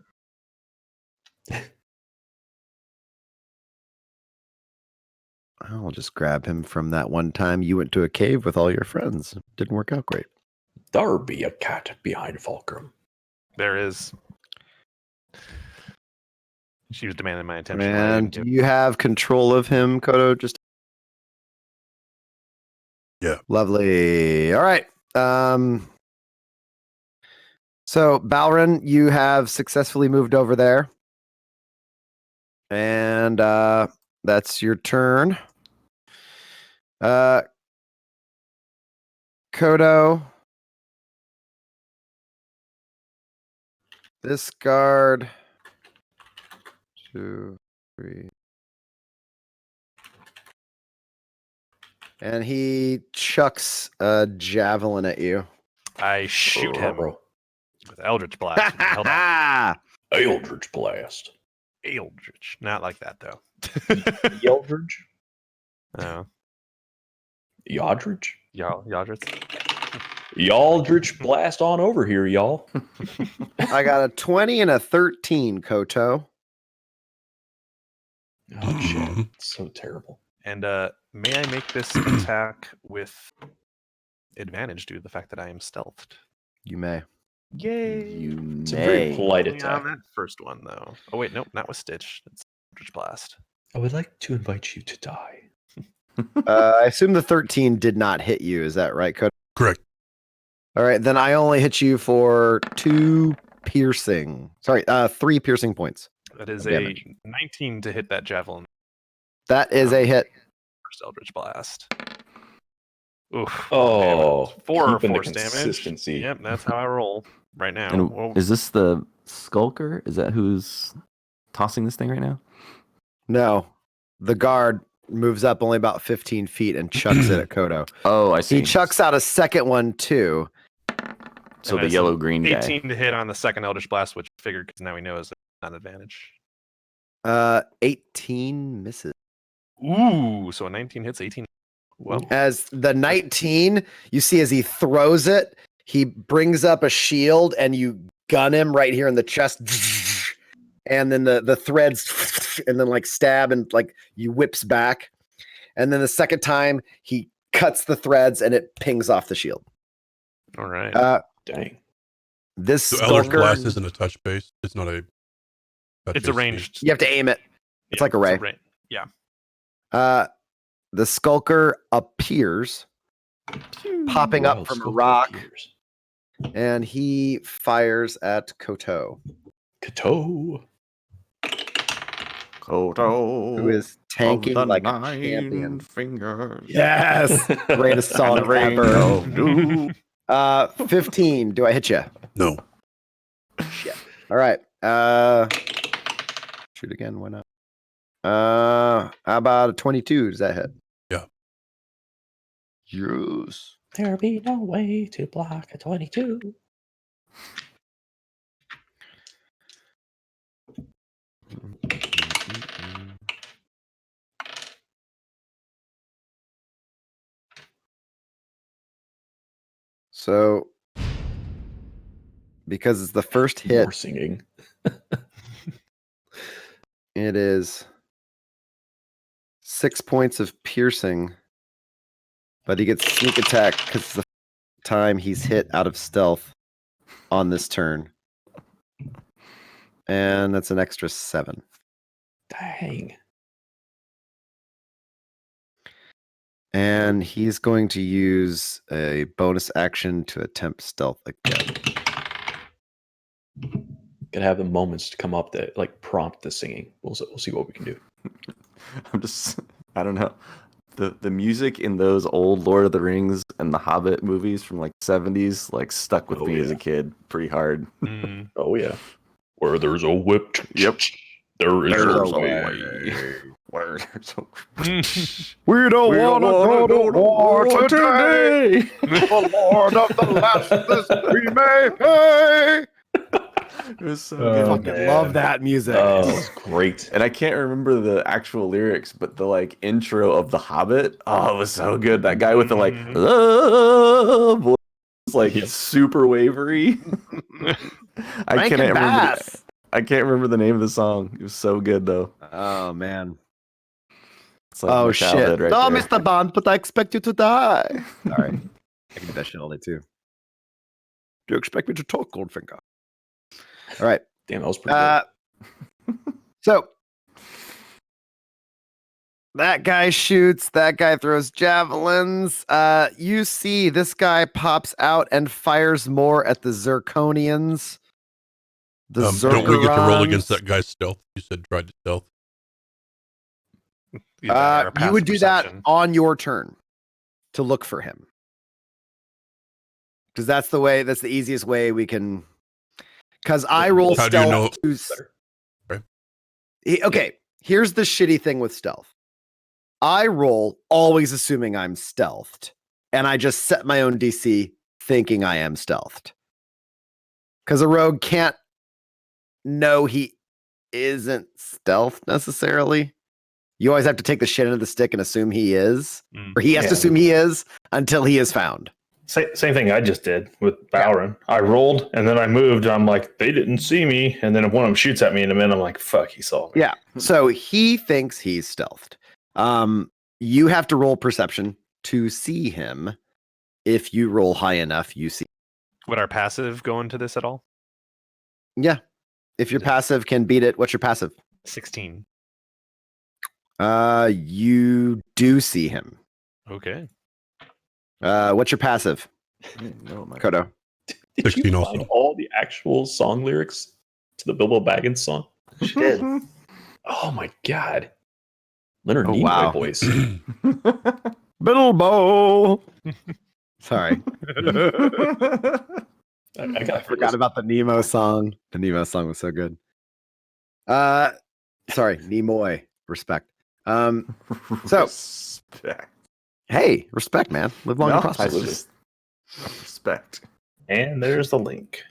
I'll just grab him from that one time you went to a cave with all your friends. Didn't work out great. There be a cat behind Fulcrum. There is. She was demanding my attention. And do you have control of him, Kodo? Just Yeah. Lovely. All right. So Balrin, you have successfully moved over there. And that's your turn. Kodo. This guard. 2, 3. And he chucks a javelin at you. I shoot him Bro. with Eldritch Blast. Held up. Eldritch Blast. Eldritch. Not like that, though. Eldritch? Oh. Yodridge? Yaldritch. Yaldrich blast on over here, y'all. I got a 20 and a 13, Koto. Oh shit. So terrible. And may I make this attack with advantage due to the fact that I am stealthed? You may. Yay! You It's a very may. polite Only on attack. that first one, though. Oh, wait, nope, not with Stitch. It's Eldritch Blast. I would like to invite you to die. I assume the 13 did not hit you. Is that right, Koto? Correct. All right, then I only hit you for 3 piercing points. That is Damage. a 19 to hit that javelin. That is a hit. First Eldritch Blast. Oof. Oh, 4 keeping the force damage. consistency. Yep, that's how I roll right now. And Well, is this the skulker? Is that who's tossing this thing right now? No, the guard moves up only about 15 feet and chucks it at Kodo. Oh, I see. He chucks out a second one too. So and the that's yellow an green guy. 18 to hit on the second Eldritch Blast, which I figured because now he knows it's not an advantage. 18 misses. Ooh, so a 19 hits 18. Well, As the 19, you see as he throws it, he brings up a shield and you gun him right here in the chest. And then the threads and then like stab and like you whips back. And then the second time he cuts the threads and it pings off the shield. all right. Dang. This So Eldritch skulker, Blast isn't a touch base. It's not a. It's a ranged. you have to aim it. It's like a ray. Yeah. The skulker appears, popping up Wild from a scope rock, appears. and he fires at Koto, Kato. Koto. who is tanking of the like a 9 champion. fingers. Yes, greatest song And the ring ever. of doom. 15. Do I hit you? No. Shit. All right. Shoot again. Why not? How about a 22? Does that hit? Yeah. Yes. There be no way to block a 22. So, because it's the first More hit, singing. it is 6 points of piercing, but he gets sneak attack because it's the time he's hit out of stealth on this turn. And that's an extra 7. Dang. And he's going to use a bonus action to attempt stealth again. Could have the moments to come up that like prompt the singing. We'll see what we can do. I don't know. The music in those old Lord of the Rings and the Hobbit movies from like 70s like stuck with me as a kid pretty hard. Oh yeah. Where there's a whip. Yep. There's a way. Where there's a We don't want to go to war today. The Lord of the Lashes we may pay. It was so I good. fucking love that music. Oh, it's great. And I can't remember the actual lyrics, but the like intro of The Hobbit, oh, it was so good. That guy with the like voice, like it's super wavery. I can't remember the name of the song. It was so good though. Oh man. It's like my shit. childhood right Oh, there. Mr. Bond, but I expect you to die. Sorry. I can do that shit all day too. Do you expect me to talk, Goldfinger? All right. Damn, that was pretty good. So that guy shoots, that guy throws javelins. You see this guy pops out and fires more at the Zirconians. The don't we get to roll against Zergorons. that guy's stealth? You said try to stealth. You would do that on your turn to look for him. Because that's the easiest way we can. Because I roll How do you know? stealth. Right. Okay, here's the shitty thing with stealth. I roll always assuming I'm stealthed, and I just set my own DC thinking I am stealthed. Because a rogue can't know he isn't stealth necessarily. You always have to take the shit out of the stick and assume he is, or he has to assume he is until he is found. Same thing I just did with Bowron. I rolled and then I moved. And I'm like, they didn't see me. And then if one of them shoots at me in a minute, I'm like, fuck, he saw me. Yeah. So he thinks he's stealthed. You have to roll perception to see him. If you roll high enough, you see. Would our passive go into this at all? Yeah. If your passive can beat it, what's your passive? 16. You do see him. Okay. What's your passive? Kodo. Did 16 you also. find all the actual song lyrics to the Bilbo Baggins song? She did. Oh my god. Leonard Oh, Nimoy wow. voice. Bilbo. Sorry. I Forgot about the Nemo song. The Nemo song was so good. Sorry, Nimoy. Respect. So Respect. hey, respect, man. Live long and No, prosper. I just respect. And there's the link.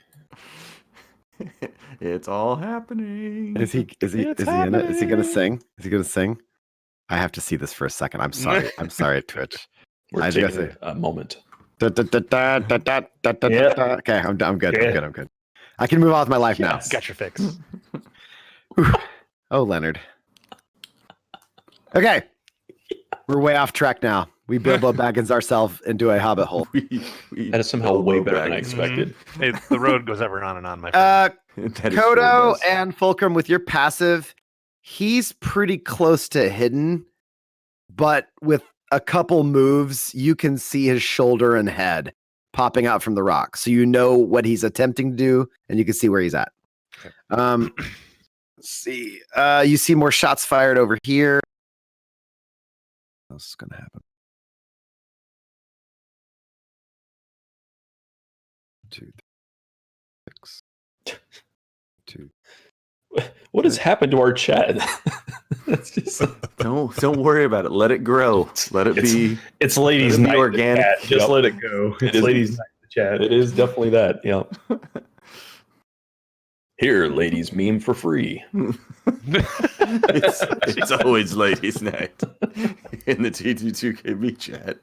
It's all happening. Is he in it? Is he gonna sing? Is he gonna sing? I have to see this for a second. I'm sorry. I'm sorry, Twitch. We're I taking gotta a moment. Okay, I'm good. Yeah. I'm good. I can move on with my life now. Got your fix. Oh, Leonard. Okay. We're way off track now. We Bilbo Baggins ourselves into a hobbit hole. That is somehow way better than I expected. Hey, the road goes ever on and on, my friend. Kodo and Fulcrum, with your passive, he's pretty close to hidden, but with a couple moves, you can see his shoulder and head popping out from the rock. So you know what he's attempting to do, and you can see where he's at. Okay. Let's see. You see more shots fired over here. What else is going to happen? 2, 6, 2. What has happened to our chat? That's just Don't worry about it. Let it grow. Let it be. It's ladies' Let it be night. organic. Organic. Just Yep. let it go. It's is. ladies' night. The chat. it is definitely that. Yeah. Here, ladies, meme for free. It's always ladies' night in the T22KB chat.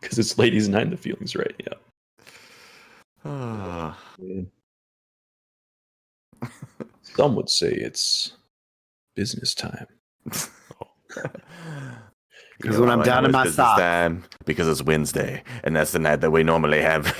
Because it's ladies' night and the feeling's right. Yeah. Ah. Some would say it's business time. Because when I'm down in my business socks. time, because it's Wednesday, and that's the night that we normally have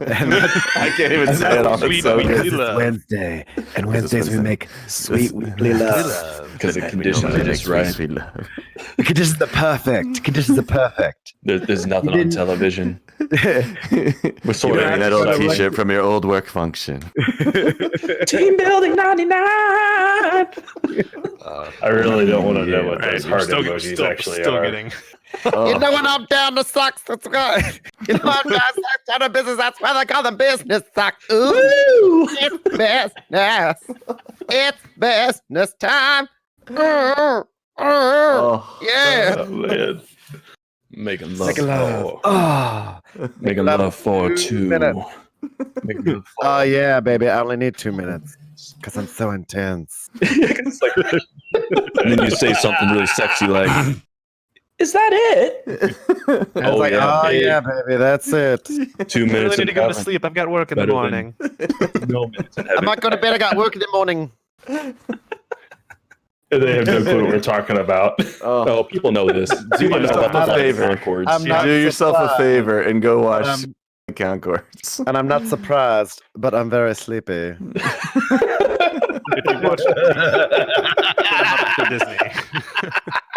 I can't even say it off. It's Sweet so weekly good. love. Wednesday, and Wednesdays we make sweet weekly love. Because the conditions are just right. Sweet love. The conditions are perfect. Conditions are perfect. There's nothing on television. We're sort You're wearing that of old like- T-shirt from your old work function. Team building 99. I really don't want to know what Right, those we're heart still, emojis still, actually still are. getting. You know when I'm down to socks, that's good. You know I'm down to socks out of business, that's why they call them business socks. Ooh, it's business. It's business time. Oh, Yeah. Oh, man. Making love. Making love. For, Oh, making love love for 2 two. minutes. Making love for- Oh yeah, baby. I only need 2 minutes because I'm so intense. It's like- and then you say something really sexy like, "Is that it?" I was like, oh babe. yeah, baby, that's it. 2 I really minutes need in to go to heaven. sleep. I've got work in the Better morning. No minutes in I'm heaven. not going to bed. I got work in the morning. They have no clue what we're talking about. Oh, people know this. People know yourself about a the favor. Concords. I'm not do yourself a surprised. favor and go watch Um, Concords. And I'm not surprised, but I'm very sleepy. If you watch Disney,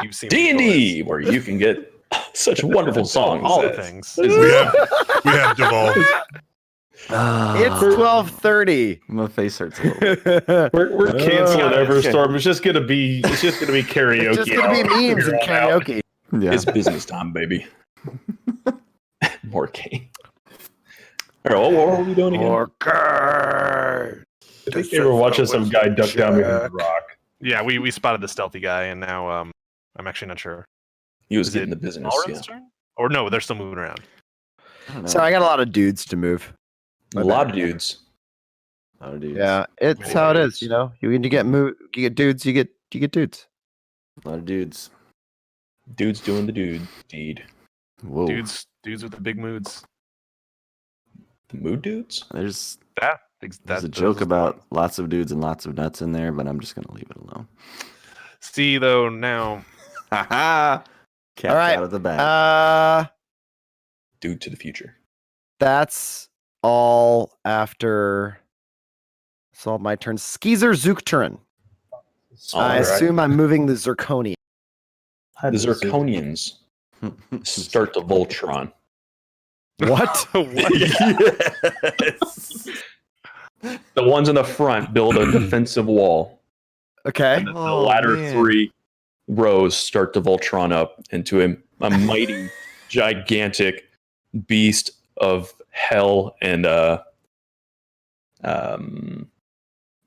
you've seen D&D, where you can get such wonderful songs. all the as- things. We have devolved. It's 12:30. My face hurts a little bit. We're canceling okay. Everstorm. It's just gonna be karaoke. It's just gonna be memes and karaoke. Yeah. It's business time, baby. More game. All right, what were we doing again? Okay. I think they were watching some guy duck down behind the rock. Yeah, we spotted the stealthy guy, and now I'm actually not sure. He was Is getting it the business. Alren's Yeah. turn? Or no, they're still moving around. I don't know. So I got a lot of dudes to move. A lot of dudes. How to do this. Yeah, it's how it is. You know, you get you get dudes, you get dudes. A lot of dudes. Dudes doing the dude deed. Whoa. Dudes with the big moods. The mood dudes? There's Yeah, there's a joke about lots of dudes and lots of nuts in there, but I'm just gonna leave it alone. See though now. Ha Cat All right. out of the bag. Dude to the future. That's all after. It's all my turn. Skeezer Zookturin. I assume I'm moving the Zirconia. The Zirconians start to Voltron. What? Yes. The ones in the front build a defensive wall. Okay. The latter three rows start to Voltron up into a mighty, gigantic beast of hell and they're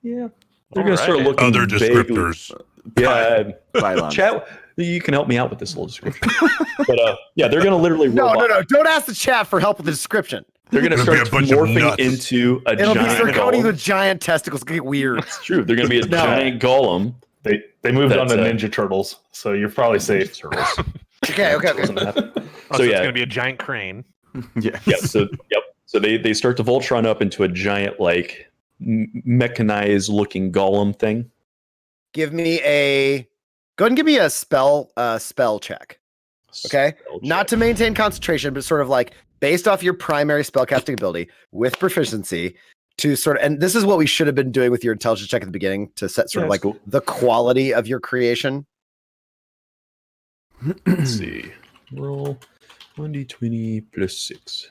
gonna start Alright. looking Other vaguely- descriptors. Yeah, Pylons. chat. You can help me out with this little description. But yeah, they're gonna literally No. Don't ask the chat for help with the description. They're gonna It'll be start a bunch of morphing nuts. into a It'll be giant Zirconia golem. with giant testicles. It's gonna get weird. It's true. They're gonna be a No. giant golem. They moved on That's to it. Ninja Turtles, so you're probably safe. Turtles. Okay. Doesn't happen. Oh, So it's yeah, gonna be a giant crane. Yes. yeah. So they start to Voltron up into a giant like mechanized looking golem thing. Give me a. Go ahead and give me a spell check. Okay. Spell Not check. to maintain concentration, but sort of like based off your primary spellcasting ability with proficiency to sort of, and this is what we should have been doing with your intelligence check at the beginning to set sort Yeah, of like that's cool. the quality of your creation. Let's see. Roll 1d20 plus 6.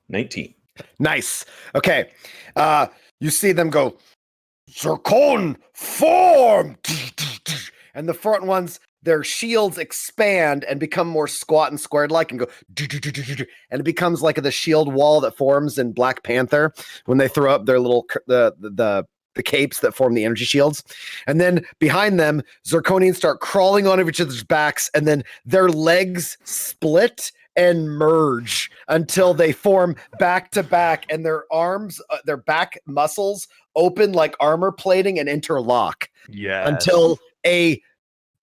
19. Nice. Okay. You see them go, Zircon form! And the front ones, their shields expand and become more squat and squared like and go, and it becomes like the shield wall that forms in Black Panther when they throw up their little, the capes that form the energy shields. And then behind them, Zirconians start crawling on each other's backs, and then their legs split and merge until they form back to back, and their arms, their back muscles open like armor plating and interlock Yeah. until a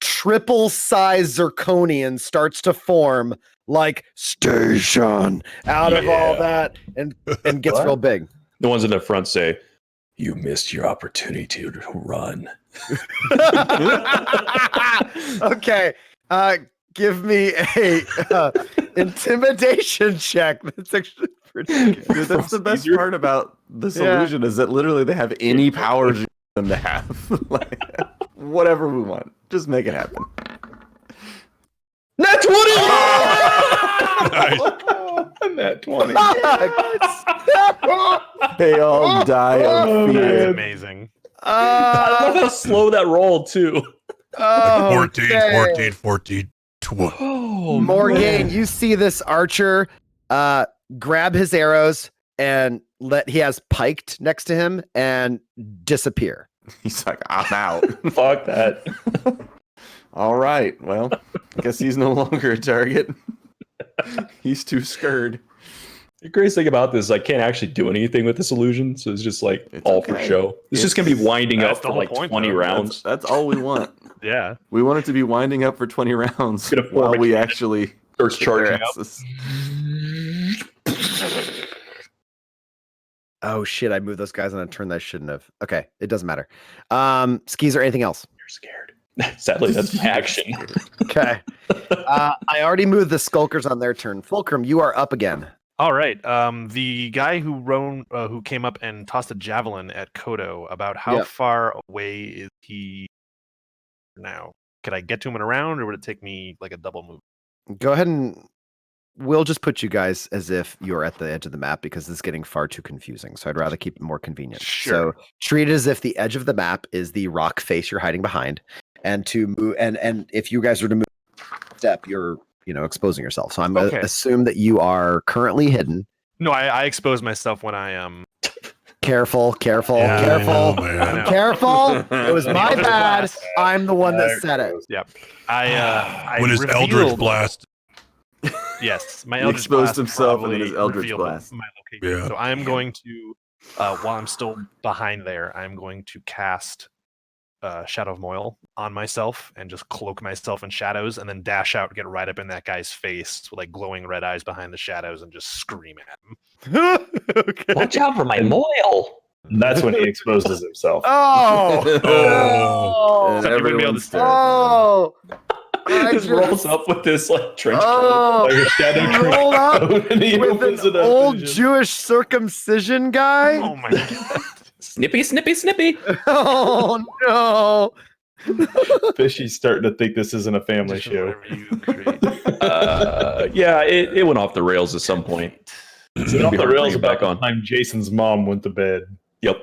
triple size Zirconian starts to form like station out of all that and gets real big. The ones in the front say, "You missed your opportunity to run." Okay. give me a intimidation check. That's actually pretty good. Dude, that's the best part about this illusion is that literally they have any powers you want them to have. Like, whatever we want. Just make it happen. Nat 20! Nice. Nat 20. They all die of That's fear. amazing. I love how slow that roll too. Oh, 14, 14, 20. Oh, Morgan, you see this archer grab his arrows and he has piked next to him and disappear. He's like, I'm out. fuck that. All right. Well, I guess he's no longer a target. He's too scared. The greatest thing about this is I can't actually do anything with this illusion, so it's just like It's all okay. for show. It's just gonna be winding That's up the for whole like point, 20 though. rounds. That's all we want. Yeah. We want it to be winding up for 20 rounds Gonna form while a we cannon. actually Starts kick their charging up. asses. Oh shit, I moved those guys on a turn that I shouldn't have. Okay, it doesn't matter. Skis or anything else? You're scared. Sadly, that's my action. Okay. I already moved the skulkers on their turn. Fulcrum, you are up again. All right. The guy who came up and tossed a javelin at Kodo, about how Yep. far away is he now? Could I get to him in a round, or would it take me like a double move? Go ahead and we'll just put you guys as if you're at the edge of the map because this is getting far too confusing. So I'd rather keep it more convenient. Sure. So treat it as if the edge of the map is the rock face you're hiding behind. And to move and if you guys were to move a step, you're exposing yourself. So I'm Okay. assume that you are currently hidden. No, I expose myself when I Careful. Yeah. Oh, man. Careful. It was my Eldritch bad. Blast. I'm the one that said it. Yep. I When his Eldritch revealed- Blast. Yes, my He Eldritch exposed Blast himself and then probably his Eldritch revealed Blast. my location. Yeah. So I am going to, while I'm still behind there, I'm going to cast Shadow of Moil on myself and just cloak myself in shadows, and then dash out, get right up in that guy's face with like glowing red eyes behind the shadows, and just scream at him. Okay. Watch out for my moil. That's when he exposes himself. Oh. Oh. And Somebody would be able to everyone's stare. dead. Oh. I Just rolls up with this like trench coat. Oh. Like a shadow Roll up coat, and he with opens an it up. old and just- Jewish circumcision guy. Oh my god! Snippy, snippy, snippy. Oh no. Fishy's starting to think this isn't a family Just show. whatever you create. Yeah, it went off the rails at some point. It's off the rails back about on. the time Jason's mom went to bed. Yep.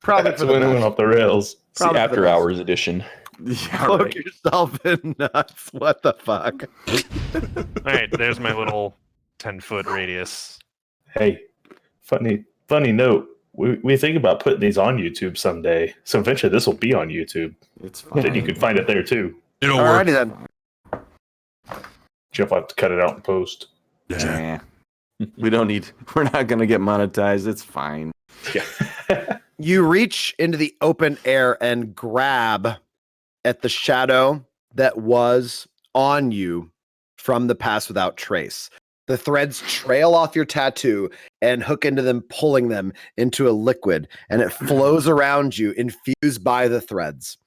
Probably That's for the when it went best. off the rails. It's the Probably for the after best. hours edition. Yeah, Cloak right. yourself in nuts. What the fuck? All right, there's my little 10-foot radius. Hey, funny note. We think about putting these on YouTube someday. So eventually this will be on YouTube. It's fine. Then you can find it there too. It'll work. Alrighty then. You'll have to cut it out and post. Yeah. We're not going to get monetized. It's fine. You reach into the open air and grab at the shadow that was on you from the past without trace. The threads trail off your tattoo and hook into them, pulling them into a liquid, and it flows around you, infused by the threads.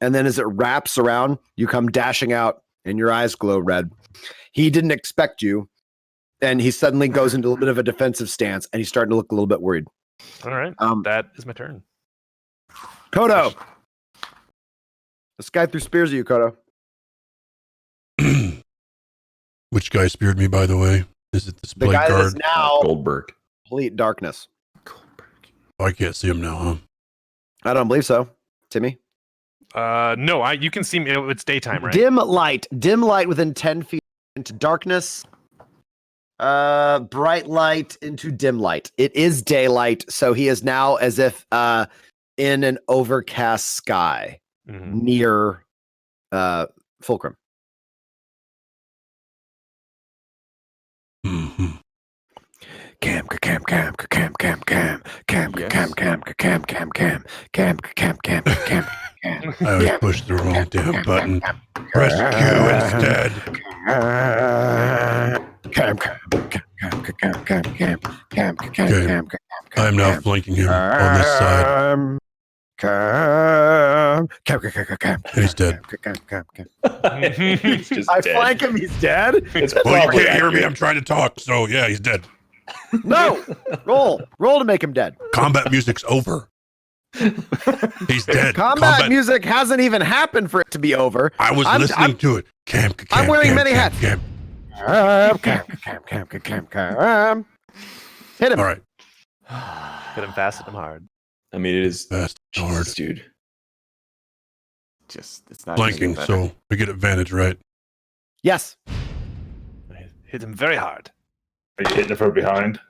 And then as it wraps around, you come dashing out and your eyes glow red. He didn't expect you, and he suddenly goes into a little bit of a defensive stance, and he's starting to look a little bit worried. All right, Um, that is my turn. Kodo! This guy threw spears at you, Kodo. Which guy speared me, by the way? Is it this The blade guy that is guard? now Goldberg. complete darkness. Oh, I can't see him now, huh? I don't believe so. Timmy? No, you can see me. It's daytime, right? Dim light within 10 feet into darkness. Bright light into dim light. It is daylight, so he is now as if in an overcast sky Mhm. near Fulcrum. Mm-hmm. Cam, cam, cam, cam, cam, cam, cam, Yes. cam, cam, cam, cam, cam, cam, cam, cam, cam, cam. I always pushed the wrong damn button. Press Q instead. Cam, cam, cam, cam, cam, cam, cam, cam, Okay. cam, cam, I'm now flanking him on this side. Cam, He's dead. He's just I dead. flank him. He's dead. It's Well, you probably can't hear me. accurate. I'm trying to talk. So, yeah, he's dead. No, roll to make him dead. Combat music's over. He's dead. Combat music hasn't even happened for it to be over. I was listening to it. I'm wearing many hats. Camp. Hit him. All right. Hit him fast, hit him hard. I mean, it is Fast, hard. Jesus, dude. Just it's not gonna get Flanking, better. so we get advantage, right? Yes. Hit him very hard. Are you hitting it from behind?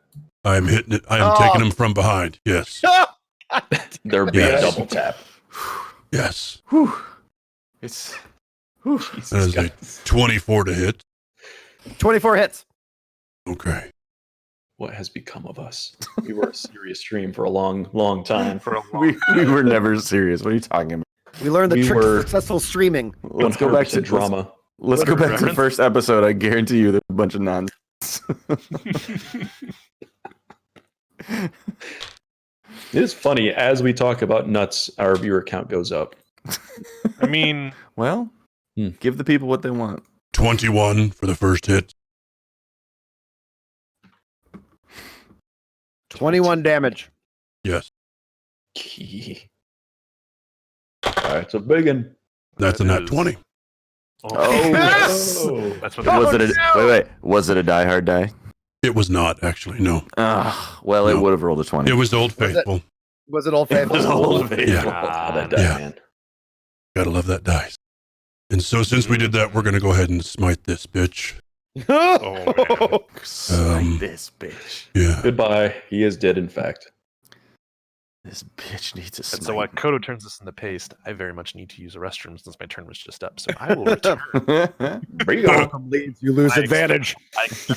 I'm hitting it. I am taking him from behind. Yes. There'll be a Yes. double tap. Yes. Whew. It's Jesus That is a Christ. 24 to hit. 24 hits. Okay. What has become of us? We were a serious stream for a long, long time. For a long we were never serious. What are you talking about? We learned the We trick were- to successful streaming. Let's go back to drama. Let's go back to the Reverend? first episode. I guarantee you there's a bunch of nonsense. It is funny as we talk about nuts, our viewer count goes up. I mean, Well, Hmm. give the people what they want. 21 for the first hit. 21 damage. Yes. That's a big one. That's a That nat is- 20. Oh, That's what Was that it wait? Was it a die hard die? It was not, actually. No. Well, it No. would have rolled a 20. It was Old Was it- Faithful. Was it Old Faithful? was Old Faithful. that die, Yeah. man. Gotta love that dice. And so, since we did that, we're gonna go ahead and smite this bitch. Oh, Smite this bitch. Yeah. Goodbye. He is dead, in fact. This bitch needs a And smite. so while Kodo turns this into paste, I very much need to use a restroom since my turn was just up. So I will return. There you go. Leads, you lose I advantage.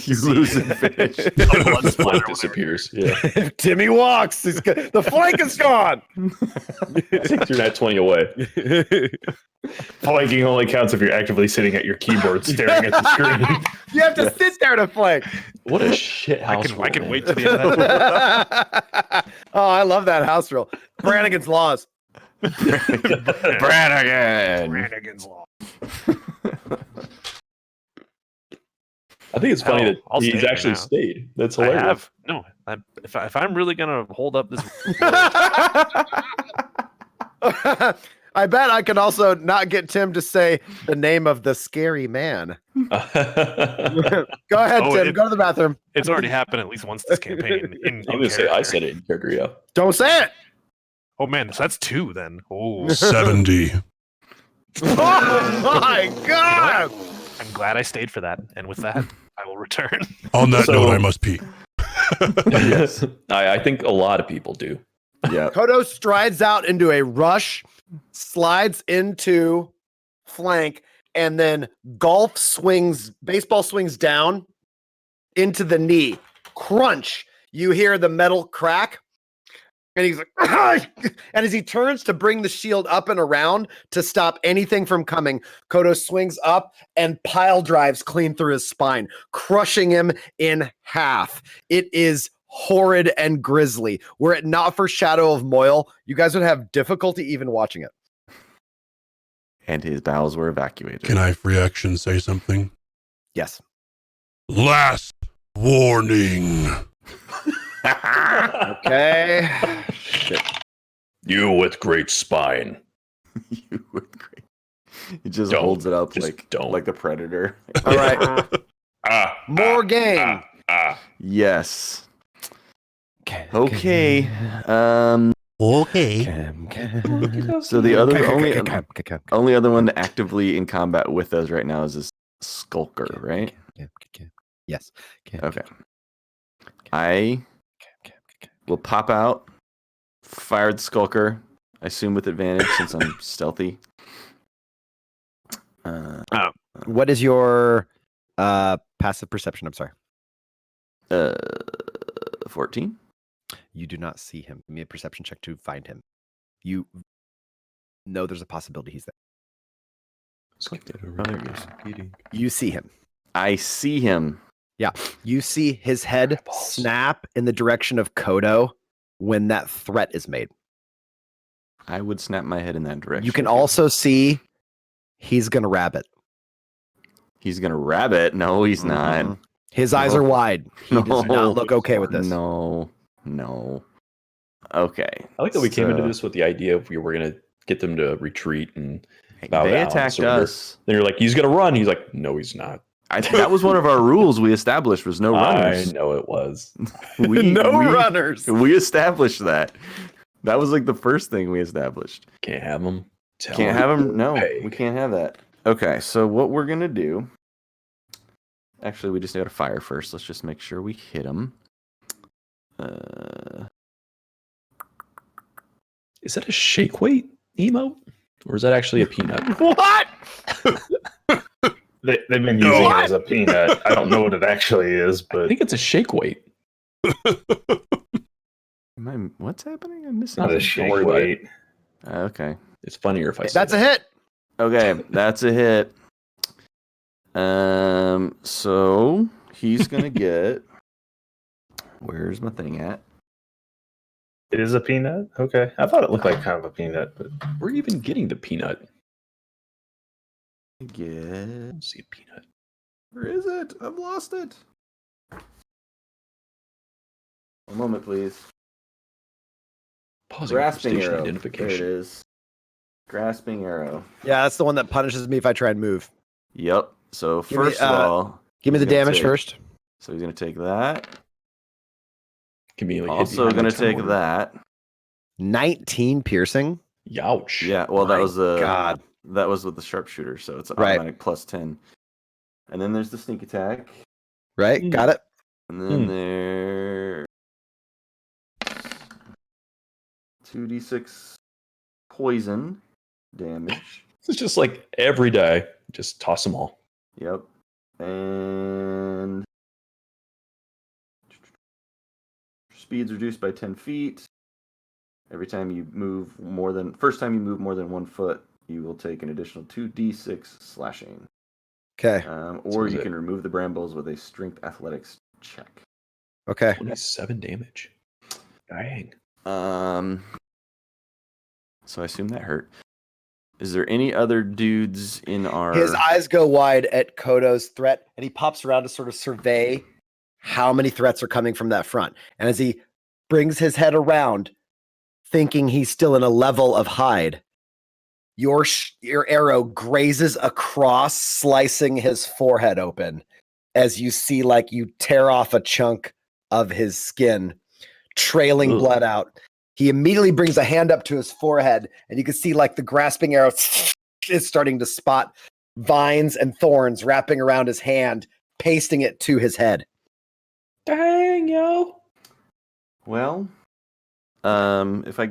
you lose advantage. A blood Blood splatter disappears. Yeah. If Timmy walks, the flank is gone. Take your nat 20 away. Flanking only counts if you're actively sitting at your keyboard staring at the screen. You have to sit there to flank. What a shit house. I can rule, wait man. to the end of that. Oh, I love that house rule. Brannigan's laws. Brannigan. Brannigan's law. I think it's funny Hell, that I'll stay he's here actually now. stayed. That's I hilarious. have no. If I'm really gonna hold up this, I bet I can also not get Tim to say the name of the scary man. Go ahead, Oh, Tim. Go to the bathroom. it's already happened at least once this campaign. I'm going to say I said it in character, yeah. Don't say it. Oh man, so that's 2 then. Oh, 70. Oh my god! I'm glad I stayed for that. And with that, I will return. On that So- note, I must pee. Yes. I think a lot of people do. Yeah. Kodo strides out into a rush, slides into flank, and then baseball swings down into the knee. Crunch. You hear the metal crack. And he's like, and as he turns to bring the shield up and around to stop anything from coming, Kodo swings up and pile drives clean through his spine, crushing him in half. It is horrid and grisly. Were it not for Shadow of Moyle, you guys would have difficulty even watching it. And his bowels were evacuated. Can I, free action, say something? Yes. Last warning. Okay. Shit. You with great spine. You would great. He just Don't. holds it up Just like don't. like the predator. All right. More game. Yes. Okay. Okay. So the only other one actively in combat with us right now is this Skulker, right? Yes. Okay. I will pop out, fire the Skulker, I assume with advantage since I'm stealthy. What is your passive perception? I'm sorry. 14. You do not see him. Give me a perception check to find him. You know there's a possibility he's there. You see him. I see him. Yeah. You see his head snap in the direction of Kodo when that threat is made. I would snap my head in that direction. You can also see he's gonna rabbit. He's gonna rabbit. No, he's not. His eyes are wide. He does not look okay with this. No. Okay. I like that we came into this with the idea of we were going to get them to retreat and bow They down, attacked surrender. us. Then you're like, he's going to run. He's like, no, he's not. That was one of our rules we established was no runners. I know it was. Runners. We established that. That was like the first thing we established. Can't have them. Can't have them. No, we can't have that. Okay, so what we're going to do. Actually, we just got to fire first. Let's just make sure we hit him. Is that a shake weight emote? Or is that actually a peanut? What? They've been using it as a peanut. I don't know what it actually is, I but think it's a shake weight. What's happening? I'm missing not a something. shake worry about weight. Okay. It's funnier if I say That's a hit. Okay, that's a hit. So he's gonna get. Where's my thing at? It is a peanut? Okay. I thought it looked like kind of a peanut, but Where are you even getting the peanut? I Get. don't see a peanut. Where is it? I've lost it. One moment, please. Pausing Grasping for station arrow. There it identification. is. Grasping arrow. Yeah, that's the one that punishes me if I try and move. Yep. So Give me, first of all, Give me the he's gonna damage take- first. So he's gonna take that. Conveniently hit Also behind gonna the take tower. that. 19 piercing. Youch. Yeah. Well, that My was the God. that was with the sharpshooter, so it's Right. automatic plus 10. And then there's the sneak attack, Right? Got it? and then there 2d6 poison damage. It's just like every day, just toss them all. Yep. And speed's reduced by 10 feet. Every time you move first time you move more than 1 foot, you will take an additional 2d6 slashing. Okay. Or is you it? can remove the brambles with a strength athletics check. Okay. 27 damage. Dang. So I assume that hurt. Is there any other dudes in our... His eyes go wide at Kodo's threat, and he pops around to sort of survey how many threats are coming from that front. And as he brings his head around, thinking he's still in a level of hide, your arrow grazes across, slicing his forehead open as you see like you tear off a chunk of his skin, trailing Ugh. blood out. He immediately brings a hand up to his forehead, and you can see like the grasping arrow is starting to spot vines and thorns wrapping around his hand, pasting it to his head. Dang, yo. Well, if I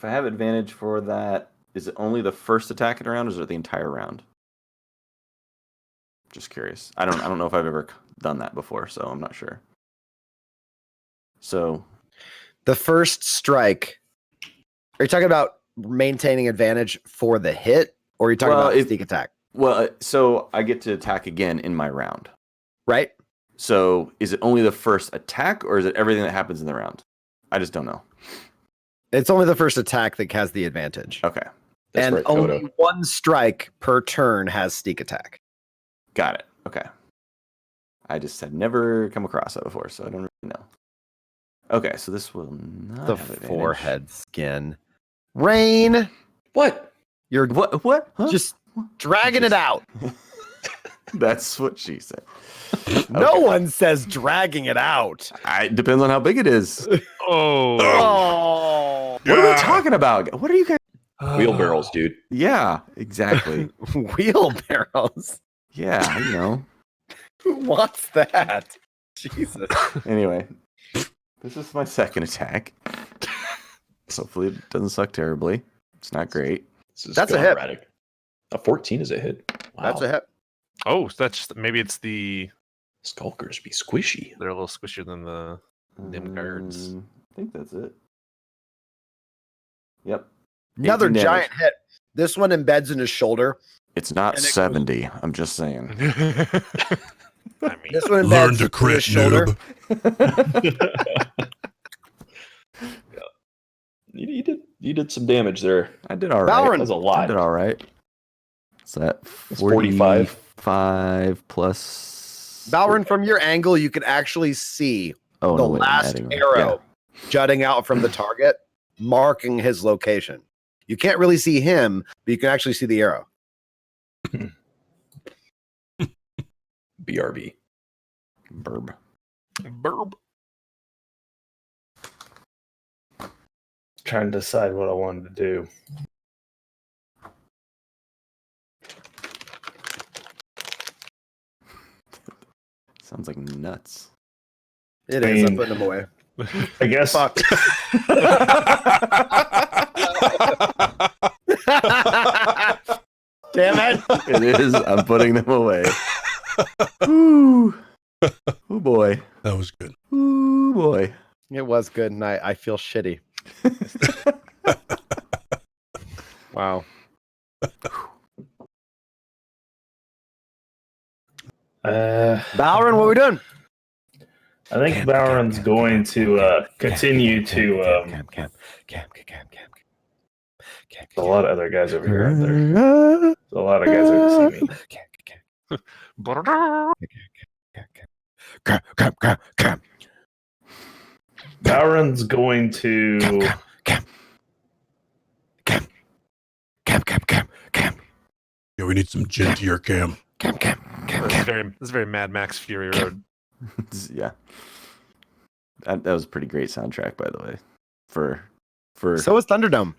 have advantage for that, is it only the first attack in a round, or is it the entire round? Just curious. I don't know if I've ever done that before, so I'm not sure. So The first strike. Are you talking about maintaining advantage for the hit, or are you talking Well, about sneak attack? Well, so I get to attack again in my round. Right? So is it only the first attack, or is it everything that happens in the round? I just don't know. It's only the first attack that has the advantage. Okay, That's and right, only Kodo. one strike per turn has sneak attack. got it. Okay. I just had never come across that before, so I don't really know. Okay, so this will not The have advantage. forehead skin. Rain, What? you're What? Huh? just dragging it out. That's what she said. No Okay. one says dragging it out. It depends on how big it is. Oh. Oh, What are we talking about? What are you guys? Wheelbarrows, dude. Yeah, exactly. wheelbarrows. Yeah, you know. Who wants that? Jesus. Anyway, this is my second attack. So hopefully it doesn't suck terribly. It's not great. This is That's a going hit. erratic. A 14 is a hit. Wow. That's a hit. Oh, that's maybe it's Skulkers be squishy. they're a little squishier than the Dim guards. I think that's it. Yep. Another 18 giant damage. hit. This one embeds in his shoulder. It's not And it goes- 70. I'm just saying. I mean, This one Learn embeds to in crit, his shoulder. noob. You You did some damage there. I did all right. Balron. That was a I lot. did all right. So that It's 45. 45 plus. Balron, from your angle, you can actually see Oh, the no, wait, I'm last adding- arrow jutting out from the target, marking his location. You can't really see him, but you can actually see the arrow. BRB. Burb. Trying to decide what I wanted to do. Sounds like nuts. It I is. I'm mean- putting him away. I guess. Fuck. Damn it. It is. I'm putting them away. Ooh. Oh boy. That was good. Ooh boy. It was good, and I feel shitty. Wow. Balron, what are we doing? I think Balron's going to continue to. There's a lot of other guys over here, aren't there? There's a lot of guys are going to see me. Balron's going to. Yeah, we need some gin to your cam. This is very Mad Max Fury Road. Yeah. That was a pretty great soundtrack, by the way. For So is Thunderdome.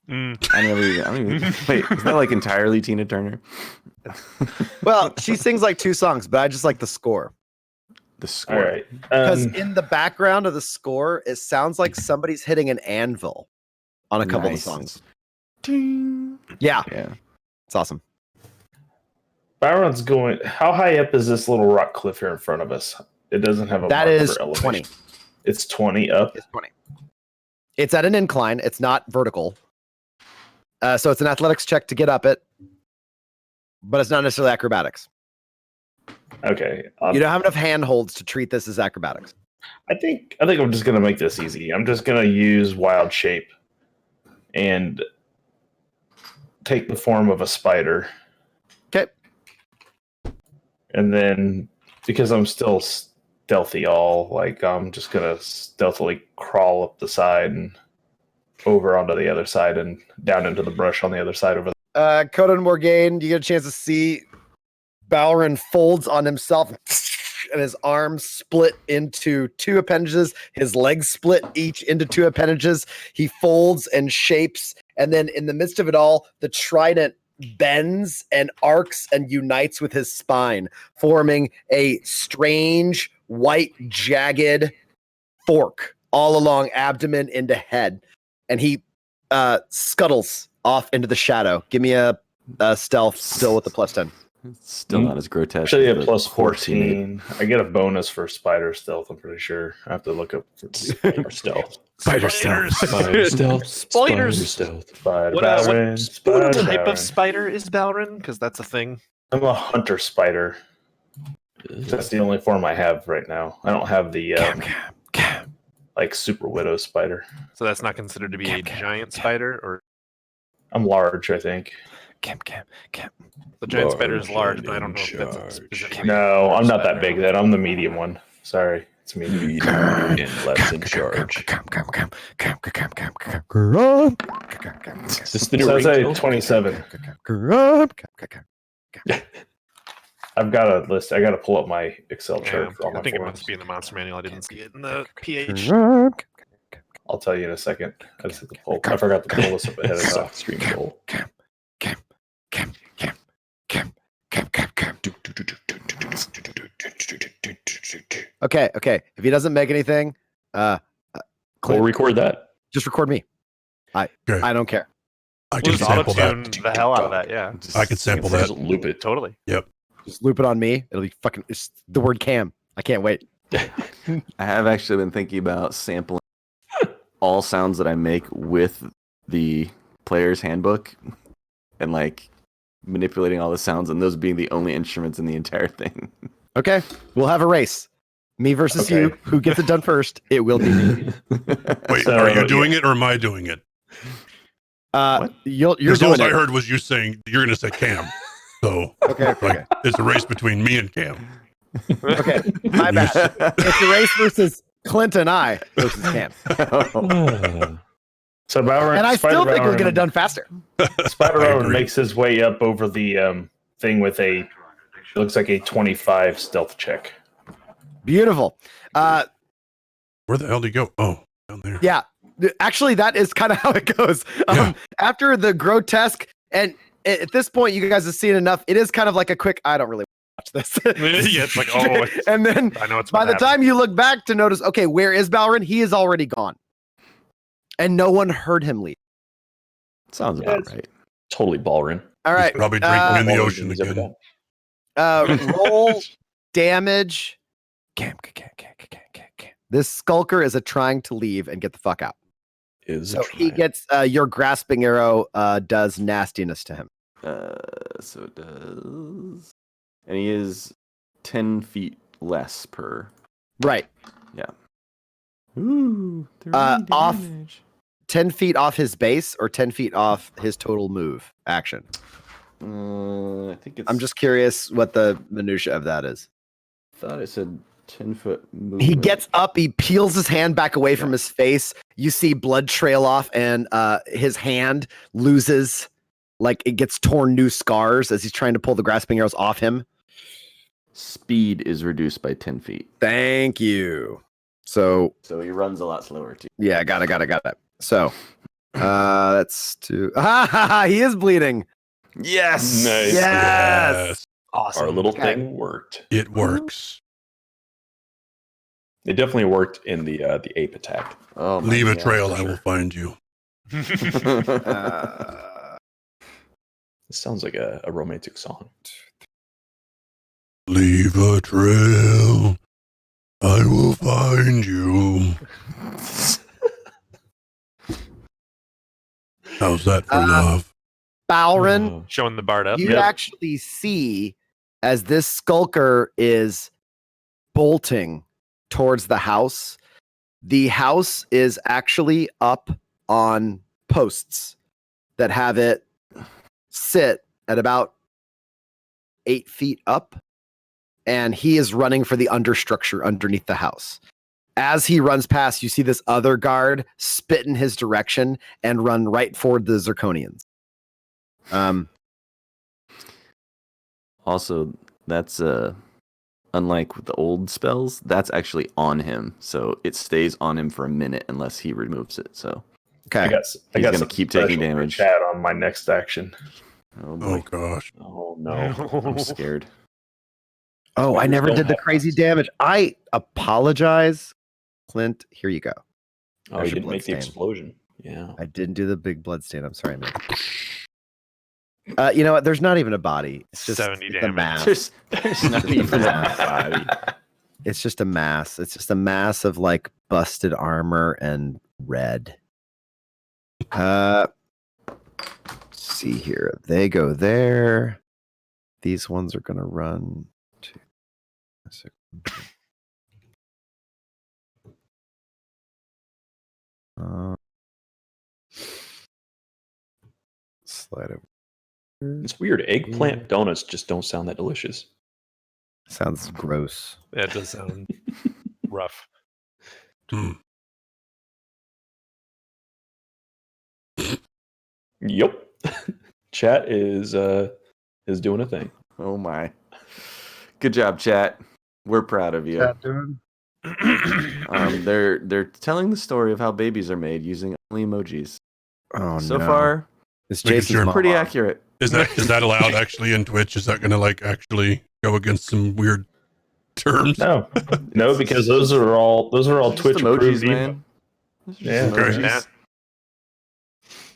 I don't even wait, is that like entirely Tina Turner? Well, she sings like 2 songs, but I just like the score. The score. All right. Because in the background of the score, it sounds like somebody's hitting an anvil on a couple Nice. of songs. Ting. Yeah, Yeah. it's awesome. Balron's going. How high up is this little rock cliff here in front of us? It doesn't have a That mark is for elevation. 20. It's 20 up. It's 20. It's at an incline. It's not vertical. So it's an athletics check to get up it, but it's not necessarily acrobatics. Okay. You don't have enough handholds to treat this as acrobatics. I think I'm just gonna make this easy. I'm just gonna use wild shape and take the form of a spider. Okay. And then because I'm still stealthy, I'm just gonna stealthily crawl up the side and over onto the other side and down into the brush on the other side over there. Coda and Morgaine, you get a chance to see Balron folds on himself and his arms split into 2 appendages. His legs split each into 2 appendages. He folds and shapes. And then in the midst of it all, the trident bends and arcs and unites with his spine, forming a strange, white, jagged fork all along abdomen into head. And he scuttles off into the shadow. Give me a stealth still with a +10. It's still not as grotesque. Actually, as a the plus horse you made. 14. I get a bonus for spider stealth, I'm pretty sure. I have to look up Spider stealth. Spider stealth. Spider stealth. Spiders. Spider stealth. Spider What Baron, Spider type Baron. of spider is Balron? Because that's a thing. I'm a hunter spider. That's the only form I have right now. I don't have the like super widow spider. So that's not considered to be a giant spider, or I'm large, I think. the giant spider is large, but I don't know if that's a Large. specific. No, I'm not that big then. I'm the medium one. Sorry, it's medium. Medium and less in charge. Is this the new So I say ringtone? 27. I've got a list. I got to pull up my Excel Yeah, chart for all I my think it forms. must be in the monster manual. I didn't see it in the PH. I'll tell you in a second. I just have to pull. I forgot to pull this up ahead of time. Soft stream goal. Okay. If he doesn't make anything, We'll record that. just record me. I don't care. I We'll can just sample auto-tune that. the hell out of that. Yeah, I can sample that. Just loop it. totally. Just loop it on me. It'll be fucking. It's the word cam. I can't wait. I have actually been thinking about sampling all sounds that I make with the player's handbook and like manipulating all the sounds and those being the only instruments in the entire thing. Okay, we'll have a race. Me versus you. Okay. Who gets it done first? It will be me. Wait, So, are you doing it or am I doing it? You're Because doing all I it. heard was you saying you're going to say Cam. So, Okay. it's a race between me and Cam. Okay, my bad. It's a race versus Clint and I versus Cam. So Bowron, And I still think we'll get it done faster. Spider I Rowan agree. makes his way up over the thing with it looks like a 25 stealth check. Beautiful. Where the hell did he go? Oh, down there. Yeah, actually, that is kind of how it goes. Yeah. After the grotesque, and at this point, you guys have seen enough. It is kind of like a quick, I don't really watch this. Yeah, it's like, oh, and then I know it's by the time you look back to notice, okay, where is Balrin? He is already gone. And no one heard him leave. Sounds about right. Totally Ballrin. All right. He's probably drinking in the Ballrin ocean he's ever again. done. Roll damage. Cam. This skulker is trying to leave and get the fuck out. Is So he gets your grasping arrow does nastiness to him. So it does. And he is 10 feet less per. Right. Yeah. Ooh. Off Damage. 10 feet off his base or 10 feet off his total move action. I think it's. I'm just curious what the minutia of that is. thought it said 10-foot movement. He gets up, he peels his hand back away from his face. You see blood trail off, and his hand loses, like it gets torn new scars as he's trying to pull the grasping arrows off him. Speed is reduced by 10 feet. Thank you. So he runs a lot slower too. yeah, got it. So that's two. He is bleeding. Yes. Nice. Yes. Awesome. Our little Okay. thing worked. It works. It definitely worked in the ape attack. Oh, my Leave a God, trail, for I will sure. find you. This sounds like a romantic song. Leave a trail, I will find you. How's that for love? Balrin, Showing the bard up. you actually see as this skulker is bolting towards the house is actually up on posts that have it sit at about 8 feet up, and he is running for the understructure underneath the house. As he runs past, you see this other guard spit in his direction and run right for the Zirconians. Also, that's unlike with the old spells, that's actually on him, so it stays on him for a minute unless he removes it. So Okay. I got gonna some keep taking special for damage. Chat on my next action. oh boy, Oh gosh. Oh no. I'm scared. Oh, I never Don't did the have crazy damage. I apologize, Clint. Here you go. Oh, There's you your didn't make the bloodstain. explosion. Yeah. I didn't do the big blood stain. I'm sorry, man. You know what? There's not even a body. It's just 70 it's a damage. mass. There's not even a body. It's just a mass. It's just a mass of like busted armor and red. Let's see here. They go there. These ones are gonna run to slide over. It's weird. Eggplant donuts just don't sound that delicious. Sounds gross. That does sound rough. Hmm. Yep. Chat is doing a thing. Oh my. Good job, chat. We're proud of you. They're telling the story of how babies are made using only emojis. Oh So no. far, It's Making Jason's sure. mom. pretty accurate. Is that allowed actually in Twitch? Is that gonna like actually go against some weird terms? No, because those are all Just Twitch emojis, approved. man. Those are just Yeah. Okay. emojis. Yeah.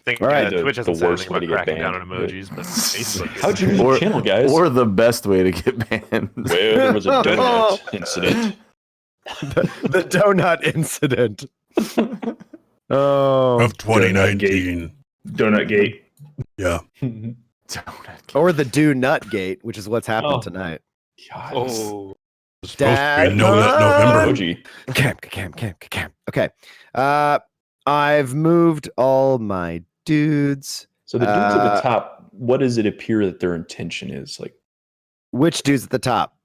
Think All right. The Twitch hasn't said worst anything way to about get cracking down on banned. emojis, but Facebook is. How'd you mute Or- the channel, guys? Or the best way to get banned. Well, there was a donut incident. the donut incident. Oh. Of 2019. Donut Gate. Yeah. Or the do nut gate, which is what's happened Oh. tonight. God, Oh, It's supposed to be Dad, No Nut November. emoji. Cam. Okay. I've moved all my dudes. So the dudes at the top, what does it appear that their intention is? Like Which dudes at the top?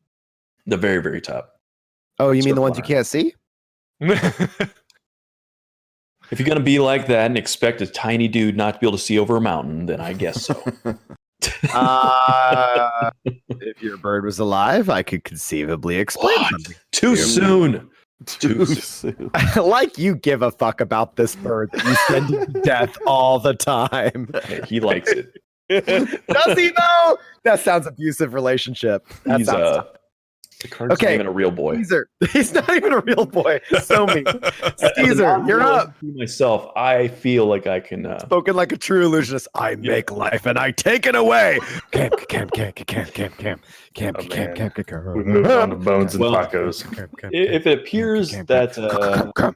the very, very top. Oh, you mean the ones you Circle can't see? If you're gonna be like that and expect a tiny dude not to be able to see over a mountain, then I guess so. If your bird was alive, I could conceivably explain What? something. Too soon. Too soon. Like you give a fuck about this bird that you send to death all the time. He likes it. Does he though? That sounds abusive relationship. That He's sounds the card's not even a real boy. Caesar. He's not even a real boy. So mean. Caesar, you're up. Myself, I feel like I can. Spoken like a true illusionist. I make life and I take it away. Camp. We've moved on to bones and tacos. If it appears that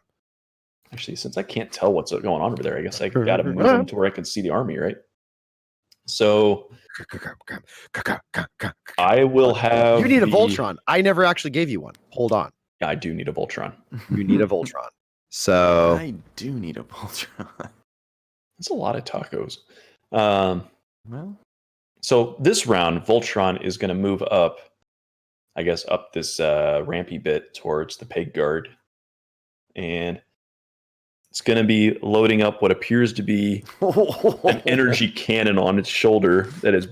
actually, since I can't tell what's going on over there, I guess I got to move them to where I can see the army, right? So I will have. You need a Voltron. I never actually gave you one. Hold on. Yeah, I do need a Voltron. You need a Voltron. So I do need a Voltron. That's a lot of tacos. Well, So this round, Voltron is going to move up, I guess, up this rampy bit towards the peg guard. And it's going to be loading up what appears to be an energy cannon on its shoulder that is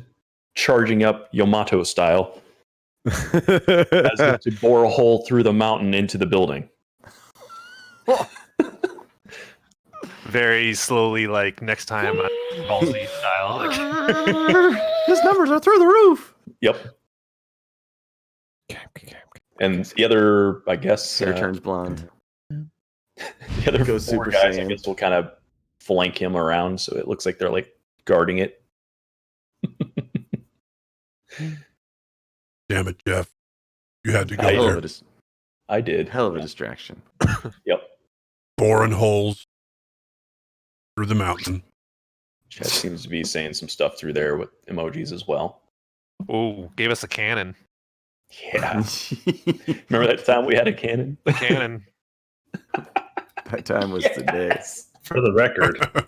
charging up Yamato style as if to bore a hole through the mountain into the building. Very slowly, like next time, ballsy style. Like, his numbers are through the roof. Yep. And the other, I guess, Hair turns blonde. the other Goes four Super guys, I Saiyan. guess, will kind of flank him around, so it looks like they're like guarding it. Damn it, Jeff. You had to go I- there. I did. Hell of a distraction. Yep. Boring holes through the mountain. Chad seems to be saying some stuff through there with emojis as well. oh, gave us a cannon. Yeah. Remember that time we had a cannon? The cannon. That time was today. For the record,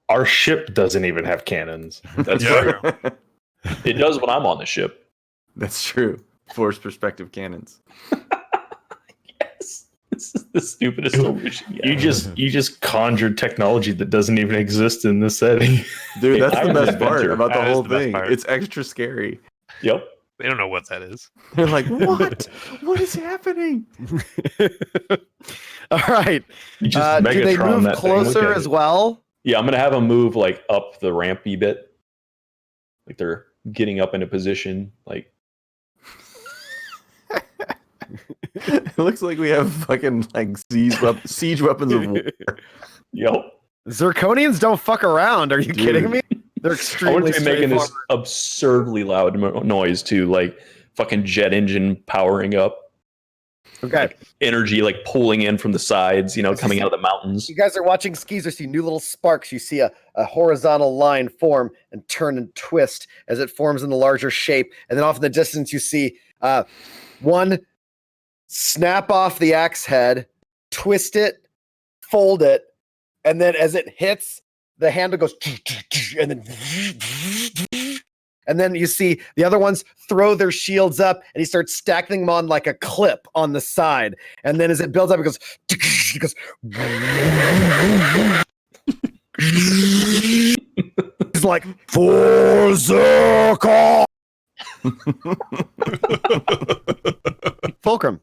our ship doesn't even have cannons. That's Yeah. right. It does when I'm on the ship. That's true. Force perspective cannons. Yes. This is the stupidest solution yet. You just conjured technology that doesn't even exist in this setting. Dude, that's I'm the an best part inventor. about the That is whole the best thing. part. It's extra scary. Yep. They don't know what that is. They're like, what? What is happening? all right. You just Do they Megatron move that thing. Look closer at as it. well? Yeah, I'm gonna have them move like up the rampy bit. Like they're getting up into position. Like It looks like we have fucking like siege weapons of war. yep. Zirconians don't fuck around. Are you Dude. kidding me? They're I extremely want to be making this straightforward. absurdly loud noise too, like fucking jet engine powering up. Okay. Energy like pulling in from the sides, coming out of the mountains. You guys are watching skis or see new little sparks. You see a horizontal line form and turn and twist as it forms in the larger shape. And then off in the distance, you see one snap off the axe head, twist it, fold it, and then as it hits, the handle goes and then you see the other ones throw their shields up and he starts stacking them on like a clip on the side. And then as it builds up, it goes it's like Forza Fulcrum.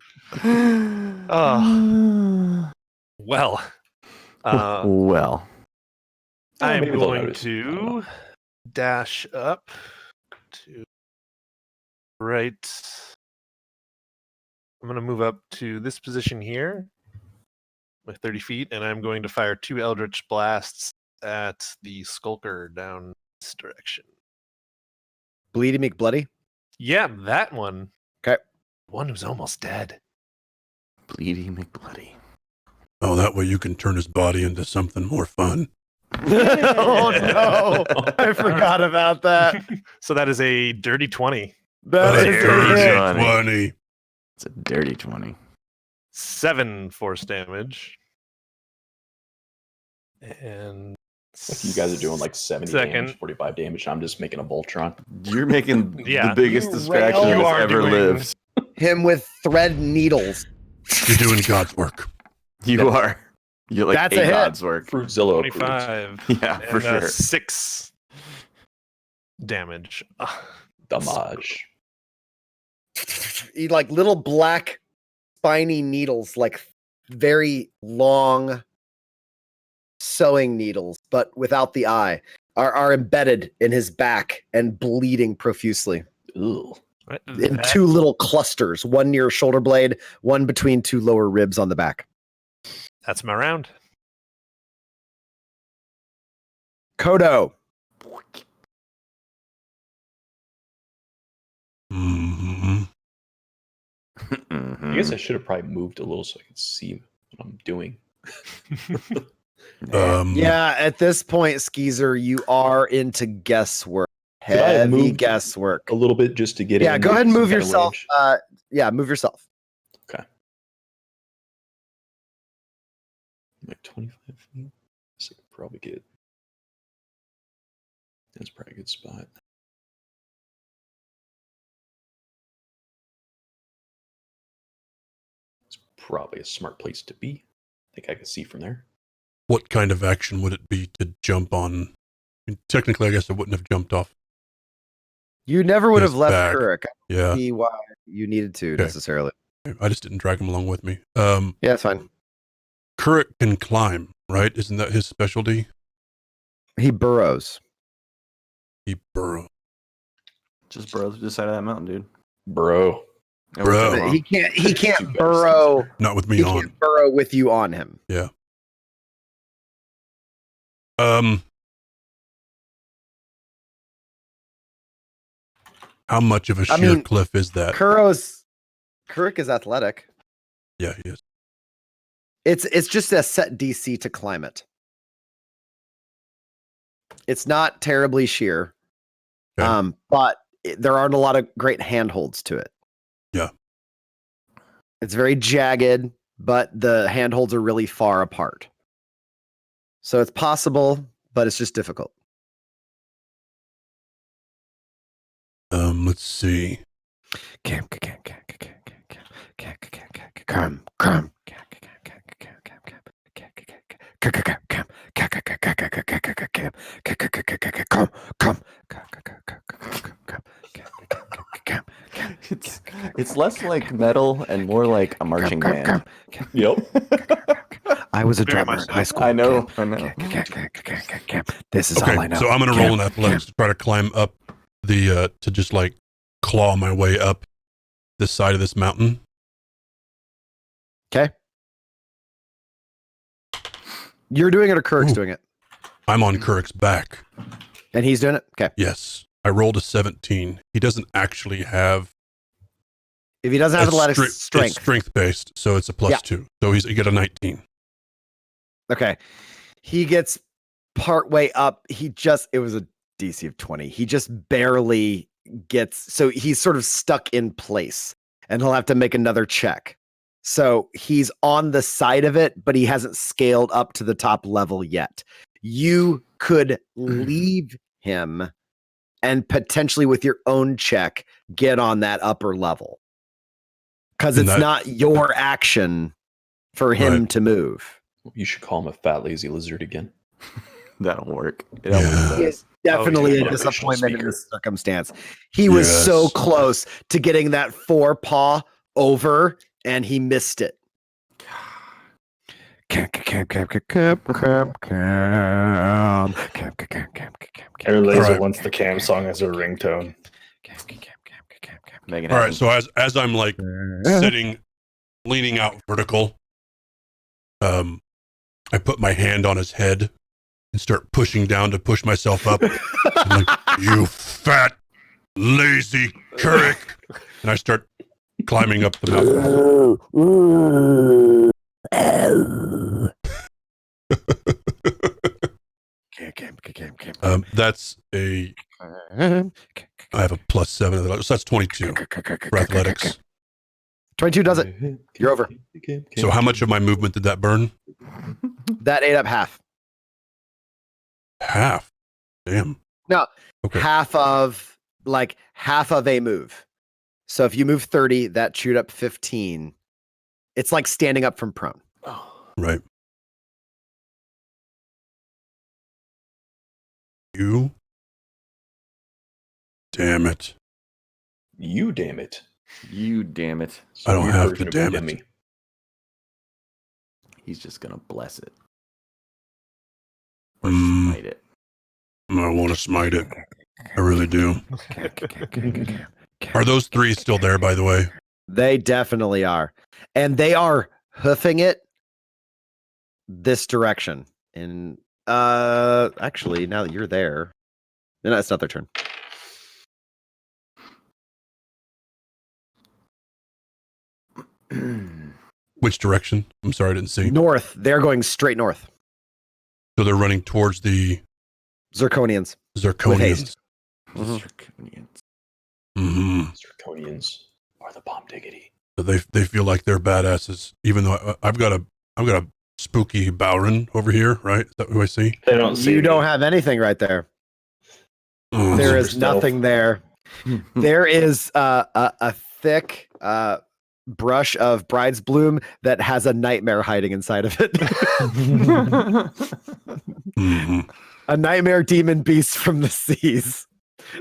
Well, Well, I'm maybe they'll going notice. I don't know. to dash up to right. I'm going to move up to this position here with 30 feet, and I'm going to fire 2 Eldritch Blasts at the Skulker down this direction. Bleedy McBloody. Yeah, that one. Okay. One who's almost dead. Bleedy McBloody. Oh, that way you can turn his body into something more fun. Oh no! I forgot about that. So that is a dirty 20. That A is dirty it. 20. It's a dirty 20. 7 force damage. And You guys are doing like 70 Second. damage, 45 damage. I'm just making a Voltron. You're making Yeah. the biggest You distraction rail- that's You are ever doing- lived. Him with thread needles. You're doing God's work. You are. You're like That's a a hit. god's work. Fruitzilla approves. 25. Yeah, for and, sure. 6 damage. Damage. He like little black spiny needles, like very long sewing needles, but without the eye, are embedded in his back and bleeding profusely Ugh. in two little clusters, one near shoulder blade, one between two lower ribs on the back. That's my round. Kodo. Mm-hmm. I guess I should have probably moved a little so I could see what I'm doing. Yeah, at this point, Skeezer, you are into guesswork. Could I have Heavy moved guesswork. a little bit just to get Yeah, in go ahead and some move kind of yourself. range? Move yourself. Like 25 feet. So I could probably get. That's probably a good spot. It's probably a smart place to be. I think I can see from there. What kind of action would it be to jump on? I mean, technically, I guess I wouldn't have jumped off. You never would His have left back. Kuruk. Yeah, See why you needed to Okay. necessarily. I just didn't drag him along with me. Yeah, it's fine. Kuruk can climb, right? Isn't that his specialty? He burrows. He burrows. Just burrow to the side of that mountain, dude. Bro. It Bro. won't take long. He Too can't bad. burrow. Not with me He on. can't burrow with you on him. How much of a I sheer mean, cliff is that? Kuruk is athletic. Yeah, he is. It's just a set DC to climb it. It's not terribly sheer. Okay. But there aren't a lot of great handholds to it. Yeah. It's very jagged, but the handholds are really far apart. So it's possible, but it's just difficult. Let's see. It's less like metal and more like a marching band. Yep. I was a Very drummer much in so. high school. I know. This is all I Okay, know. so I'm gonna roll an athletics to try to climb up the to just like claw my way up this side of this mountain. Okay. You're doing it or Kuruk's Ooh. doing it? I'm on Kuruk's back. And he's doing it? Okay. Yes, I rolled a 17. He doesn't actually have If he doesn't have it's athletics stri- it's strength. strength based, so it's a plus Yeah. 2. So you get a 19. Okay. He gets part way up. It was a DC of 20. He just barely gets, so he's sort of stuck in place and he'll have to make another check. So he's on the side of it, but he hasn't scaled up to the top level yet. You could leave him and potentially with your own check get on that upper level. Because And it's that- not your action for him Right. to move. You should call him a fat lazy lizard again. That'll work. It Yeah. always He does. is definitely yeah, a motivational disappointment in speaker. this circumstance. He was so Yes. close to getting that 4-paw over, and he missed it. Air Laser Alright. wants the cam song as a ringtone. Make it All right, happen. so as I'm like sitting, leaning out vertical, I put my hand on his head and start pushing down to push myself up. I'm like, you fat, lazy Kuruk. And I start climbing up the mountain. That's I have a plus 7, so that's 22 for athletics. 22 does it. You're over. So how much of my movement did that burn? That ate up half. Half. Damn. No, Okay. half of a move. So if you move 30, that chewed up 15. It's like standing up from prone. Right. You. Damn it. You damn it. You damn it. I don't Your have version to of damn condemn it. me. He's just gonna bless it. Or Mm. smite it. I want to smite it. I really do. Are those 3 still there, by the way? They definitely are. And they are hoofing it this direction. And actually, now that you're there, no, it's not their turn. Which direction? I'm sorry, I didn't see. North. They're going straight north. So they're running towards the Zirconians. Zirconians. haste. Zirconians. Mm-hmm. Zirconians are the bomb diggity. So they feel like they're badasses, even though I've got a spooky Bowron over here, right? Is that who I see? They don't see You me. don't have anything right there. Oh, There Super is nothing there. There is a thick brush of bride's bloom that has a nightmare hiding inside of it. mhm. A nightmare demon beast from the seas.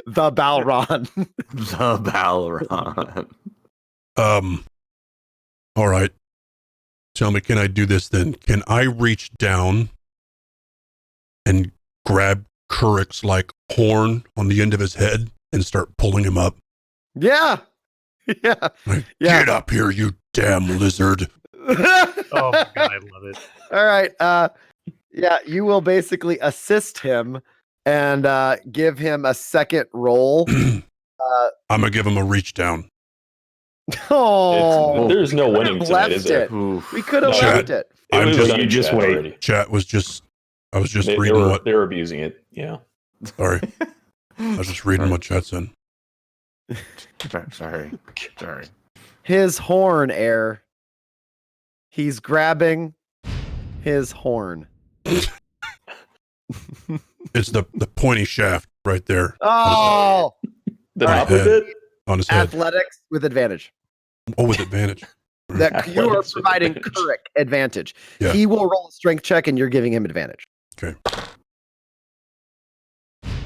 The Balron. The Balron. All right. Tell me, can I do this then? Can I reach down and grab Kurik's like horn on the end of his head and start pulling him up? Yeah. Yeah. Like, Yeah. Get up here, you damn lizard. Oh my god, I love it. All right. Yeah, you will basically assist him and give him a second roll. I'm gonna give him a reach down. Oh, There's no we winning could've tonight, left is there? it. Oof. We could have No, left it. I'm was just- done in you just chat wait. already. Chat was just, I was just They reading what, were abusing it. Yeah. sorry. I was just reading what chat said. Sorry. His horn, Air. He's grabbing his horn. It's the pointy shaft right there Oh, The All right. top of it? on his head. athletics with advantage. Oh, with advantage. That you are Athletics with providing advantage. Kurik advantage. Yeah. He will roll a strength check, and you're giving him advantage. Okay.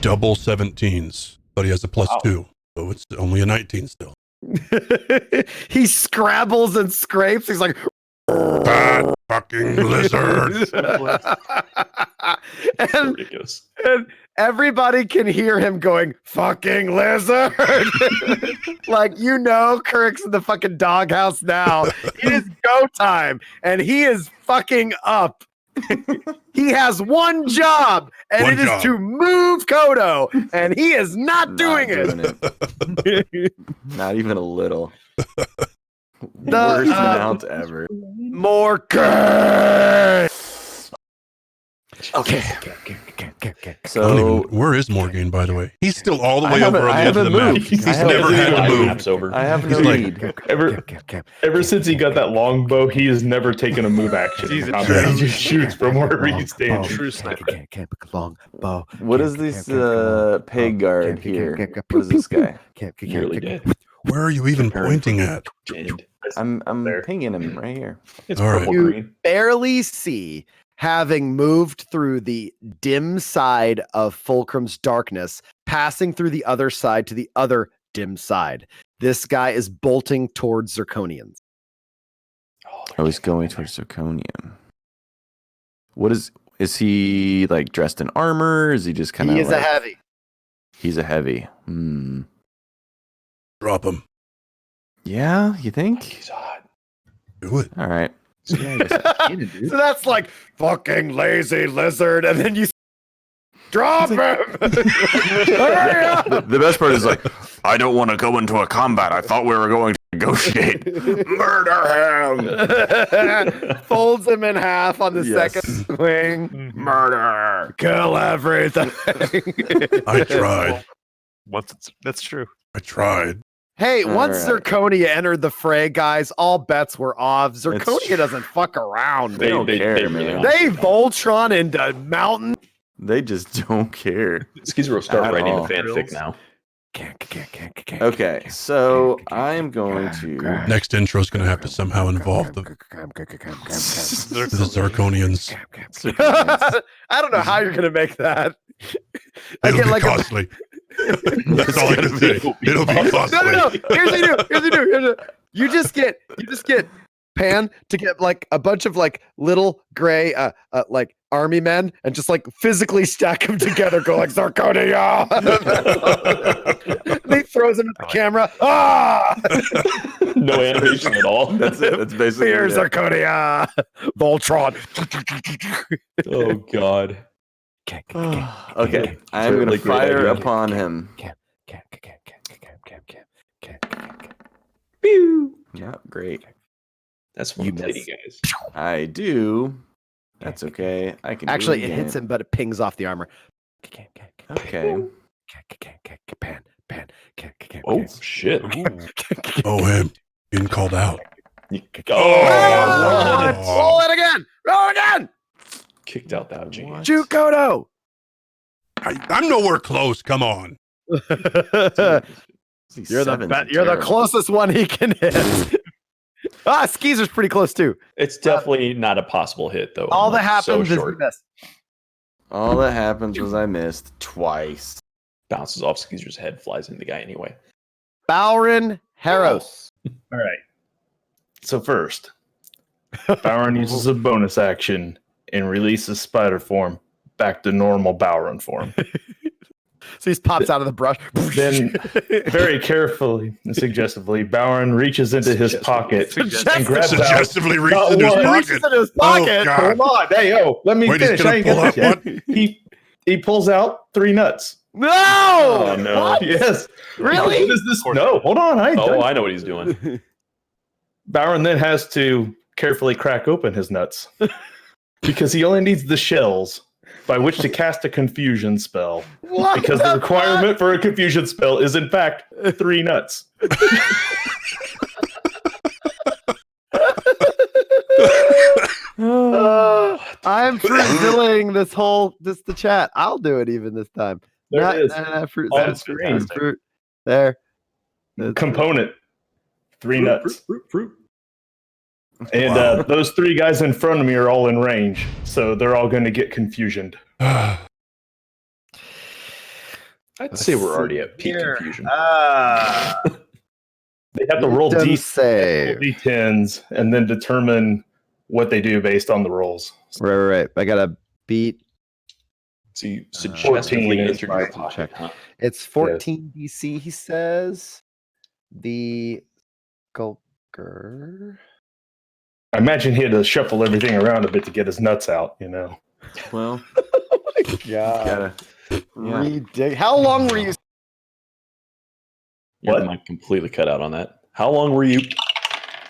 Double 17s, but he has a +2, so it's only a 19 still. He scrabbles and scrapes. He's like, Bad fucking lizard. and, Ridiculous. and everybody can hear him going, fucking lizard. Like, Kurik's in the fucking doghouse now. It is go time, and he is fucking up. He has one job, and One it is job. to move Kodo, and he is not doing it. Not even a little. The, Worst amount ever. More good. Okay. So Where is Morgan, by the way? He's still all the I way over haven't- on I the edge of the haven't map. moved. He's I haven't never had to Five move. maps over. I have He's no like- lead. Ever since he got that longbow, he has never taken a move action. Jesus. He just shoots from wherever he's standing. True sniper. Long bow. What is this pig guard here? What is this guy? Nearly dead. Where are you even Preparing pointing at? Dead. I'm There. pinging him right here. It's All right. purple You green. barely see, having moved through the dim side of Fulcrum's darkness, passing through the other side to the other dim side. This guy is bolting towards Zirconians. Oh, he's going towards Zirconian. What is he like dressed in armor? Is he just kind of He is a heavy. He's a heavy. Hmm. Drop him. Yeah, you think? He's hot. Do it. All right. So that's like fucking lazy lizard, and then you drop him. Hurry up! The best part is like, I don't want to go into a combat. I thought we were going to negotiate. Murder him. Folds him in half on the Yes. second swing. Murder. Kill everything. I tried. That's true. I tried. Hey, once All right. Zirconia entered the fray, guys, all bets were off. Zirconia true. doesn't fuck around. They don't care, really man. don't. They Voltron into mountain. They just don't care. Skeezer will start At writing all. a fanfic now. Okay, so I'm going to. Next intro is going to have to somehow involve the Zirconians. I don't know how you're gonna make that. It'll be costly. That's all I can say. It'll be costly. No. Here's what you do. You just get Pan to get like a bunch of like little gray like army men and just like physically stack them together, go like Zirconia. And he throws them at the camera. Ah! No animation at all. That's it. That's basically Fear it. Zirconia. Voltron. Oh God. Okay, I'm going to Really great fire idea. upon him. Yeah, great. That's one You lady, miss. guys. I do. That's okay. I can. Actually, do it hits him, but it pings off the armor. Okay. Oh shit. Oh, him. Getting called out. Roll it again. Roll again. Kicked out that genius. Jukoto. I'm nowhere close. Come on. You're the closest one he can hit. Skeezer's pretty close too. It's definitely not a possible hit though. All that happens is short. he missed. All that happens was I missed twice. Bounces off Skeezer's head, flies into the guy anyway. Bowron Harros. All right. So first, Bowron uses a bonus action and releases spider form back to normal Bowron form. So he pops out of the brush. Then, very carefully and suggestively, Bowron reaches into his pocket and grabs out. Suggestively reached Not into his one. pocket. Reaches into his pocket. Oh, God. Hold on, hey, let me Wait, he's finish. gonna I ain't pull got out this what? yet. He pulls out 3 nuts. No! Oh no. What? Yes. Really? What is this? No, hold on. I ain't Oh, done. I know what he's doing. Bowron then has to carefully crack open his nuts because he only needs the shells by which to cast a confusion spell. What Because the requirement for a confusion spell is, in fact, 3 nuts. I'm fruit-zilling the chat. I'll do it even this time. There it is. Fruit, On the screen. fruit. There. That's- Component 3 nuts. Fruit. And those 3 guys in front of me are all in range, so they're all going to get confusioned. I'd say we're already at peak Here. confusion. They have to roll Wisdom save. D10s and then determine what they do based on the rolls. Right. I gotta beat. So you 14 suggestively is entered your fine. pocket, huh? It's 14 DC. He says. The Skulker. I imagine he had to shuffle everything around a bit to get his nuts out, you know. Well, Oh my god! How long were you? Your What? mic completely cut out on that. How long were you?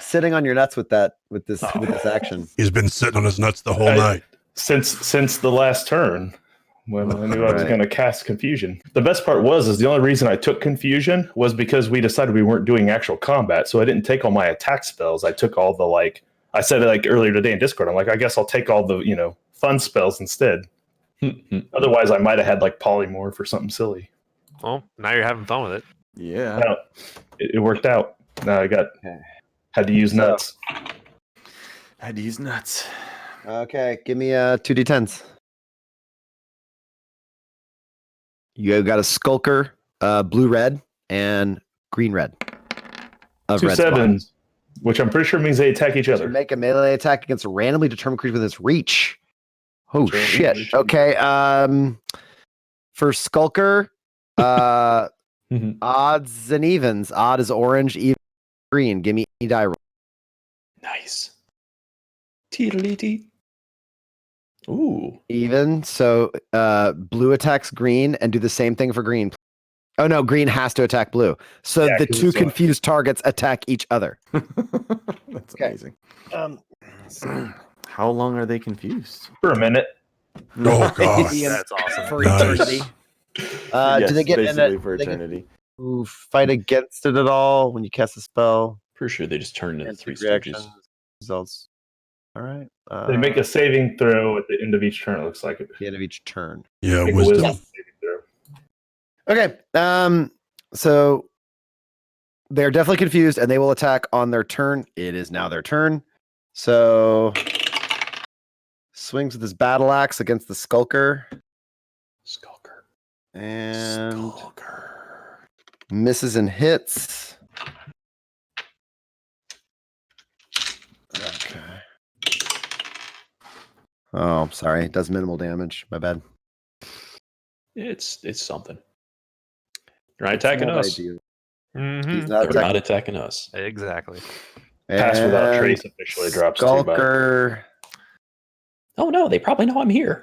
Sitting on your nuts with this action. He's been sitting on his nuts the whole night. Since the last turn, when I knew I was Right. going to cast confusion. The best part is the only reason I took confusion was because we decided we weren't doing actual combat, so I didn't take all my attack spells. I took all the I said it earlier today in Discord. I'm like, I guess I'll take all the fun spells instead. Otherwise, I might have had polymorph or something silly. Well, now you're having fun with it. yeah. No, it worked out. Now I had to use nuts. I had to use nuts. Okay, give me 2d10s. You got a Skulker, blue red, and green red. Of 2 red spot. 7s, which I'm pretty sure means they attack each other. Make a melee attack against a randomly determined creature within its reach. Oh Randomly shit. determined. Okay. For Skulker, odds and evens. Odd is orange, even green. Give me a die roll. Nice. Teedly-tee. Ooh. Even. So blue attacks green and do the same thing for green. Oh no, green has to attack blue. So Yeah, the 'cause two it's confused targets attack each other. That's Okay. amazing. Um, How long are they confused? For a minute. Oh, God. That's awesome. for Nice. eternity. Yes, Do they get in basically a, for they get eternity? to fight against it at all when you cast a spell? Pretty sure they just turned into And 3 reactions, stooges. results. All right. They make a saving throw at the end of each turn. It looks like it. the end of each turn. Yeah, Make a wisdom. saving throw. Okay. So they're definitely confused, and they will attack on their turn. It is now their turn. So swings with his battle axe against the skulker. Skulker. And misses and hits. Okay. Oh, I'm sorry. It does minimal damage. My bad. It's something. They're not attacking Not us. ideal. Mhm. He's not They're not attacking. attacking us. Exactly. Pass without And trace officially drops 2 bucks. Skulker. Oh no, they probably know I'm here.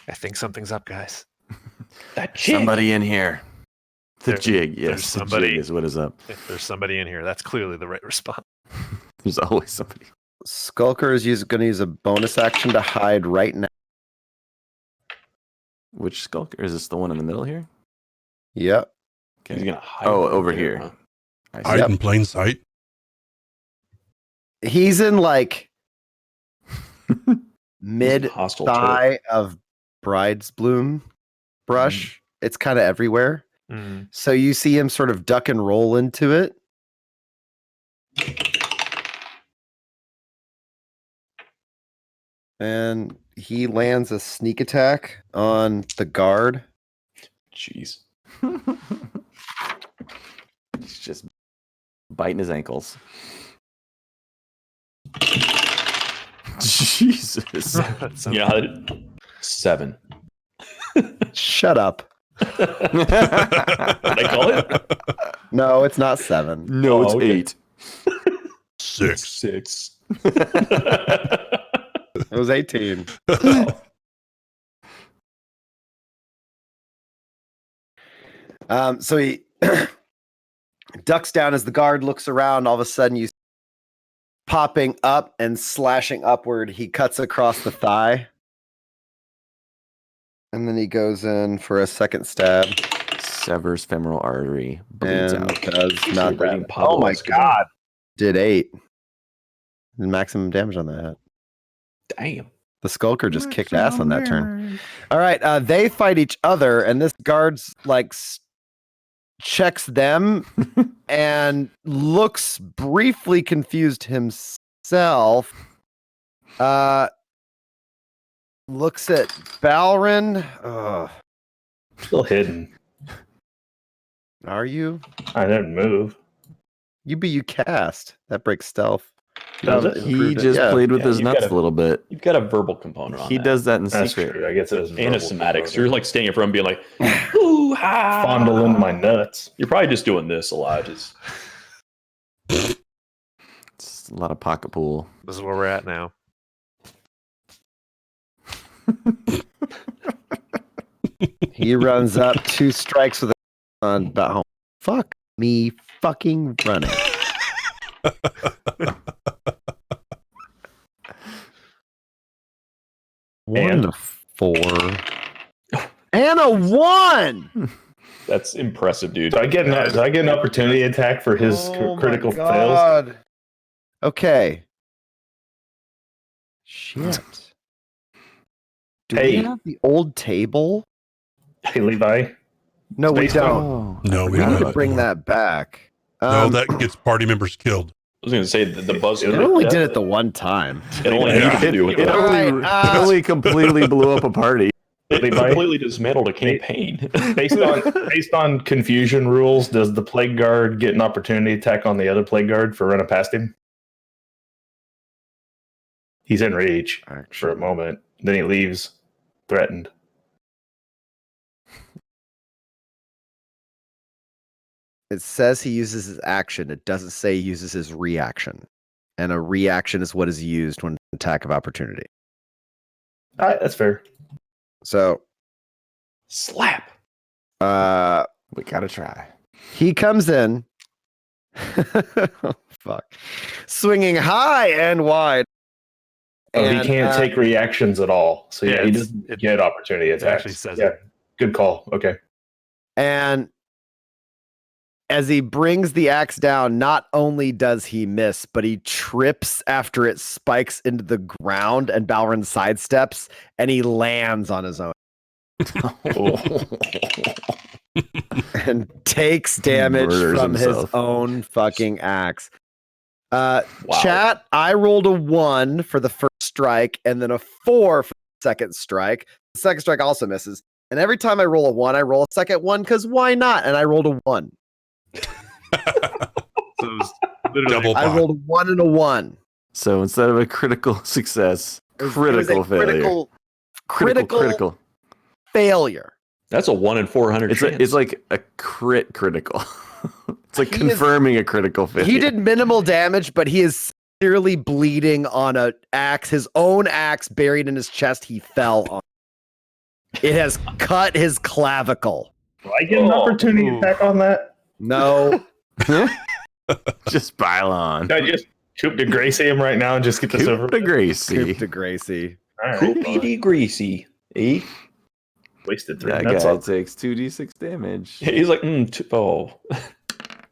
I think something's up, guys. That jig. Somebody in here. The There- jig, there's yes. The somebody. jig is what is up. If there's somebody in here, that's clearly the right response. There's always somebody. Skulker is going to use a bonus action to hide right now. Which skulker? Is this the one in the middle here? Yep. He's Okay. gonna hide. Oh, right over there, here. huh? I see. Hide Yep. in plain sight. He's in like mid Hostile turret. thigh of bride's bloom brush. It's kind of everywhere. Mm. So you see him sort of duck and roll into it. And he lands a sneak attack on the guard. Jeez. He's just biting his ankles. Jesus. That's You know how to 7. Shut up. What I call it? No, it's not 7. No, it's okay. 8. 6. 6. It was 18. So he ducks down as the guard looks around. All of a sudden, you popping up and slashing upward. He cuts across the thigh. And then he goes in for a second stab. Severs femoral artery. Bleeds And out. does You're not reading that. Pablo Oh my Escobar. god. Did 8. Maximum damage on that. Damn. The Skulker just kicked ass on that turn. All right, they fight each other, and this guard's like checks them and looks briefly confused himself. Looks at Balrin. Ugh. Still hidden. Are you? I didn't move. You cast. That breaks stealth. Does it? He just played with Yeah, his you've nuts got a little bit. You've got a verbal component on He that. does that in That's secret. true. I guess it was And a verbal somatic. So component. you're like standing in front and being like, ooh, ha. Fondling my nuts. You're probably just doing this a lot. Just It's a lot of pocket pool. This is where we're at now. He runs up 2 strikes with a on about home. Fuck me fucking running. And? 1 to 4. And a 1! that's impressive, dude. Do I get an opportunity attack for his critical fails? Okay. Shit. Do we Hey. have the old table? Hey, Levi. No, we Based on- don't. Oh, No, We we need don't to have bring it. that back. No, that gets party members killed. I was going to say the buzz. It only did it the one time. It only Yeah. needed to do with It it. only, Alright, it only completely blew up a party. It Levi? completely dismantled a campaign. Based on confusion rules, does the plague guard get an opportunity attack on the other plague guard for running past him? He's in reach for a moment. Then he leaves threatened. It says he uses his action. It doesn't say he uses his reaction. And a reaction is what is used when attack of opportunity. All right, that's fair. So, Slap. We gotta try. he comes in. Oh, fuck. Swinging high and wide. Oh, he And, can't take reactions at all. So yeah, he it's- doesn't it- get opportunity attacks. actually says yeah, it. good call. Okay. And as he brings the axe down, not only does he miss, but he trips after it spikes into the ground, and Balrin sidesteps, and he lands on his own. And takes damage from his own fucking axe. Chat, I rolled a 1 for the first strike and then a 4 for the second strike. The second strike also misses. And every time I roll a 1, I roll a second one because why not? And I rolled a 1. Double I rolled a 1 and a 1. So instead of a critical success, critical failure. Critical failure. That's a 1 in 400 chance. It's like a critical. It's like confirming a critical failure. He did minimal damage, but he is clearly bleeding on a axe, his own axe buried in his chest. He fell on. It has cut his clavicle. Do I get an opportunity attack on that? No. Just pile on. Can I just Coop de Gracie him right now and just get this over with? Coop de Gracie. All right, Coopy de Gracie. Eh? Wasted 3 That nuts guy off. takes 2d6 damage. He's like, oh.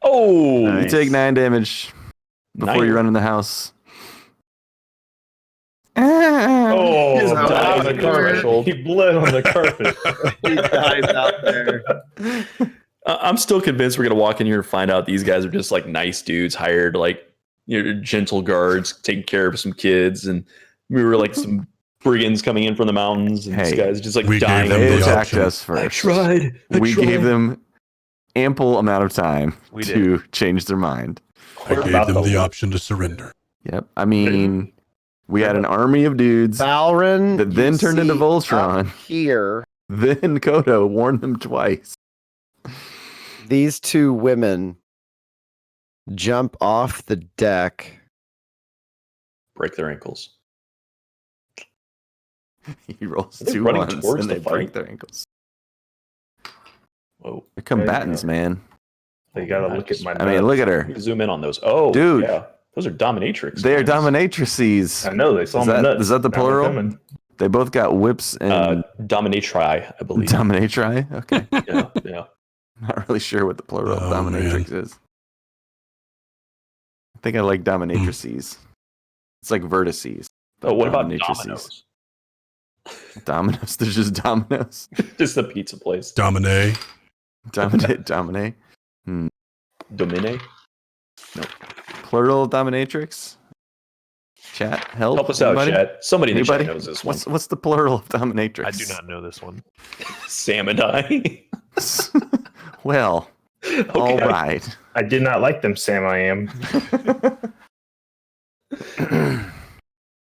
You take 9 damage before 9. you run in the house. Oh, He's died on the carpet. carpet. He bled on the carpet. He dies out there. I'm still convinced we're gonna walk in here and find out these guys are just like nice dudes hired, like gentle guards taking care of some kids, and we were like some brigands coming in from the mountains, and these guys just like dying. They attacked us first. I tried. We gave them ample amount of time to change their mind. I gave them the option to surrender. Yep. I mean, we had an army of dudes Balrin that then turned into Voltron. Here. Then Kodo warned them twice. These 2 women jump off the deck. Break their ankles. He rolls Are they 2 running ones towards and the they break fight? their ankles. Whoa. They're combatants, man. They gotta look at my. I mean, look at her. Zoom in on those. Oh, dude. Yeah. Those are dominatrix. They are dominatrices. I know they saw my nuts. Is that the Now they're plural? coming. They both got whips and dominatri, I believe. Dominatri? Okay. Yeah. Not really sure what the plural of dominatrix is. I think I like dominatrices. It's like vertices. Oh, what about dominatrices? Dominoes? There's just dominoes. Just the pizza place. Domine. Domine. Domine? No. Plural of dominatrix? Chat, help us out, anybody? chat. Somebody in the Anybody? chat knows this one. What's the plural of dominatrix? I do not know this one. Samadai. Well, all right. I did not like them, Sam. I am.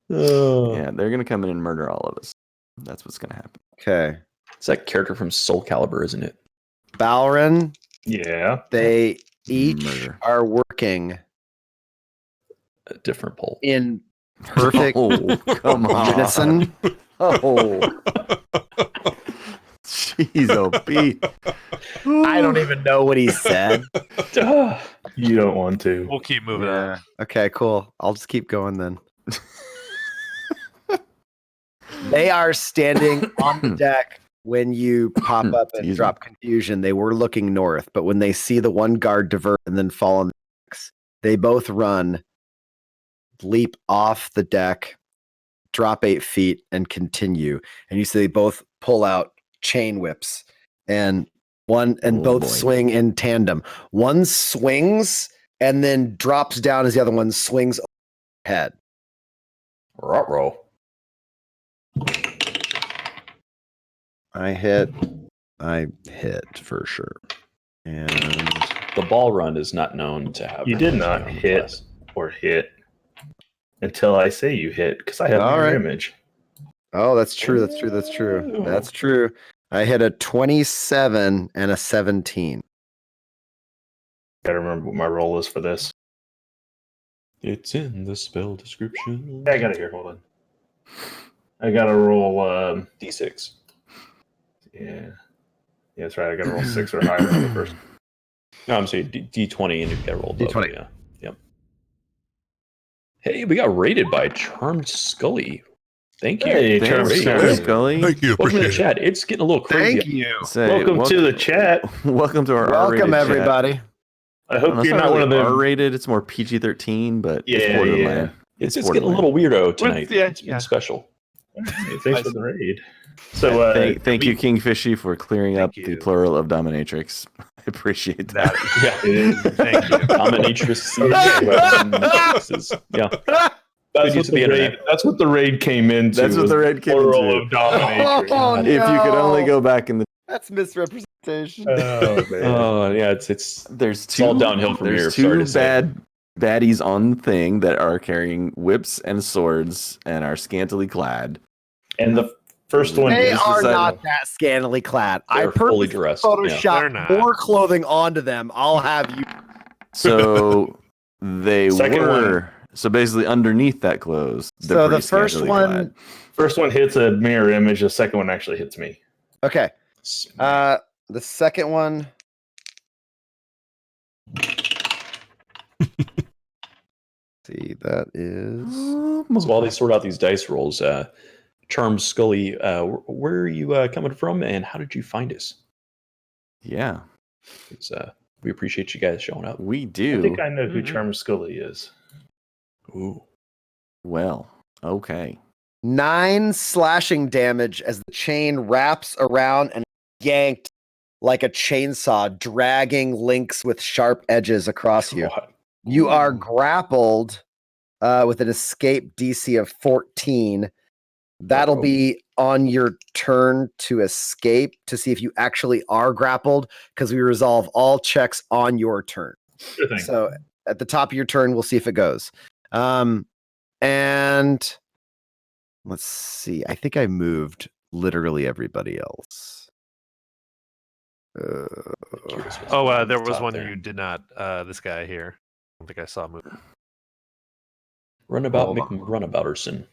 Yeah, they're gonna come in and murder all of us. That's what's gonna happen. Okay. It's that character from Soul Calibur, isn't it? Balrin. Yeah. They each are working a different pole in perfect come on. unison. Oh, jeez, Pete. I don't even know what he said. You don't want to. We'll keep moving on. Okay, cool. I'll just keep going then. They are standing on the deck when you pop up and drop confusion. They were looking north, but when they see the one guard divert and then fall on the decks, they both run, leap off the deck, drop 8 feet, and continue. And you see they both pull out chain whips and both swing in tandem. One swings and then drops down as the other one swings overhead. Ruh-roh. I hit for sure. And the ball run is not known to have. You did not hit or hit until I say you hit because I have your image. Oh, that's true. That's true. I hit a 27 and a 17. Gotta remember what my roll is for this. It's in the spell description. I got it here. Hold on. I gotta roll D6. Yeah, that's right. I gotta roll 6 or higher for the first. No, I'm saying D20 and you get rolled D20. up. Yeah. Yep. Hey, we got rated by Charmed Scully. Thank you. Hey, Charmed Scully. Thank you. Welcome to the Appreciate chat. It's getting a little crazy. Thank you. Say, Welcome to the chat. Welcome to our Welcome, R-rated everybody. Chat. I hope It's you're not not one of really them. R-rated. It's more PG-13, but Yeah, it's borderline. It's getting a little weirdo tonight. yeah, It's been special. Hey, thanks for the raid. So thank you, King Fishy, for clearing up Thank the you. plural of dominatrix. I appreciate that. Yeah. It is. Thank you. Dominatrix. Yeah. That's Good what, use of the the raid, internet. that's what the raid came into. That's what was the raid came plural into. of dominatrix. Oh, If you could only no. go back in the That's misrepresentation. Oh man. Oh yeah, it's there's It's all two downhill from here, There's sorry two to say. baddies on the thing that are carrying whips and swords and are scantily clad. And the first one They is are that- not that scantily clad. I They're fully purposely dressed, yeah. They're Photoshop not. more clothing onto them. I'll have you. So they Second were. one. So basically, underneath that clothes, they're So the pretty first scantily one. clad. first one hits a mirror image. The second one actually hits me. Okay. The second one. See, that is. So while they sort out these dice rolls, Charm Scully, where are you coming from, and how did you find us? Yeah, It's, we appreciate you guys showing up. we I do. think I know who Charm Scully is. Ooh. Well, okay. 9 slashing damage as the chain wraps around and yanked like a chainsaw, dragging links with sharp edges across you. God. You are grappled with an escape DC of 14. That'll be on your turn to escape to see if you actually are grappled, because we resolve all checks on your turn. Sure thing. So at the top of your turn, we'll see if it goes. And let's see. I think I moved literally everybody else. Curious what's Oh, on there the was top one there. you did not. This guy here. I don't think I saw move. Runabout Hold on. McRunabouterson.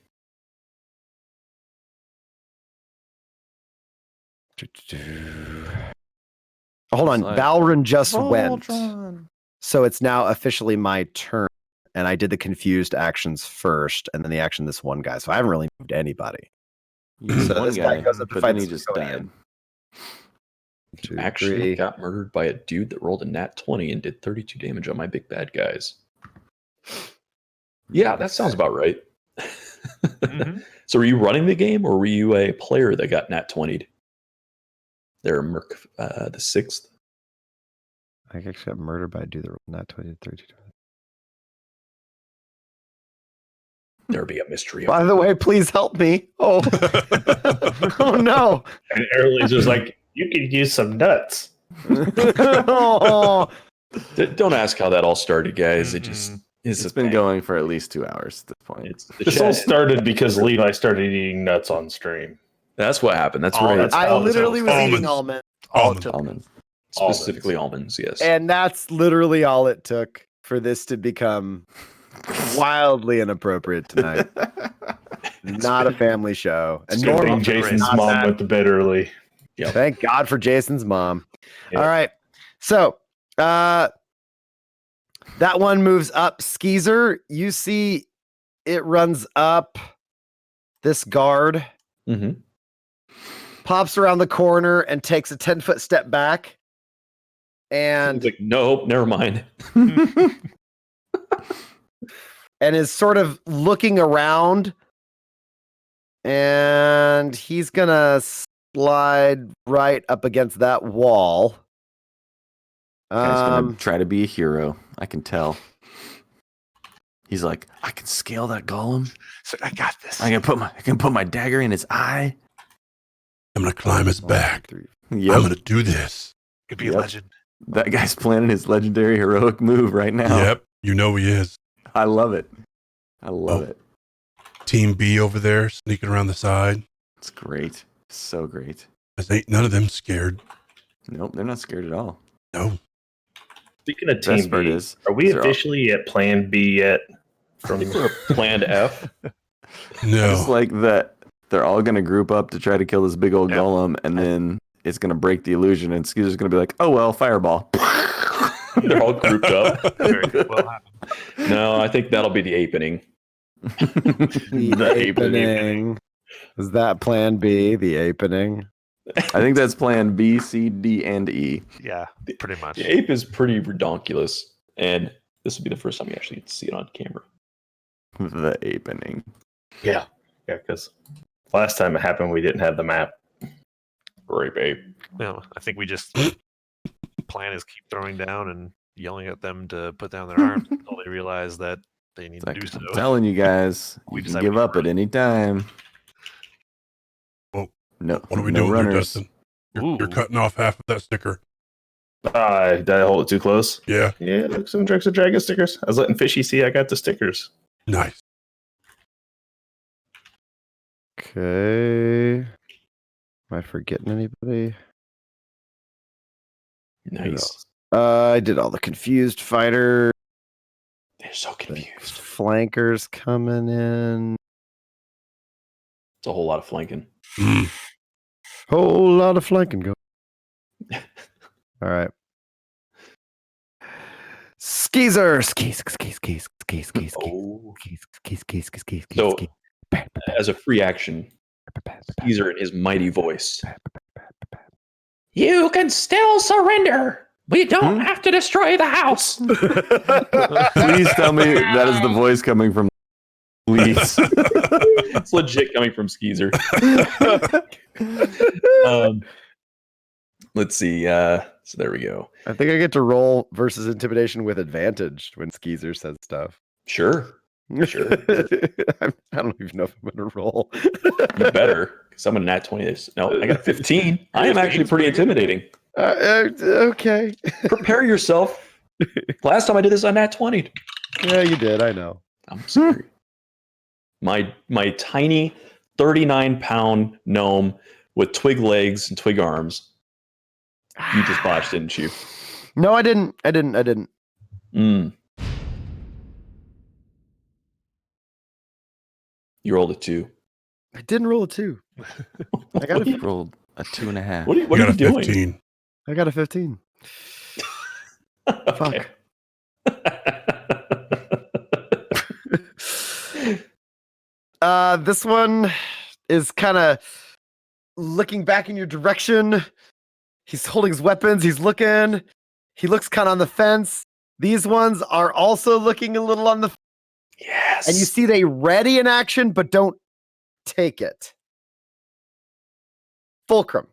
Hold on. It's like, Valrin just went. Voltron. So it's now officially my turn. And I did the confused actions first, and then the action this one guy. So I haven't really moved anybody. You used So one this guy guy, goes up to but fight then he this just Draconian. died. 2, Actually 3. got murdered by a dude that rolled a nat 20 and did 32 damage on my big bad guys. Yeah, that sounds about right. So were you running the game, or were you a player that got nat 20'd? There, Merc the 6th. I actually got murdered by a dude that rolled not 20 32. There be a mystery. By the way, please help me. Oh, oh no. And Early's just like, you could use some nuts. Oh. Don't ask how that all started, guys. It just is. It's been going for at least 2 hours at this point. It's the This all chat. started because Levi started eating nuts on stream. That's what happened. That's Oh, right. that's- I literally was eating Almonds. almonds. Almonds. Specifically almonds. Yes. And that's literally all it took for this to become wildly inappropriate tonight. Not a family show. It's And a good normal thing Jason's not mom that. went to bed early. Thank God for Jason's mom. Yeah. All right. So that one moves up. Skeezer, you see it runs up this guard, Mm-hmm. pops around the corner and takes a 10-foot step back. And He's like, nope, never mind. and is sort of looking around, and he's gonna slide right up against that wall. Guy's gonna try to be a hero. I can tell. He's like, I can scale that golem. So I got this. I can put my dagger in his eye. I'm gonna climb his back. Yep. I'm gonna do this. Could be a Yep. legend. That guy's planning his legendary heroic move right now. Yep, you know he is. I love it. I love it. Team B over there sneaking around the side. It's great. So great. As ain't none of them scared. Nope, they're not scared at all. No. Speaking of Best Team part B, is, are we they're all- officially at Plan B yet? I From think we're at planned F. No. Just like that, they're all gonna group up to try to kill this big old Yep. golem, and then it's gonna break the illusion, and Skeezer's gonna be like, "Oh well, fireball." They're all grouped up. Very good. Well happened. No, I think that'll be the apening. The apening. Is that plan B? The apening? I think that's plan B, C, D, and E. Yeah, pretty much. The ape is pretty redonkulous, and this will be the first time you actually get to see it on camera. The apening. Yeah, because last time it happened, we didn't have the map. Grape ape. Well, I think we just plan is keep throwing down and yelling at them to put down their arms until they realize that they need to do so. I'm telling you guys, We you can decide give we up at any time. Well, No, what are we no doing here, runners. Dustin? You're cutting off half of that sticker. Did I hold it too close? Yeah. Yeah, look, some Drakes and Dragon stickers. I was letting Fishy see I got the stickers. Nice. Okay. Am I forgetting anybody? Nice. I did all the confused fighter. They're so confused. Flankers coming in. It's a whole lot of flanking. Whole lot of flanking going. All right. Skeezer. Skis. Oh. Skis. So, as a free action, Caesar in his mighty voice. You can still surrender. We don't have to destroy the house. Please tell me that is the voice coming from. Please. It's legit coming from Skeezer. Let's see. So there we go. I think I get to roll versus intimidation with advantage when Skeezer says stuff. Sure. Sure. I don't even know if I'm going to roll. You better. Someone nat 20 this. No, I got 15. I am actually pretty intimidating. Okay. Prepare yourself. Last time I did this, I nat 20. Yeah, you did. I know. I'm sorry. My tiny 39-pound gnome with twig legs and twig arms. You just botched, didn't you? No, I didn't. You rolled a 2. I didn't roll a 2. I got a rolled a 2.5. What are you doing? 15. I got a 15. Okay. Fuck. This one is kind of looking back in your direction. He's holding his weapons. He's looking. He looks kind of on the fence. These ones are also looking a little on the fence. Yes. And you see they ready in action, but don't take it. Fulcrum.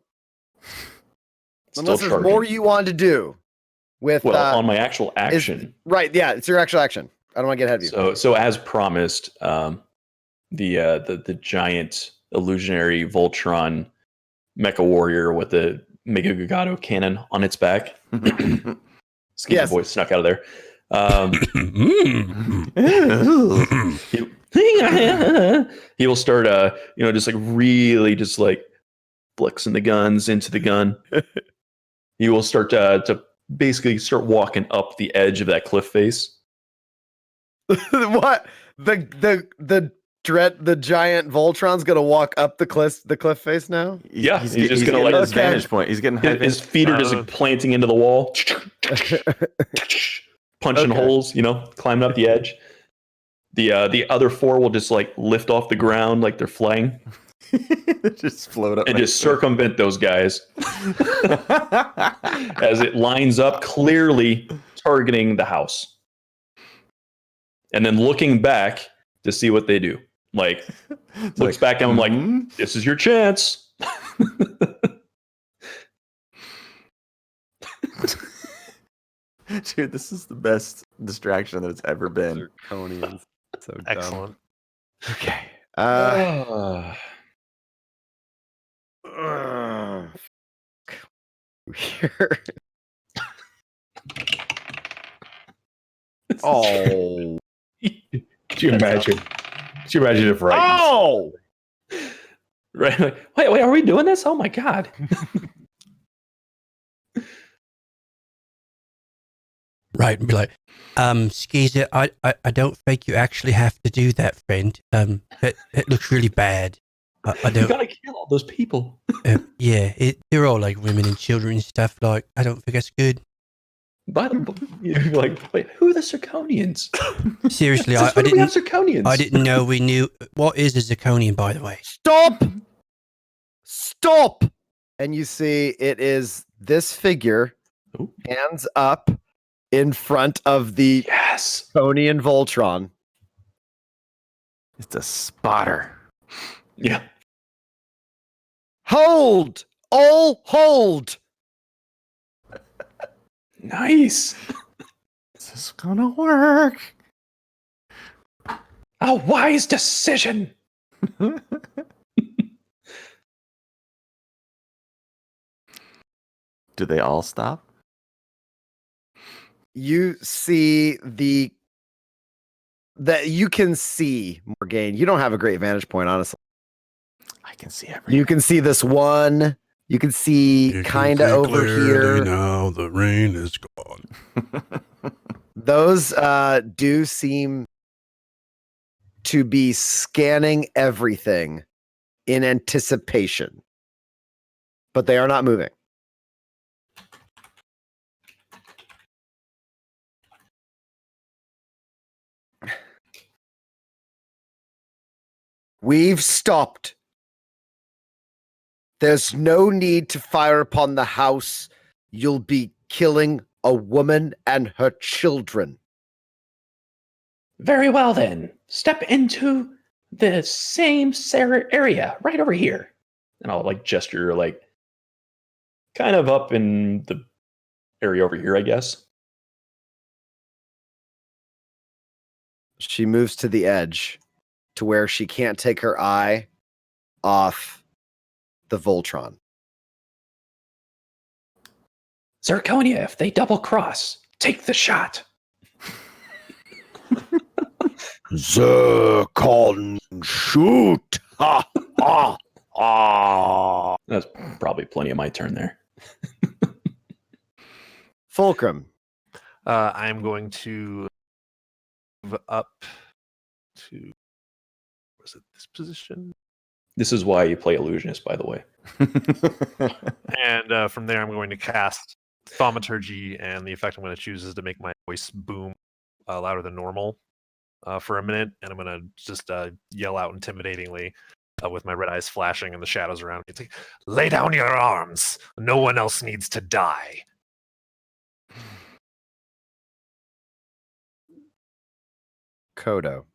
Still Unless there's charging. more you want to do with on my actual action. Right, yeah, it's your actual action. I don't want to get ahead of you. So as promised, the giant illusionary Voltron mecha warrior with the Mega Gagato cannon on its back. Skeezer voice snuck out of there. He will start just like really just like flexing the guns into the gun. He will start to basically start walking up the edge of that cliff face. What? The giant Voltron's gonna walk up the cliff face now? Yeah, he's just gonna getting like his vantage point. He's getting his feet are just like planting into the wall, punching holes, climbing up the edge. The other 4 will just like lift off the ground like they're flying. Just float up and just circumvent those guys as it lines up, clearly targeting the house, and then looking back to see what they do. Like looks back at them like, "This is your chance." Dude, this is the best distraction that it's ever been. Zirconians. So dumb. Excellent. Okay. Here. Oh. Could you imagine? Could you imagine if right? Oh. Right? Like, wait, are we doing this? Oh my god! Right, and be like, Skeezer, I don't think you actually have to do that, friend. It looks really bad. I don't. You gotta kill all those people. Yeah, they're all like women and children and stuff. Like, I don't think that's good. But you're like, wait, who are the Zirconians? Seriously, Since I when do we have didn't. Zirconians. I didn't know we knew. What is a zirconian, by the way? Stop. and you see it is this figure, hands up, in front of the Tony and Voltron. It's a spotter. Yeah. Hold! All hold! Nice. This is gonna work. A wise decision. Do they all stop? You see that you can see Morgaine. You don't have a great vantage point, honestly. I can see everything. You can see this one. You can see kind of over here. Now the rain is gone. Those do seem to be scanning everything in anticipation, but they are not moving. We've stopped. There's no need to fire upon the house. You'll be killing a woman and her children. Very well then. Step into the same area right over here. And I'll like gesture like kind of up in the area over here, I guess. She moves to the edge to where she can't take her eye off the Voltron. Zirconia, if they double cross, take the shot. Zircon shoot! Ha ha ha! That's probably plenty of my turn there. Fulcrum. I'm going to move up to, was it this position? This is why you play Illusionist, by the way. And from there, I'm going to cast Thaumaturgy, and the effect I'm going to choose is to make my voice boom louder than normal for a minute, and I'm going to just yell out intimidatingly with my red eyes flashing and the shadows around me. It's like, lay down your arms. No one else needs to die. Kodo.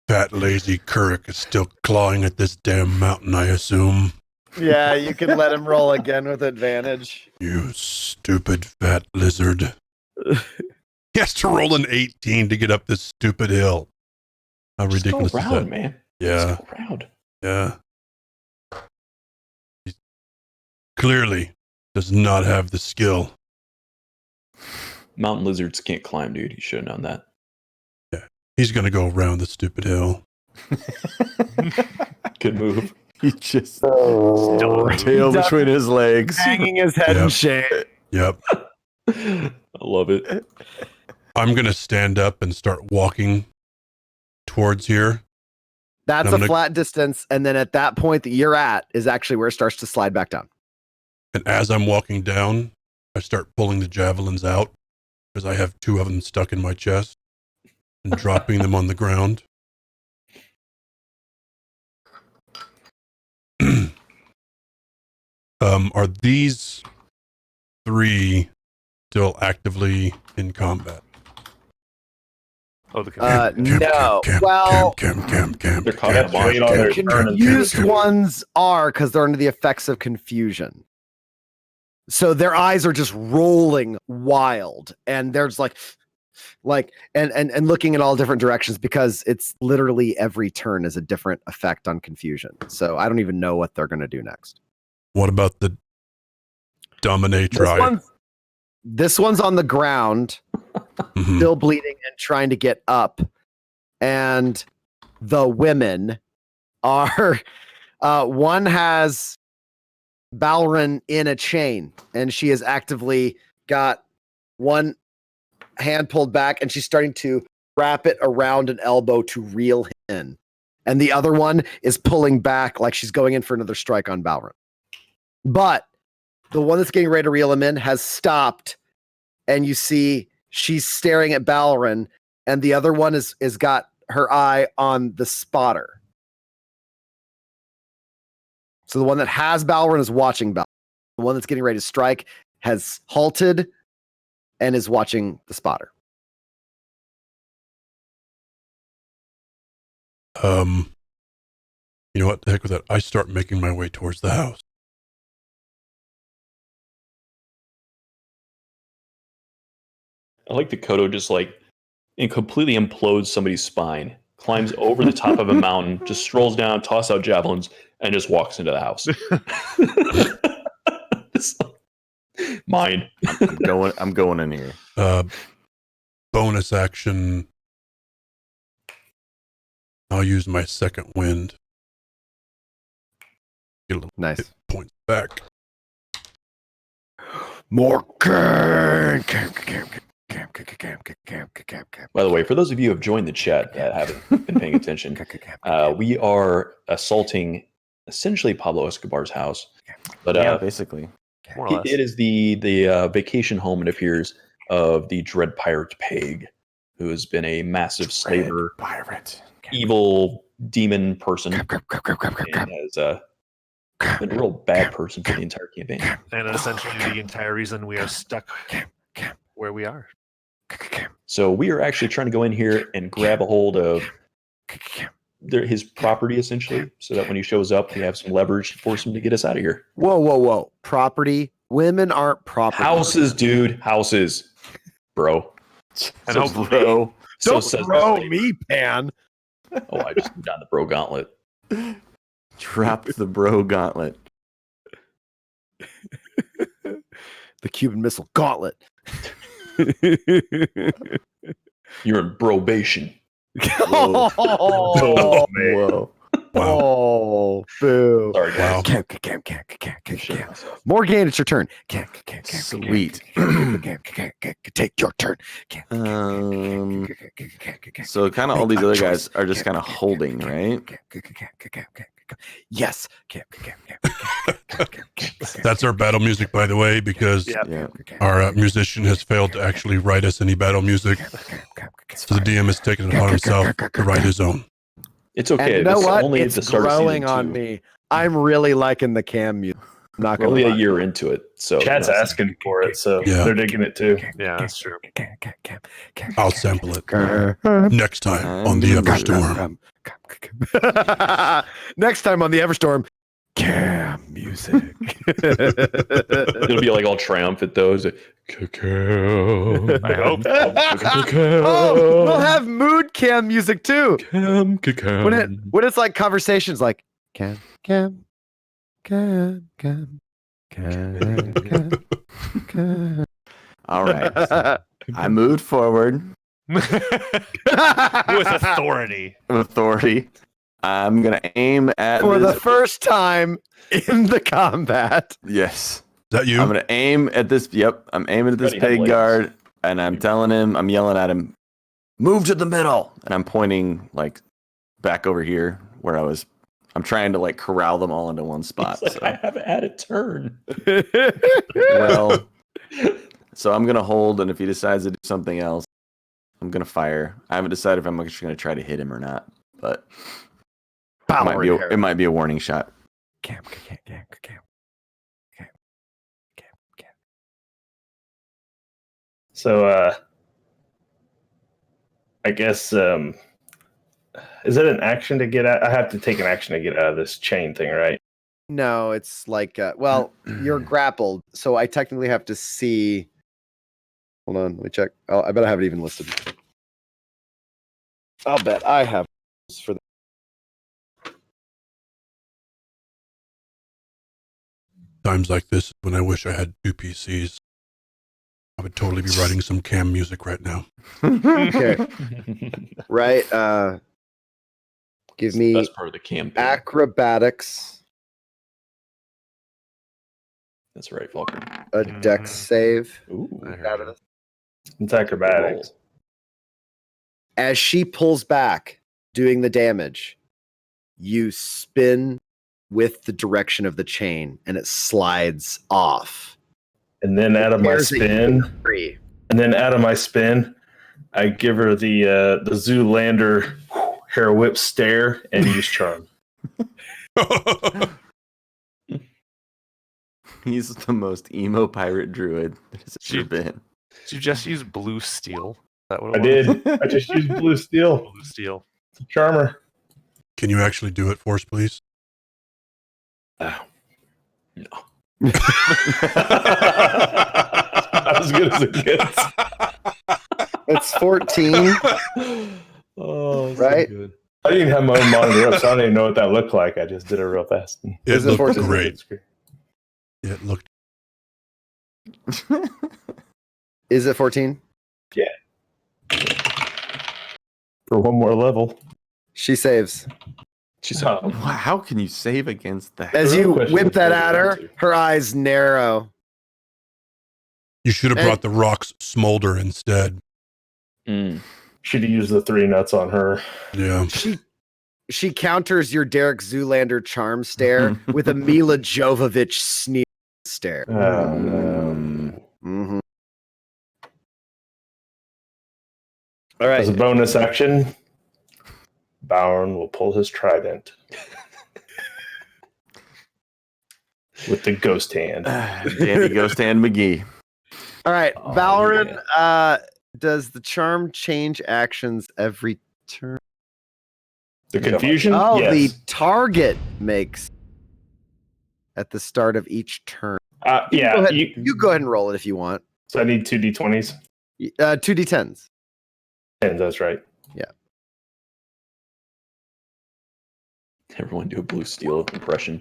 Fat lazy Kuruk is still clawing at this damn mountain, I assume. Yeah, you can let him roll again with advantage. You stupid fat lizard. He has to roll an 18 to get up this stupid hill. How Just ridiculous go is round, that? man. Yeah. Just go round. Yeah. He clearly does not have the skill. Mountain lizards can't climb, dude. You should have known that. He's going to go around the stupid hill. Good move. He just tail between his legs, Hanging his head in Yep. shame. Yep. I love it. I'm going to stand up and start walking towards here. That's I'm a gonna- flat distance, and then at that point that you're at is actually where it starts to slide back down. And as I'm walking down, I start pulling the javelins out because I have 2 of them stuck in my chest and dropping them on the ground. Are these 3 still actively in combat? Oh, the No. Well, They're caught Yeah, up on wait on their it. turn. confused ones are because they're under the effects of confusion. So their eyes are just rolling wild, and there's like and looking in all different directions because it's literally every turn is a different effect on confusion. So I don't even know what they're going to do next. What about the dominatrix? This one's on the ground, Mhm. still bleeding and trying to get up. And the women are one has Balrin in a chain, and she has actively got one hand pulled back, and she's starting to wrap it around an elbow to reel him in. And the other one is pulling back like she's going in for another strike on Balrin. But the one that's getting ready to reel him in has stopped, and you see she's staring at Balrin, and the other one is got her eye on the spotter. So the one that has Balrin is watching Balrin. The one that's getting ready to strike has halted and is watching the spotter. You know what? The heck with that. I start making my way towards the house. I like the Kodo just like and completely implodes somebody's spine, climbs over the top of a mountain, just strolls down, tosses out javelins, and just walks into the house. Mine. I'm going in here. Bonus action. I'll use my second wind. Get a little hit points back. More By the way, for those of you who have joined the chat that haven't been paying attention, we are assaulting essentially Pablo Escobar's house. But basically, more or less. It is the vacation home, it appears, of the Dread Pirate Peg, who has been a massive slaver, evil demon person, and has been a real bad person for the entire campaign. And essentially the entire reason we are stuck where we are. So we are actually trying to go in here and grab a hold of his property, essentially, so that when he shows up, we have some leverage to force him to get us out of here. Whoa. Property? Women aren't property. Houses, dude. Houses. Bro. And So, hopefully- bro. So Don't says throw nobody. me, Pan. Oh, I just got the bro gauntlet. Dropped the bro gauntlet. The Cuban Missile Gauntlet. You're in probation. Oh, man. Whoa. oh, boo. Sorry, guys. Wow. Morgan, it's your turn. Sweet. Take your turn. So kind of all these other guys are just kind of holding, right? Yes. That's our battle music, by the way, because Yeah. our musician has failed to actually write us any battle music. So the DM has taken it upon himself to write his own. It's okay. And you know It's what? only at It's the start growing of season on 2. me. I'm really liking the cam music. I'm not We're gonna only lie. a year into it, so Chat's asking for it, so Yeah. they're digging it too. Yeah, that's true. I'll sample it next time on the Everstorm. Next time on the Everstorm, cam music. It'll be like all triumphant though. It's like, cacao. I hope. Oh, we'll have mood cam music too. Cacao. When it's like conversations like cam. All right. I moved forward With authority. with authority. I'm gonna aim at For the this- first time in the combat. Yes. Is that you? I'm gonna aim at this. Yep, I'm aiming at this Ready, have pig blades. guard, and I'm telling him, I'm yelling at him, move to the middle, and I'm pointing like back over here where I'm trying to like corral them all into one spot. It's like, so. I haven't had a turn. Well, so I'm gonna hold, and if he decides to do something else, I'm gonna fire. I haven't decided if I'm actually gonna try to hit him or not, but it might be a warning shot. Cam. So I guess is it an action to get out? I have to take an action to get out of this chain thing, right? No, it's like you're grappled, so I technically have to see. Hold on, let me check. Oh, I bet I have it even listed. I'll bet I have for the. Times like this, when I wish I had 2 PCs, I would totally be writing some cam music right now. Okay, right. Give me That's part of the campaign. acrobatics, That's right, Falcon. a dex save. Ooh. Out of this. It's acrobatics. As she pulls back, doing the damage, you spin with the direction of the chain, and it slides off. And then out of my There's a spin, tree. and then out of my spin, I give her the Zoolander hair whip stare and use charm. He's the most emo pirate druid there's ever been. Did you just use blue steel? That what I it was? did. I just used blue steel. Blue steel. It's a charmer. Can you actually do it for us, please? No. As good as it gets. It's 14. Oh, right? So good. I didn't even have my own monitor up, so I don't even know what that looked like. I just did it real fast. It looked 14? great. It looked. Is it 14? For one more level. She saves. She's How can you save against that? As real you question whip is that what at you her, want to. her eyes narrow. You should have And- brought the rocks smolder instead. Should have used the 3 nuts on her. Yeah. She counters your Derek Zoolander charm stare with a Mila Jovovich sneer stare. Oh, no. Mm-hmm. All right. As a bonus action, Bowron will pull his trident with the ghost hand. Dandy Ghost Hand McGee. All right. Oh, Valorant, does the charm change actions every turn? The confusion? Oh, Yes. the target makes at the start of each turn. Yeah. Go ahead, you go ahead and roll it if you want. So I need 2 d20s. 2 d10s. And that's right. Everyone do a blue steel impression.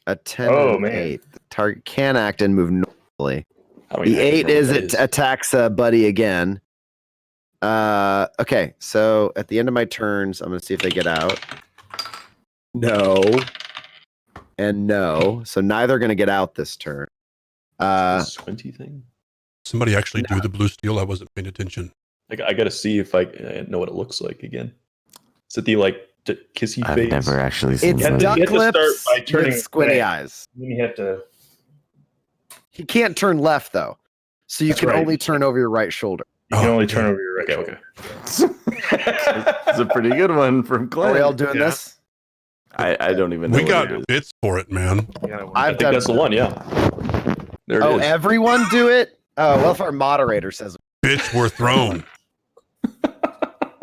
A 10 Oh, and man. 8. The target can act and move normally. I don't The even 8 know what is that it attacks Buddy again. Okay, so at the end of my turns, I'm going to see if they get out. No. And no. So neither are going to get out this turn. The squinty thing. Somebody actually do the blue steel. I wasn't paying attention. I gotta see if I know what it looks like again. Is it the kissy I've face? never actually seen It's You have that. to- duck you have to lips start by turning with squinty red. eyes. Then you have to. He can't turn left, though. So you That's can right. only turn over your right shoulder. You can Oh, only turn yeah. over your right Okay. shoulder. It's a pretty good one from Are Glenn. we all doing Yeah. this? I don't even know We what got it is. bits for it, man. Yeah, I I've think that's the one. Yeah. There it is. everyone do it? Oh, well, if our moderator says Bits were thrown.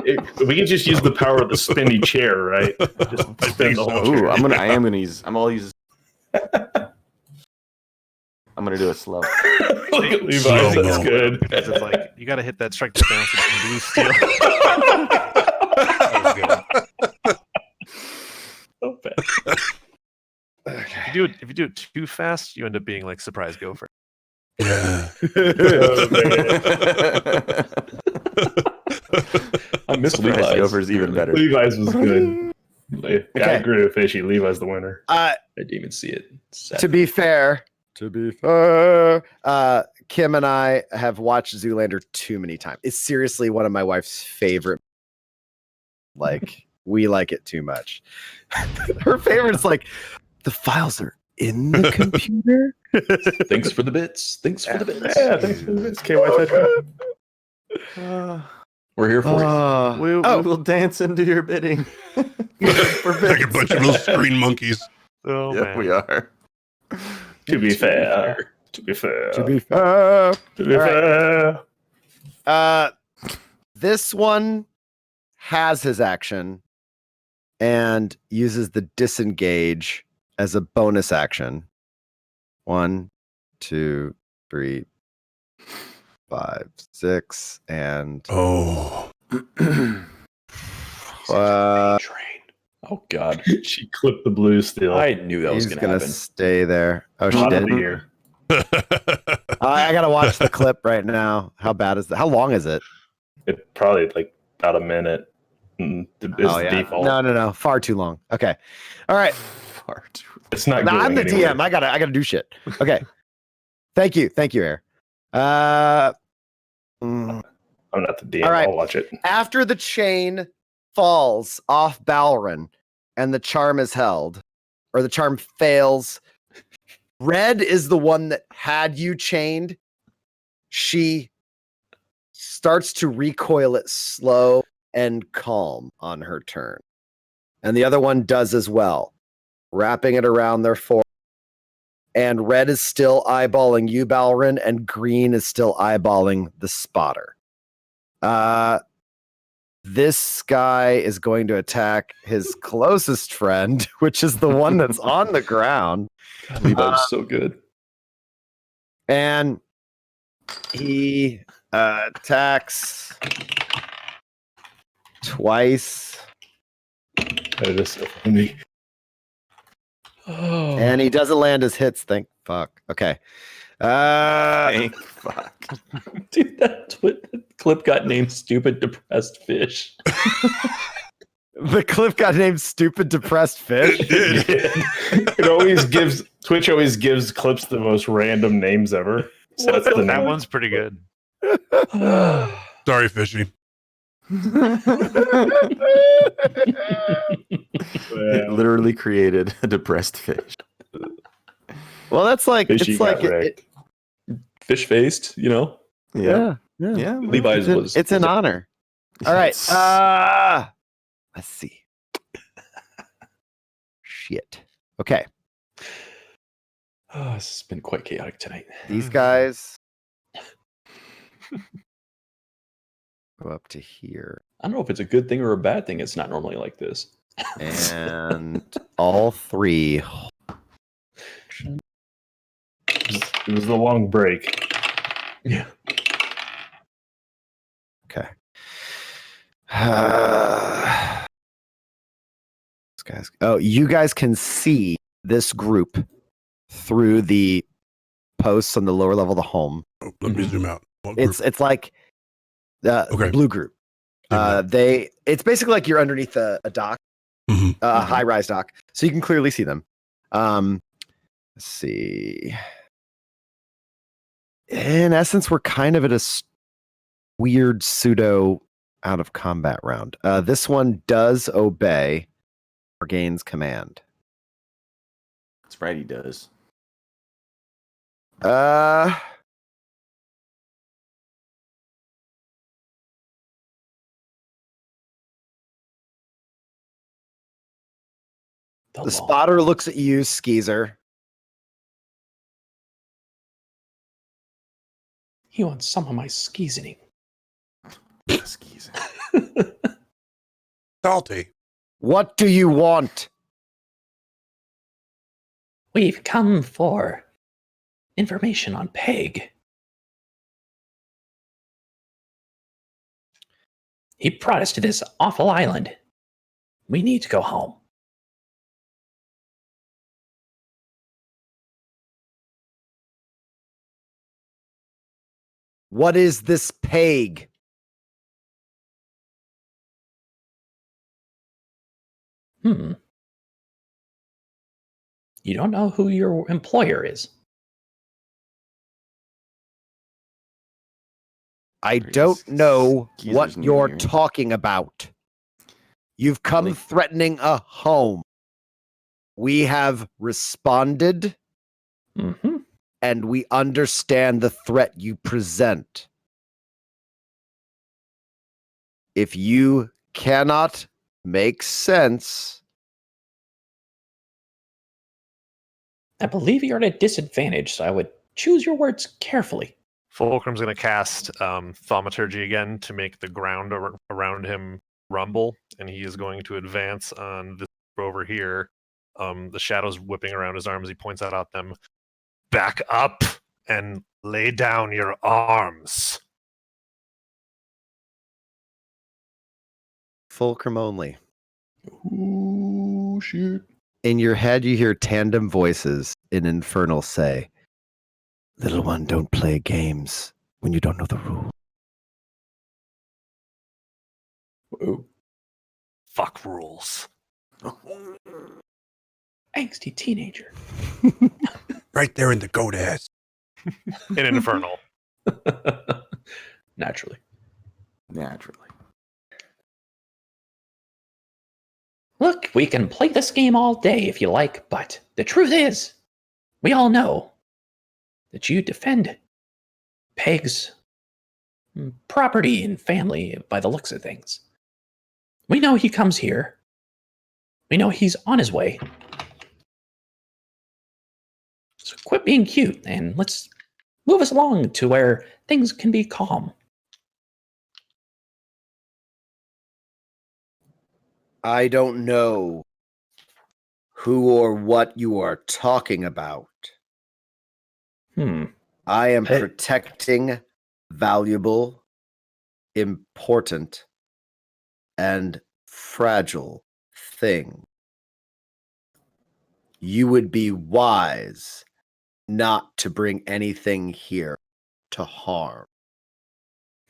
We can just use the power of the spinny chair, right? Just I spin think the whole so. chair. Ooh, I am gonna use. I'm gonna do a slow. Look at Levi. Slow-mo. That's good. because it's like you got to hit that strike to bounce with some blue steel. That was good. So bad. If you do it too fast, you end up being like surprise gopher. Yeah. Oh, man. I miss Surprise Levi's. Gopher's even better. Levi's was good. I Okay. agree with Fishy. Levi's the winner. I didn't even see it. Sad. to be fair, Kim and I have watched Zoolander too many times. It's seriously one of my wife's favorite. Like, we like it too much. Her favorite's like, the files are in the computer. Thanks for the bits. Thanks for the bits. Yeah, thanks for this. KY We're here for you. We will dance into your bidding. Like a bunch of little screen monkeys. Oh Yep, man. we are. To be fair. To be fair. To be fair. To be All right. fair. This one has his action and uses the disengage as a bonus action. 1, 2, 3, 5, 6, and Oh. Train. Oh God. She clipped the blue steel. I knew that was he's gonna gonna happen. stay there. Oh, she Bottom of did. the year. I gotta watch the clip right now. How bad is that? How long is it? It probably like about a minute. It's the default. No. Far too long. Okay. All right. Far too. It's not. No, I'm the going anywhere. DM. I gotta do shit. Okay. Thank you, Air. I'm not the DM. All right. I'll watch it. After the chain falls off Balrin and the charm is held, or the charm fails, Red is the one that had you chained. She starts to recoil it slow and calm on her turn. And the other one does as well, wrapping it around their forehead. And red is still eyeballing you, Balrin, and green is still eyeballing the spotter. This guy is going to attack his closest friend, which is the one that's on the ground. God, Levi's so good. And he attacks twice. That is so funny. Oh. And he doesn't land his hits. Thank fuck. Okay. Thank fuck. Dude, that clip got named Stupid Depressed Fish. The clip got named Stupid Depressed Fish. Twitch always gives clips the most random names ever. So that's the That name. one's pretty good. Sorry, Fishy. It literally created a depressed fish. Well, that's like Fishy it's like got wrecked. Fish faced, you know? yeah. Levi's was. It's an honor. All right. Yes. Let's see. Shit. Okay. Oh, this has been quite chaotic tonight. These guys go up to here. I don't know if it's a good thing or a bad thing. It's not normally like this. And all three. It was the long break. Yeah. Okay. You guys can see this group through the posts on the lower level of the home. Oh, let me zoom out. What group? It's like the blue group. It's basically like you're underneath a dock, a high-rise dock, so you can clearly see them. Let's see. In essence, we're kind of at a weird pseudo out of combat round. This one does obey or gains command. That's right, he does. The spotter looks at you, Skeezer. He wants some of my skeezening. Salty. What do you want? We've come for information on Peg. He brought us to this awful island. We need to go home. What is this Peg? You don't know who your employer is? I don't know Skeezer's what new you're here. talking about. You've come Really? threatening a home. We have responded, and we understand the threat you present. If you cannot make sense, I believe you're at a disadvantage, so I would choose your words carefully. Fulcrum's going to cast Thaumaturgy again to make the ground around him rumble, and he is going to advance on this over here. The shadows whipping around his arms. He points out at them. Back up and lay down your arms. Fulcrum only. Ooh, shoot. In your head, you hear tandem voices in Infernal say, "Little one, don't play games when you don't know the rule." Whoa. Fuck rules. Angsty teenager. Right there in the goat ass. In Infernal. Naturally. Look, we can play this game all day if you like, but the truth is, we all know that you defend Peg's property and family by the looks of things. We know he comes here. We know he's on his way. So quit being cute and let's move us along to where things can be calm. I don't know who or what you are talking about. I am protecting valuable, important, and fragile thing. You would be wise not to bring anything here to harm.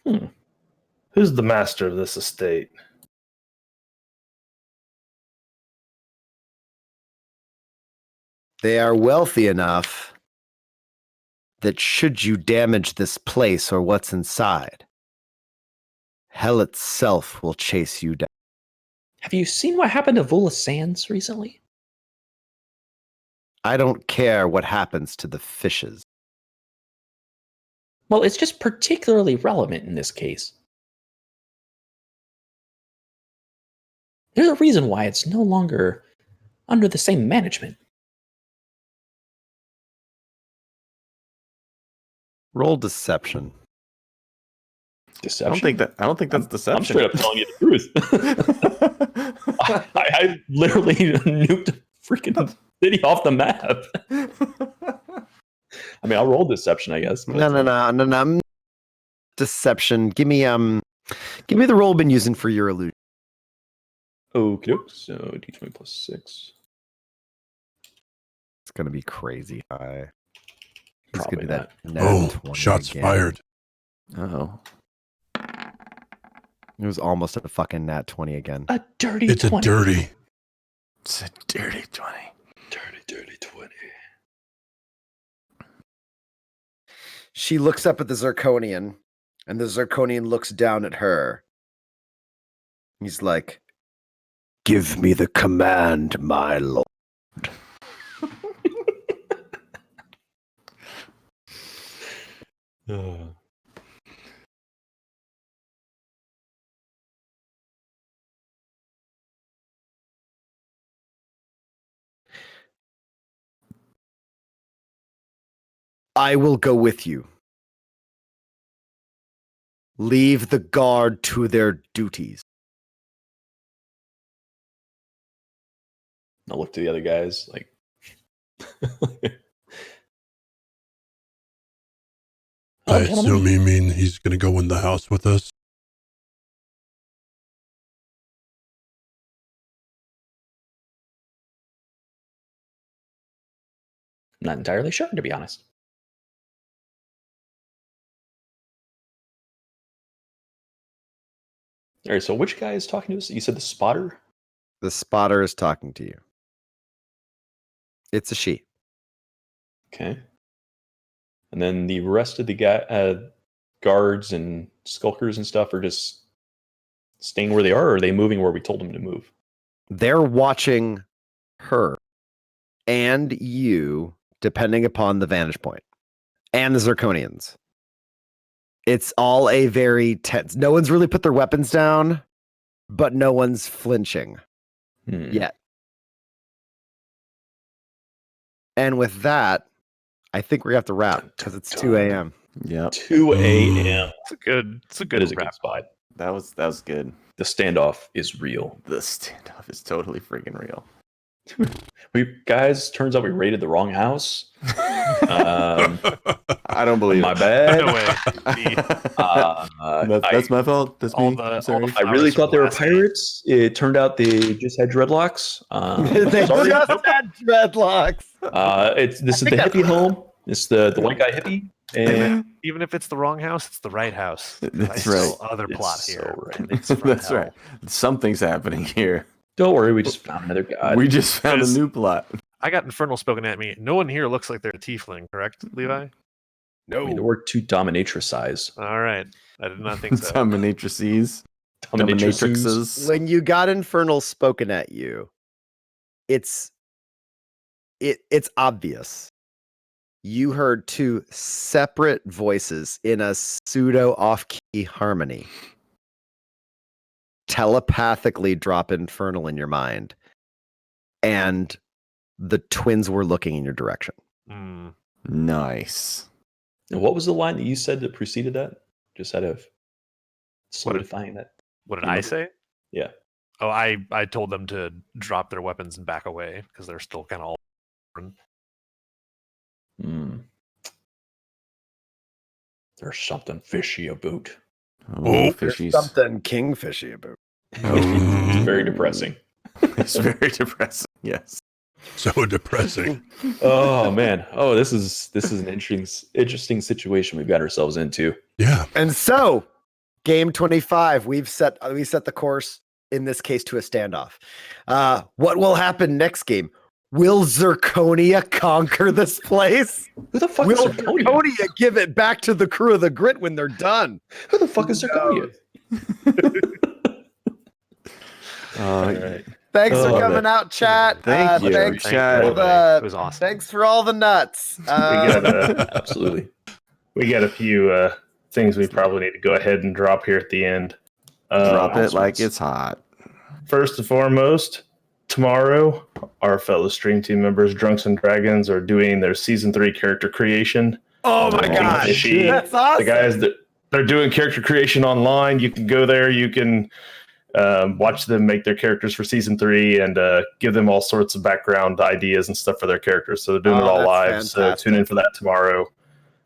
Who's the master of this estate? They are wealthy enough that should you damage this place or what's inside, hell itself will chase you down. Have you seen what happened to Vula Sands recently? I don't care what happens to the fishes. Well, it's just particularly relevant in this case. There's a reason why it's no longer under the same management. Roll deception. Deception? I don't think that's deception. I'm straight up telling you the truth. I literally nuked a freaking city off the map. I mean, I'll roll deception, I guess. No. Deception. Give me the roll I've been using for your illusion. Okay, so d20 plus 6. It's gonna be crazy high. He's Probably gonna do that. Oh, 20 shots again. fired. Oh. It was almost a fucking nat 20 again. A dirty It's 20. a dirty. It's a dirty 20. Dirty 20. She looks up at the Zirconian, and the Zirconian looks down at her. He's like, "Give me the command, my lord." I will go with you. Leave the guard to their duties. I'll look to the other guys like. I assume you mean he's going to go in the house with us? I'm not entirely sure, to be honest. All right, so which guy is talking to us? You said the spotter? The spotter is talking to you. It's a she. Okay. And then the rest of the guards and skulkers and stuff are just staying where they are, or are they moving where we told them to move? They're watching her and you, depending upon the vantage point, and the Zirconians. It's all a very tense. No one's really put their weapons down, but no one's flinching yet. And with that, I think we have to wrap because it's 2 a.m. Yep. 2 a.m. It's a good That is a good spot. That was good. The standoff is real. The standoff is totally freaking real. Guys, turns out we raided the wrong house. I don't believe my it. bad. No way. That's my fault. That's me. Sorry. I really thought they were pirates. It turned out they just had dreadlocks. They sorry. just had dreadlocks. This is the hippie home. It's the white guy hippie. And Even if it's the wrong house, it's the right house. That's Nice right. Other It's plot so here. right. It's from That's hell. right. Something's happening here. don't worry, we just found another god. We just found a Because- new plot. I got Infernal spoken at me. No one here looks like they're a tiefling, correct, Levi? I mean, we're two dominatrix size. All right. I did not think so. Dominatrices. Dominatrixes. Dominatrixes. When you got Infernal spoken at you, it's obvious. you heard two separate voices in a pseudo off-key harmony telepathically drop infernal in your mind, and the twins were looking in your direction. Nice. And what was the line that you said that preceded that? Just out of solidifying that. What did I say? Yeah. Oh, I told them to drop their weapons and back away because they're still kind of all. There's something fishy about. There's something kingfishy about. It's very depressing. It's very depressing. Yes. So depressing. Oh man. Oh, this is an interesting situation we've got ourselves into. Yeah. And so, game 25, we set the course in this case to a standoff. What will happen next game? Will Zirconia conquer this place? Who the fuck Will is Zirconia? Zirconia give it back to the crew of the Grit when they're done? Who the fuck is Zirconia? Thanks for coming out, chat. Thank you, thanks chat. for the- It was awesome. Thanks for all the nuts. Absolutely. We got a few things we probably need to go ahead and drop here at the end. Drop it like it's hot. First and foremost, tomorrow, our fellow stream team members, Drunks and Dragons, are doing their season 3 character creation. Oh my gosh, that's awesome. The guys that they're doing character creation online. You can go there. You can watch them make their characters for season 3 and give them all sorts of background ideas and stuff for their characters. So they're doing it all live. Fantastic. So tune in for that tomorrow.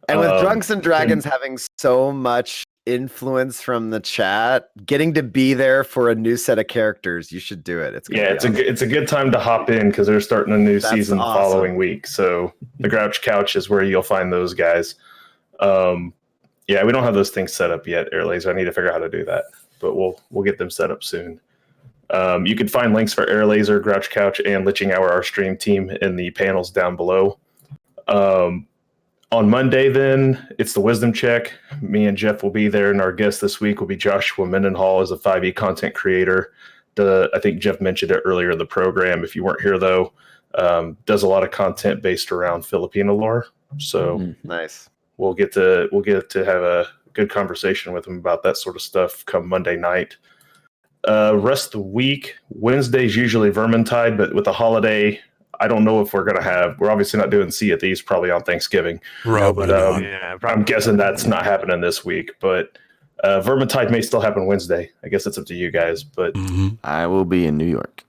And with Drunks and Dragons having so much influence from the chat, getting to be there for a new set of characters, you should do it. It's a good time to hop in because they're starting a new season awesome. the following week. So the Grouch Couch is where you'll find those guys. Yeah, we don't have those things set up yet, Airlaser. I need to figure out how to do that, but we'll get them set up soon. You can find links for Airlaser, Grouch Couch, and Liching Hour, our stream team, in the panels down below. On Monday, then, it's the Wisdom Check. Me and Jeff will be there, and our guest this week will be Joshua Mendenhall as a 5e content creator. I think Jeff mentioned it earlier in the program. If you weren't here, though, does a lot of content based around Filipino lore. So nice. We'll get to have a good conversation with him about that sort of stuff come Monday night. Rest of the week, Wednesday's usually Vermintide, but with the holiday, I don't know if we're obviously not doing Sea of Thieves probably on Thanksgiving. Probably but not. I'm guessing that's not happening this week. But Vermintide may still happen Wednesday. I guess it's up to you guys. But I will be in New York.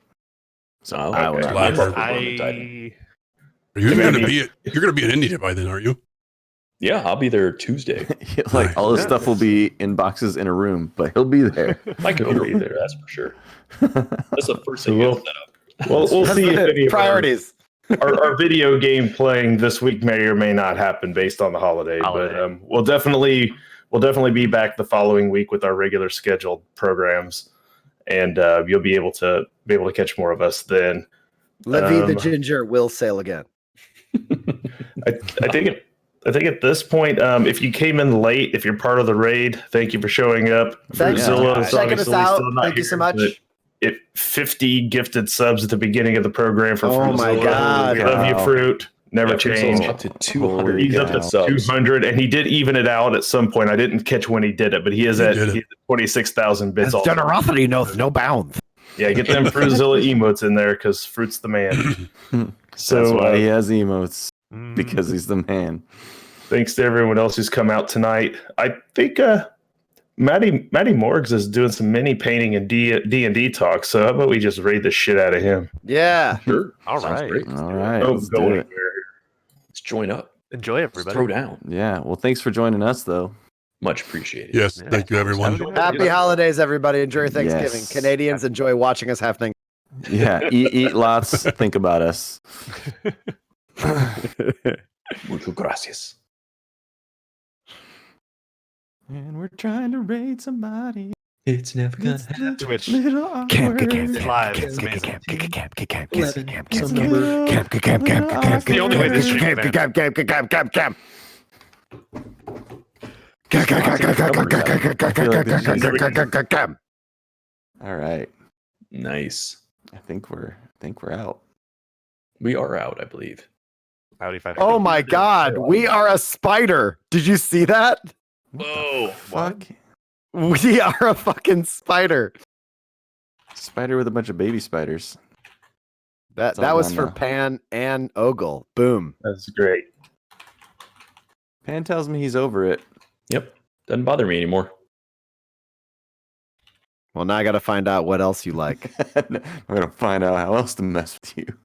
So I will not be Are you gonna be in India by then, are you? Yeah, I'll be there Tuesday. Like all this stuff will be in boxes in a room, but he'll be there. My computer will be there, that's for sure. That's the first thing we'll set up. We'll see if any priorities. Our video game playing this week may or may not happen based on the holiday. But we'll definitely be back the following week with our regular scheduled programs, and you'll be able to catch more of us then. Levy the Ginger will sail again. I think at this point, if you came in late, if you're part of the raid, thank you for showing up. Fruitzilla is checking us obviously out. still not Thank you so much. 50 gifted subs at the beginning of the program for Oh my Fruitzilla. God. We love you, Fruit. Never change. Up to 200. He's up to 200, and he did even it out at some point. I didn't catch when he did it, but he's at 26,000 bits. His generosity knows no bounds. Yeah, get them Fruitzilla emotes in there because Fruit's the man. So that's why he has emotes, because he's the man. Thanks to everyone else who's come out tonight. I think Matty Morgs is doing some mini painting and D&D talk. So how about we just raid the shit out of him? Yeah. Sure. All right. Great. All right. Let's go anywhere. Let's join up. Enjoy, everybody. Throw down. Yeah. Well, thanks for joining us, though. Much appreciated. Yes, thank you, everyone. Happy holidays, everybody. Enjoy your Thanksgiving. Yes. Canadians, enjoy watching us happening. Yeah. Eat lots. Think about us. Muchas gracias. And we're trying to raid somebody. It's never gonna happen. Twitch. Little awkward. It's live. It's amazing. The only way this stream can All right. Nice. I think we're out. We are out, I believe. Howdy, five. Oh my god, we are a spider. Did you see that? Whoa! Fuck! We are a fucking spider. Spider with a bunch of baby spiders. That It's all was gone for now. Pan and Ogle. Boom. That's great. Pan tells me he's over it. Yep. Doesn't bother me anymore. Well, now I got to find out what else you like. I'm gonna find out how else to mess with you.